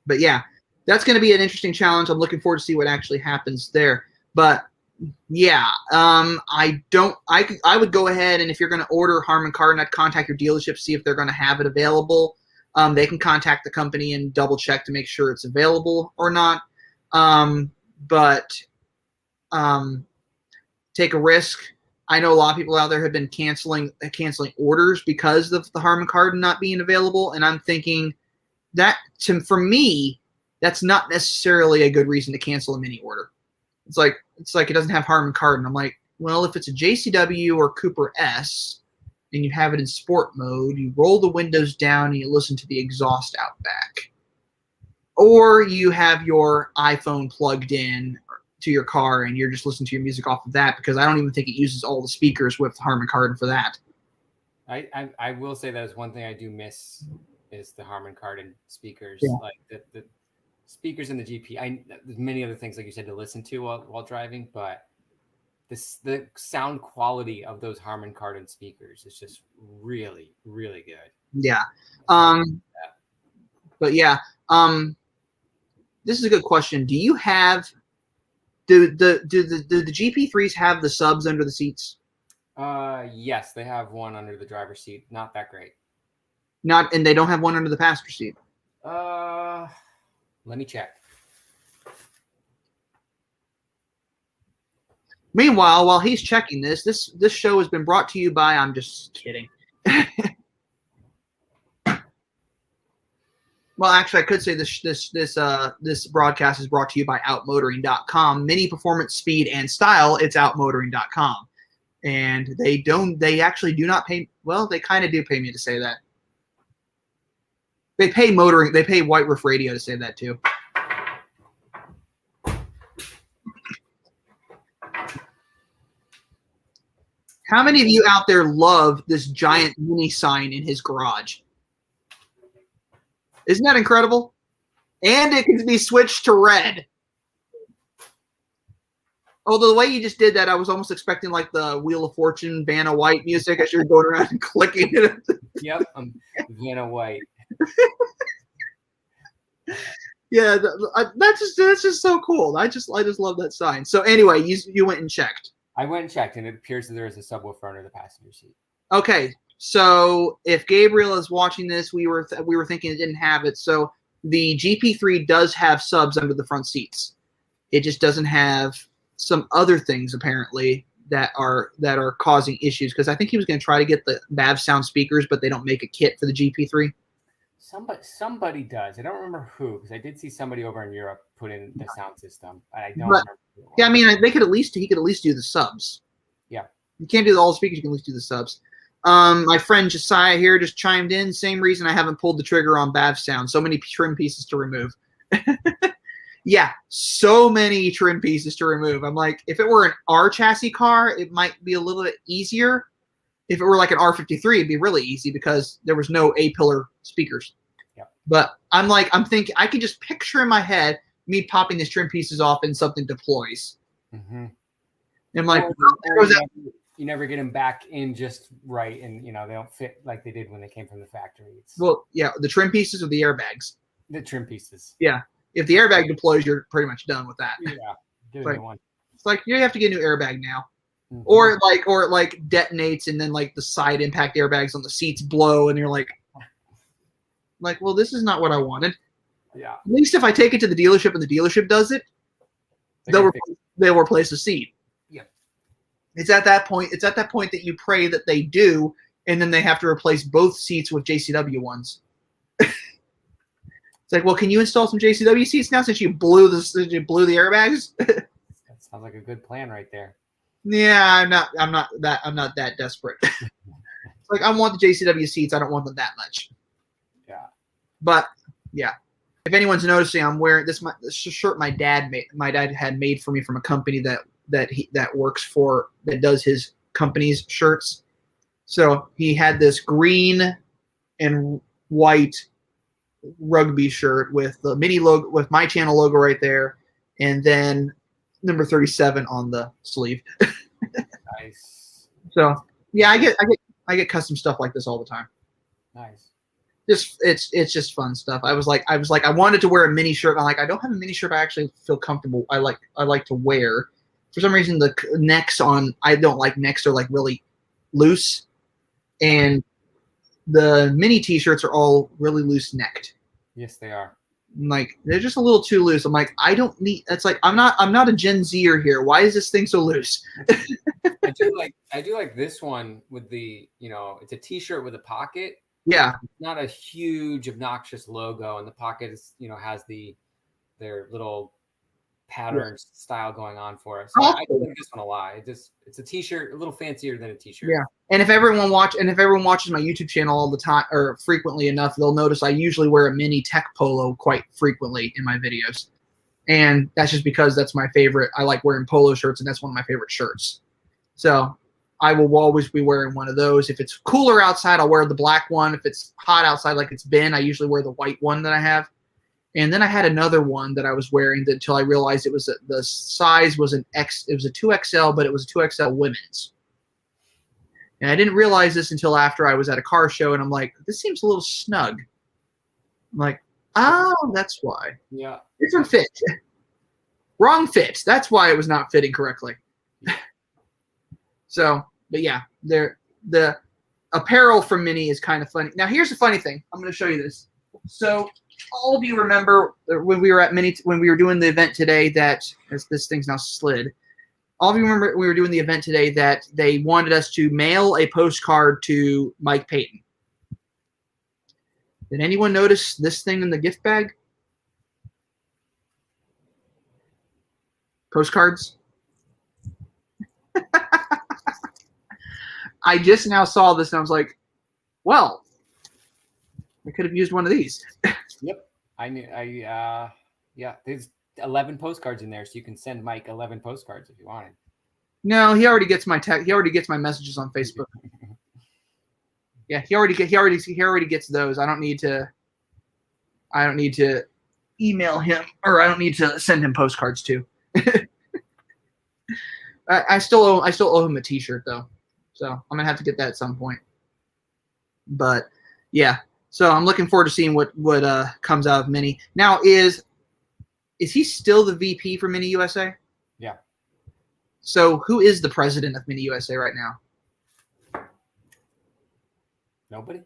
but yeah, that's going to be an interesting challenge. I'm looking forward to see what actually happens there. But yeah, I would go ahead, and if you're going to order Harman Kardon, I'd contact your dealership, see if they're going to have it available. They can contact the company and double check to make sure it's available or not. But take a risk. I know a lot of people out there have been canceling orders because of the Harman Kardon not being available, and I'm thinking that for me, that's not necessarily a good reason to cancel a Mini order. It's like it doesn't have Harman Kardon. I'm like, well, if it's a JCW or Cooper S and you have it in sport mode, you roll the windows down and you listen to the exhaust out back. Or you have your iPhone plugged in to your car and you're just listening to your music off of that, because I don't even think it uses all the speakers with Harman Kardon for that. I will say that is one thing I do miss is the Harman Kardon speakers. Yeah. Like the speakers in the GP. There's many other things, like you said, to listen to while driving, but the sound quality of those Harman Kardon speakers is just really, really good. Yeah. But yeah, this is a good question. Do you have do the GP3s have the subs under the seats? Yes, they have one under the driver's seat. Not that great. And they don't have one under the passenger seat. Let me check. Meanwhile, while he's checking this show has been brought to you by, I'm just kidding. Well, actually, I could say this broadcast is brought to you by outmotoring.com. Mini performance, speed, and style. It's outmotoring.com. And they actually do not pay. Well, they kind of do pay me to say that. They pay White Roof Radio to say that too. How many of you out there love this giant Mini sign in his garage? Isn't that incredible? And it can be switched to red. Although the way you just did that, I was almost expecting like the Wheel of Fortune, Vanna White music as you're going around and clicking it. Yep, Vanna White. Yeah, that's just so cool. I just love that sign. So anyway, you went and checked. I went and checked, and it appears that there is a subwoofer under the passenger seat. Okay, so if Gabriel is watching this, we were thinking it didn't have it. So the GP3 does have subs under the front seats. It just doesn't have some other things apparently that are causing issues, because I think he was going to try to get the BAV sound speakers, but they don't make a kit for the GP3. Somebody does. I don't remember who, because I did see somebody over in Europe put in the sound system. I don't remember who it was. Yeah, I mean, he could at least do the subs. Yeah. You can't do all the speakers. You can at least do the subs. My friend Josiah here just chimed in. Same reason I haven't pulled the trigger on BAV sound. So many trim pieces to remove. Yeah, so many trim pieces to remove. I'm like, if it were an R chassis car, it might be a little bit easier. If it were like an R53, it'd be really easy because there was no A-pillar speakers. Yep. But I'm thinking, I can just picture in my head me popping these trim pieces off and something deploys. Mm-hmm. And I'm like, you never get them back in just right, and they don't fit like they did when they came from the factory. Well, yeah, the trim pieces or the airbags. The trim pieces. Yeah, if the airbag deploys, you're pretty much done with that. Yeah, get a new one. It's like you have to get a new airbag now, mm-hmm. or it like detonates and then like the side impact airbags on the seats blow, and you're like, well, this is not what I wanted. Yeah. At least if I take it to the dealership and the dealership does it, they'll replace the seat. Yeah. It's at that point that you pray that they do, and then they have to replace both seats with JCW ones. It's like, well, can you install some JCW seats now since you blew the airbags? That sounds like a good plan right there. Yeah, I'm not that desperate. It's like, I want the JCW seats. I don't want them that much. Yeah. But yeah, if anyone's noticing, I'm wearing this shirt my dad had made for me from a company that does his company's shirts. So he had this green and white rugby shirt with the mini logo, with my channel logo right there, and then number 37 on the sleeve. Nice. So yeah, I get custom stuff like this all the time. Nice. It's just fun stuff. I was like I wanted to wear a mini shirt. I'm like, I don't have a mini shirt I actually feel comfortable. I like to wear. For some reason, the necks I don't like necks are like really loose, and the mini t-shirts are all really loose necked. Yes, they are. Like, they're just a little too loose. I'm like, I don't need. It's like I'm not a Gen Zer here. Why is this thing so loose? I do like this one with the it's a t-shirt with a pocket. Yeah. It's not a huge obnoxious logo, and the pocket is has their little pattern style going on for us. So I like this one a lot. It's a t-shirt, a little fancier than a t-shirt. Yeah. And if everyone watches my YouTube channel all the time or frequently enough, they'll notice I usually wear a mini tech polo quite frequently in my videos. And that's just because that's my favorite. I like wearing polo shirts, and that's one of my favorite shirts. So I will always be wearing one of those. If it's cooler outside, I'll wear the black one. If it's hot outside like it's been, I usually wear the white one that I have. And then I had another one that I was wearing until I realized the size was it was a 2XL, but it was a 2XL women's. And I didn't realize this until after I was at a car show, and I'm like, this seems a little snug. I'm like, oh, that's why. Yeah. Different fit. Wrong fit. That's why it was not fitting correctly. So, but yeah, the apparel from Mini is kind of funny. Now, here's the funny thing. I'm going to show you this. So, all of you remember when we were at Mini, when we were doing the event today that, as this thing's now slid, all of you remember we were doing the event today that they wanted us to mail a postcard to Mike Payton. Did anyone notice this thing in the gift bag? Postcards? I just now saw this and I was like, well, I could have used one of these. Yep. Yeah, there's 11 postcards in there, so you can send Mike 11 postcards if you wanted. No, he already gets my text. He already gets my messages on Facebook. Yeah, he already gets those. I don't need to email him, or I don't need to send him postcards too. I still owe him a t-shirt though. So I'm gonna have to get that at some point. But yeah, so I'm looking forward to seeing what comes out of Mini. Now, is he still the VP for Mini USA? Yeah. So who is the president of Mini USA right now? Nobody.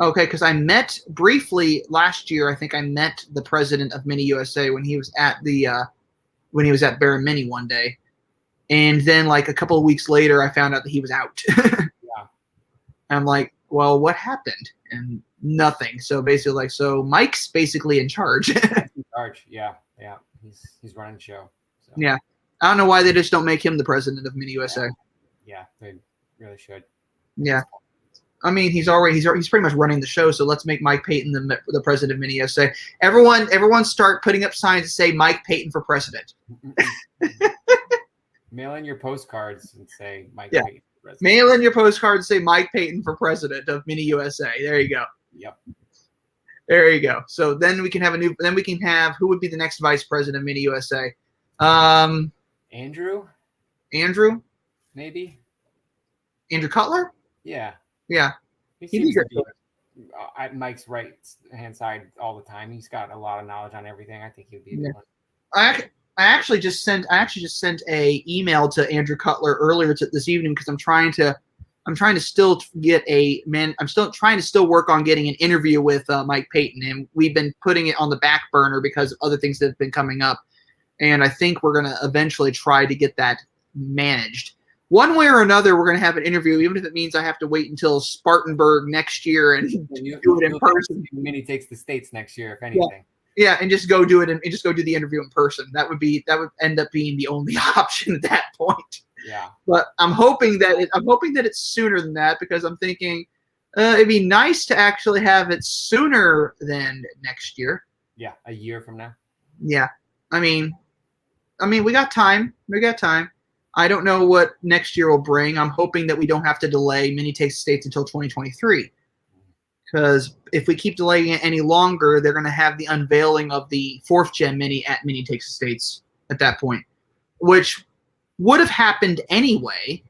Okay, because I met briefly last year. I think I met the president of Mini USA when he was at Barra Mini one day. And then, like, a couple of weeks later, I found out that he was out. Yeah. I'm like, well, what happened? And nothing. So basically, Mike's basically in charge. In charge, yeah. He's running the show. So. Yeah. I don't know why they just don't make him the president of Mini USA. Yeah, they really should. Yeah. I mean, he's pretty much running the show. So let's make Mike Payton the president of Mini USA. Everyone start putting up signs that say Mike Payton for president. Mail in your postcards and say Mike Yeah. Payton for president. Mail in your postcards, say Mike Payton for president of Mini USA. There you go. Yep. There you go. So then we can have who would be the next vice president of Mini USA? Andrew, maybe. Andrew Cutler? Yeah. Yeah. He He'd be seems to great. be at Mike's right hand side all the time. He's got a lot of knowledge on everything. I think he'd be a good one. I actually just sent a email to Andrew Cutler earlier this evening because I'm trying to still work on getting an interview with Mike Payton, and we've been putting it on the back burner because of other things that have been coming up, and I think we're going to eventually try to get that managed. One way or another, we're going to have an interview, even if it means I have to wait until Spartanburg next year and do it in person. Mini takes the States next year, if anything. Yeah, and just go do it and just go do the interview in person. That would end up being the only option at that point. Yeah. But I'm hoping that it's sooner than that because I'm thinking it'd be nice to actually have it sooner than next year. Yeah, a year from now. Yeah. I mean we got time. I don't know what next year will bring. I'm hoping that we don't have to delay Mini Takes the States until 2023. Because if we keep delaying it any longer, they're going to have the unveiling of the 4th Gen Mini at Mini Takes the States at that point, which would have happened anyway.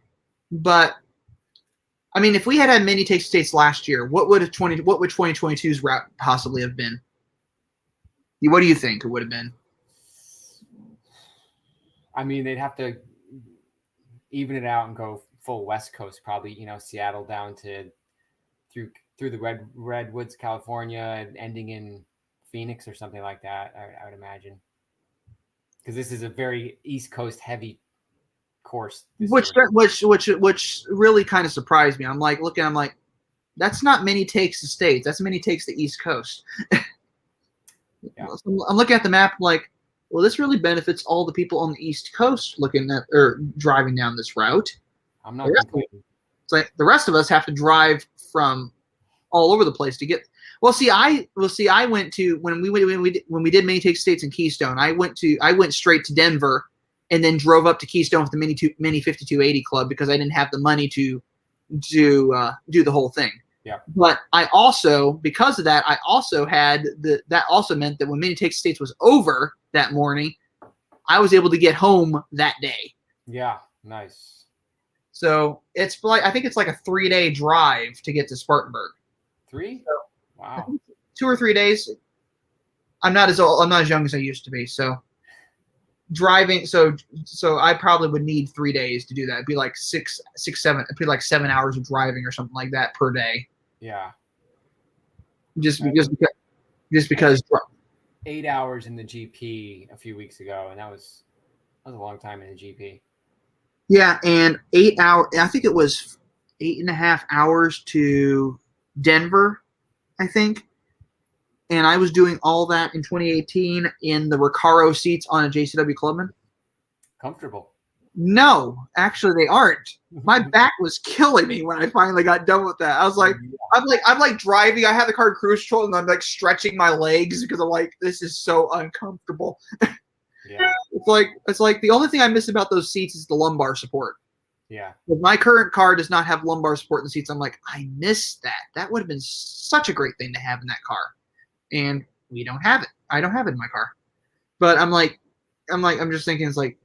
But I mean, if we had Mini Takes the States last year, what would 2022's route possibly have been? What do you think it would have been? I mean, they'd have to even it out and go full West Coast, probably. Seattle down to through the Redwoods, California, and ending in Phoenix or something like that. I would imagine, because this is a very East Coast heavy course. Which really kind of surprised me. I'm like, that's not Mini Takes the States. That's Mini Takes the East Coast. Yeah. I'm looking at the map, like, well, this really benefits all the people on the East Coast looking at or driving down this route. I'm not complaining. It's like the rest of us have to drive from all over the place to get. I went to when we did Mini Takes States in Keystone. I went straight to Denver, and then drove up to Keystone with the Mini 5280 Club because I didn't have the money to do the whole thing. Yeah. But I also, because of that, that also meant that when Mini Takes States was over that morning, I was able to get home that day. Yeah, nice. So I think it's like a 3-day drive to get to Spartanburg. 3? So, wow. 2 or 3 days. I'm not as young as I used to be, so driving. So I probably would need 3 days to do that. It'd be like 7 hours of driving or something like that per day. Yeah. Just because 8 hours in the GP a few weeks ago, and that was a long time in the GP. Yeah, and 8 hours. I think it was 8.5 hours to Denver, I think. And I was doing all that in 2018 in the Recaro seats on a JCW Clubman. Comfortable. No, actually they aren't. My back was killing me when I finally got done with that. I was like, I'm like driving. I have the car in cruise control, and I'm like stretching my legs because I'm like, this is so uncomfortable. Yeah. It's like the only thing I miss about those seats is the lumbar support. Yeah. But my current car does not have lumbar support in the seats. I'm like, I miss that. That would have been such a great thing to have in that car. And we don't have it. I don't have it in my car. But I'm just thinking, it's like,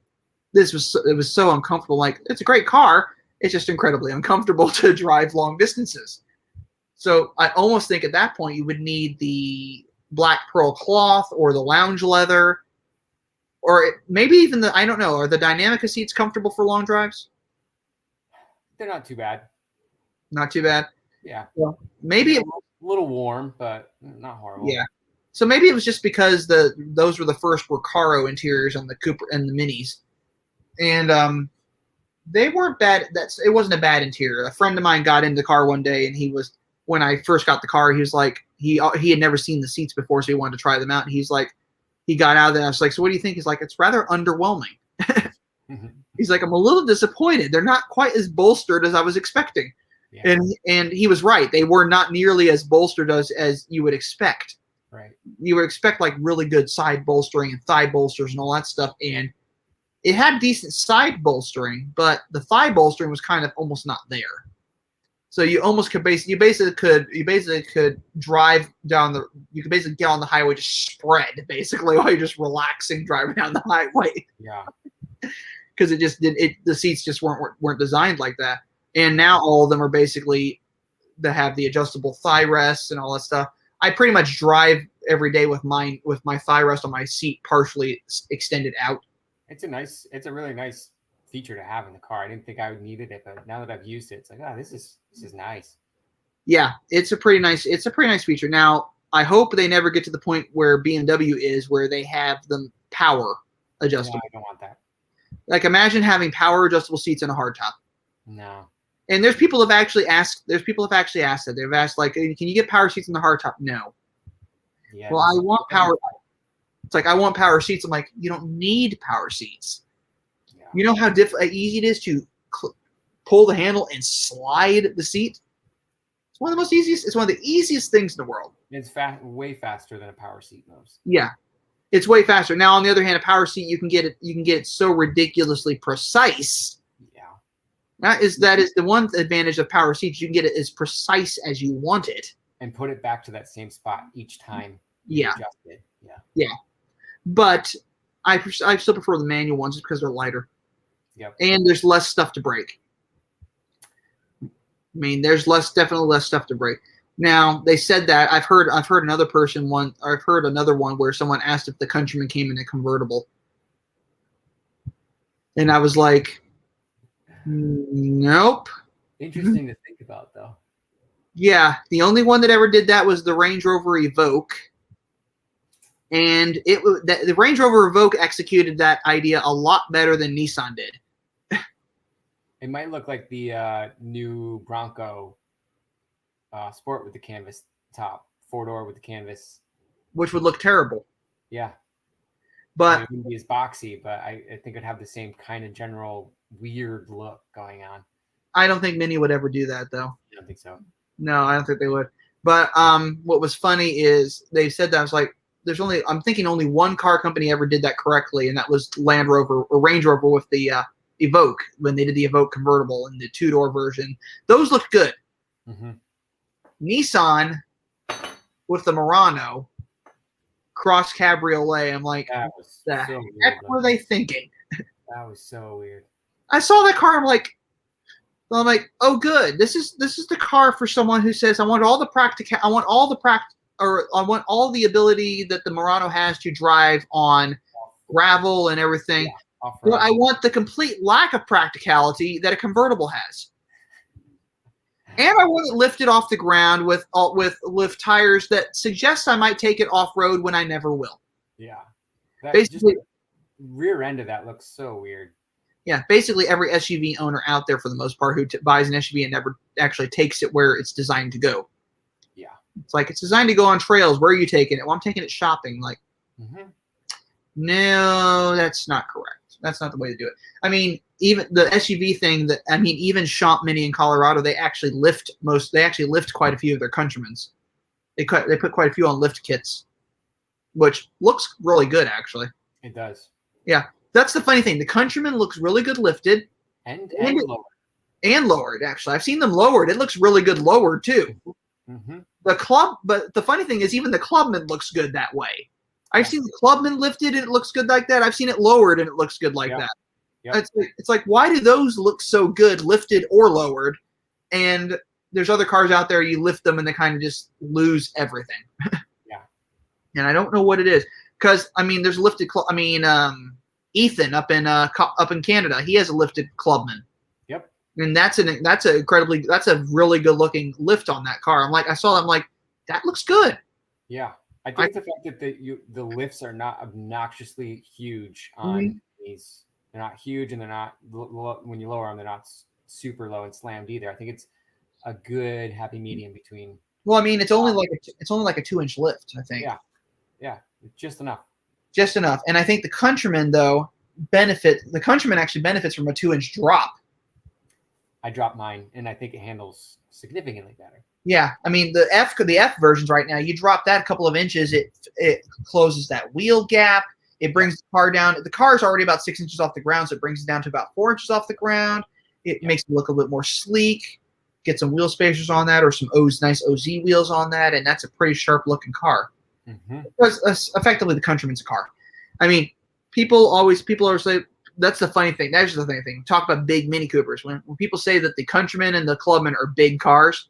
it was so uncomfortable. Like, it's a great car. It's just incredibly uncomfortable to drive long distances. So I almost think at that point you would need the black pearl cloth or the lounge leather, or maybe even I don't know. Are the Dynamica seats comfortable for long drives? They're not too bad. Not too bad. Yeah. Well, maybe a little warm, but not horrible. Yeah. So maybe it was just because those were the first Recaro interiors on the Cooper and the Minis, and they weren't bad. It wasn't a bad interior. A friend of mine got in the car one day, and when I first got the car, he was like, he had never seen the seats before, so he wanted to try them out. And he's like, he got out of there. I was like, so what do you think? He's like, it's rather underwhelming. He's like, I'm a little disappointed. They're not quite as bolstered as I was expecting. Yeah. And he was right. They were not nearly as bolstered as you would expect. Right. You would expect like really good side bolstering and thigh bolsters and all that stuff. And it had decent side bolstering, but the thigh bolstering was kind of almost not there. So you almost could basically could drive down you could basically get on the highway, just spread basically while you're just relaxing driving down the highway. Yeah. Because the seats just weren't designed like that. And now all of them are basically that have the adjustable thigh rests and all that stuff. I pretty much drive every day with my thigh rest on my seat partially extended out. It's a really nice feature to have in the car. I didn't think I would need it, but now that I've used it, it's like, oh, this is nice. Yeah, it's a pretty nice feature. Now, I hope they never get to the point where BMW is, where they have them power adjustable. No, I don't want that. Like, imagine having power adjustable seats in a hardtop. No. And there's people have actually asked that. They've asked, like, can you get power seats in the hardtop? No. Yeah. Well, I want power. It's like, I want power seats. I'm like, you don't need power seats. Yeah. You know how easy it is to pull the handle and slide the seat? It's one of the easiest things in the world. It's way faster than a power seat moves. Yeah. It's way faster. Now, on the other hand, a power seat, you can get it so ridiculously precise. Yeah. That is the one advantage of power seats. You can get it as precise as you want it. And put it back to that same spot each time you adjust it. Yeah. Yeah. But I still prefer the manual ones just because they're lighter. Yep. And there's less stuff to break. I mean, there's definitely less stuff to break. Now, they said that I've heard another one where someone asked if the Countryman came in a convertible. And I was like, nope. Interesting to think about, though. Yeah, the only one that ever did that was the Range Rover Evoque. And the Range Rover Evoque executed that idea a lot better than Nissan did. It might look like the new Bronco Sport with the canvas top, 4-door with the canvas. Which would look terrible. Yeah. But it wouldn't be as boxy, but I think it'd have the same kind of general weird look going on. I don't think Mini would ever do that, though. I don't think so. No, I don't think they would. But what was funny is they said that. I was like, I'm thinking only one car company ever did that correctly, and that was Land Rover or Range Rover with the Evoque, when they did the Evoque convertible and the 2-door version. Those looked good. Mm-hmm. Nissan with the Murano cross cabriolet. I'm like, the heck were they thinking? That was so weird. I saw that car. I'm like, oh, good. This is the car for someone who says, I want all the ability that the Murano has to drive on gravel and everything. Yeah, but I want the complete lack of practicality that a convertible has. And I want it lifted off the ground with tires that suggest I might take it off-road when I never will. Yeah. Basically, rear end of that looks so weird. Yeah, basically every SUV owner out there, for the most part, who buys an SUV and never actually takes it where it's designed to go. Yeah. It's like, it's designed to go on trails. Where are you taking it? Well, I'm taking it shopping. Like, no, that's not correct. That's not the way to do it. I mean, even the SUV thing even Champ Mini in Colorado, they actually lift quite a few of their Countrymans. They put quite a few on lift kits, which looks really good, actually. It does. Yeah. That's the funny thing. The Countryman looks really good lifted. And lowered. And lowered, actually. I've seen them lowered. It looks really good lowered, too. Mm-hmm. But the funny thing is, even the Clubman looks good that way. I've seen the Clubman lifted and it looks good like that. I've seen it lowered and it looks good like that. Yep. It's like, why do those look so good lifted or lowered? And there's other cars out there, you lift them and they kind of just lose everything. Yeah. And I don't know what it is. Because, there's lifted Ethan up in Canada, he has a lifted Clubman. Yep. And that's a really good looking lift on that car. I saw that, I'm like, that looks good. Yeah. I think the fact that the lifts are not obnoxiously huge on these. They're not huge, and they're not, when you lower them, they're not super low and slammed either. I think it's a good happy medium between. Well, it's only like a 2-inch lift, I think. Yeah, just enough. Just enough. And I think the Countryman, though, actually benefits from a 2-inch drop. I dropped mine, and I think it handles significantly better. Yeah, I mean the F versions right now, you drop that a couple of inches, it closes that wheel gap. It brings the car down. The car is already about 6 inches off the ground, so it brings it down to about 4 inches off the ground. It makes it look a little bit more sleek. Get some wheel spacers on that, or some nice OZ wheels on that, and that's a pretty sharp looking car. Because effectively, the Countryman's a car. I mean, people always say that's the funny thing. That's the funny thing. Talk about big Mini Coopers. When people say that the Countryman and the Clubman are big cars,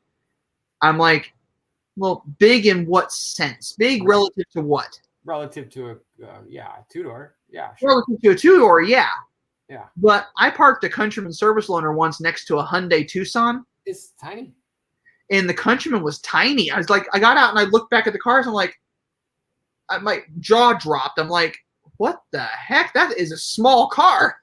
I'm like, well, big in what sense? Big relative to what? Relative to a two-door. Yeah, sure. Relative to a two-door, yeah. Yeah. But I parked a Countryman service loaner once next to a Hyundai Tucson. It's tiny. And the Countryman was tiny. I was like, I got out and I looked back at the cars. I'm like, my jaw dropped. I'm like, what the heck? That is a small car.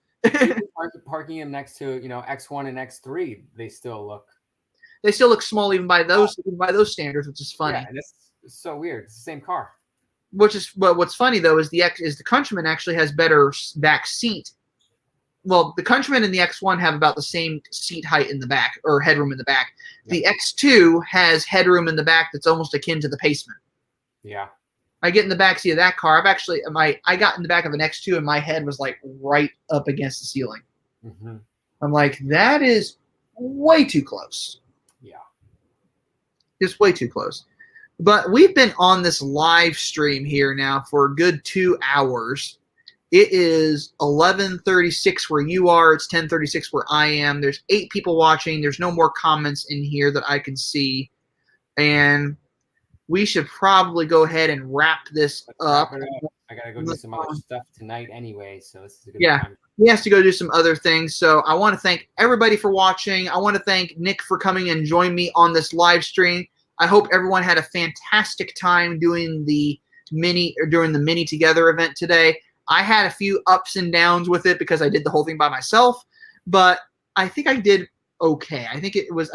Parking them next to X1 and X3, they still look small even by those standards, which is funny. Yeah, and it's so weird. It's the same car. What's funny though is the Countryman actually has better back seat. Well, the Countryman and the X1 have about the same seat height in the back, or headroom in the back. The X2 has headroom in the back that's almost akin to the Paceman. Yeah. I get in the back seat of that car. I got in the back of an X2 and my head was like right up against the ceiling. I'm like, that is way too close. Yeah. Just way too close. But we've been on this live stream here now for a good 2 hours. It is 11:36 where you are. It's 10:36 where I am. There's 8 people watching. There's no more comments in here that I can see. And we should probably go ahead and wrap this up. I got to go do some other stuff tonight anyway, so this is a good time. He has to go do some other things. So I want to thank everybody for watching. I want to thank Nick for coming and joining me on this live stream. I hope everyone had a fantastic time doing the Mini Together event today. I had a few ups and downs with it because I did the whole thing by myself, but I think I did okay. I think it was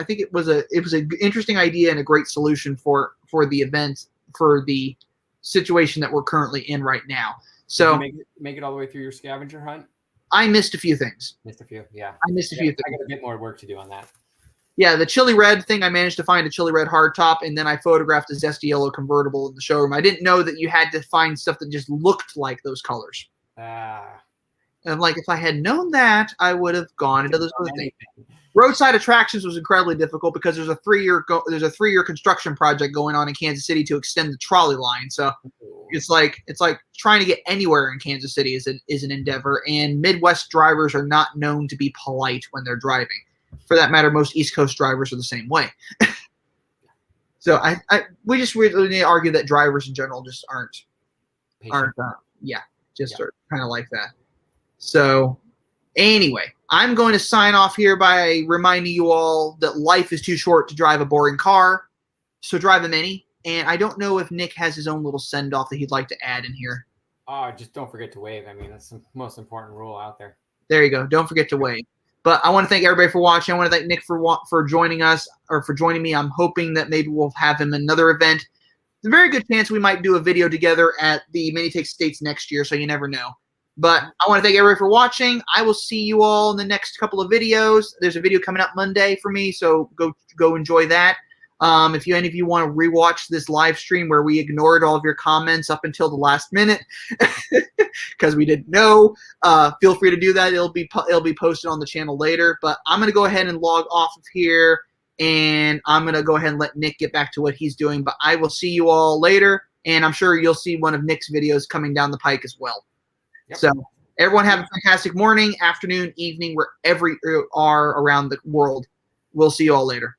an interesting idea and a great solution for the event, for the situation that we're currently in right now. So did you make it all the way through your scavenger hunt? I missed a few things. Yeah. I missed a few things. I got a bit more work to do on that. Yeah, the chili red thing, I managed to find a chili red hardtop, and then I photographed a zesty yellow convertible in the showroom. I didn't know that you had to find stuff that just looked like those colors. And like, if I had known that, I would have gone into those other things. Roadside Attractions was incredibly difficult because there's a 3-year construction project going on in Kansas City to extend the trolley line. So it's like trying to get anywhere in Kansas City is an endeavor, and Midwest drivers are not known to be polite when they're driving. For that matter, most East Coast drivers are the same way. So we just really argue that drivers in general just aren't are kind of like that. So anyway, I'm going to sign off here by reminding you all that life is too short to drive a boring car. So drive a Mini. And I don't know if Nick has his own little send-off that he'd like to add in here. Just don't forget to wave. I mean, that's the most important rule out there. There you go. Don't forget to wave. But I want to thank everybody for watching. I want to thank Nick for joining us, or for joining me. I'm hoping that maybe we'll have him another event. There's a very good chance we might do a video together at the Mini States next year, so you never know. But I want to thank everybody for watching. I will see you all in the next couple of videos. There's a video coming up Monday for me, so go enjoy that. If any of you want to rewatch this live stream where we ignored all of your comments up until the last minute because we didn't know, feel free to do that. It'll be posted on the channel later. But I'm going to go ahead and log off of here, and I'm going to go ahead and let Nick get back to what he's doing. But I will see you all later, and I'm sure you'll see one of Nick's videos coming down the pike as well. Yep. So everyone have a fantastic morning, afternoon, evening, wherever you are around the world. We'll see you all later.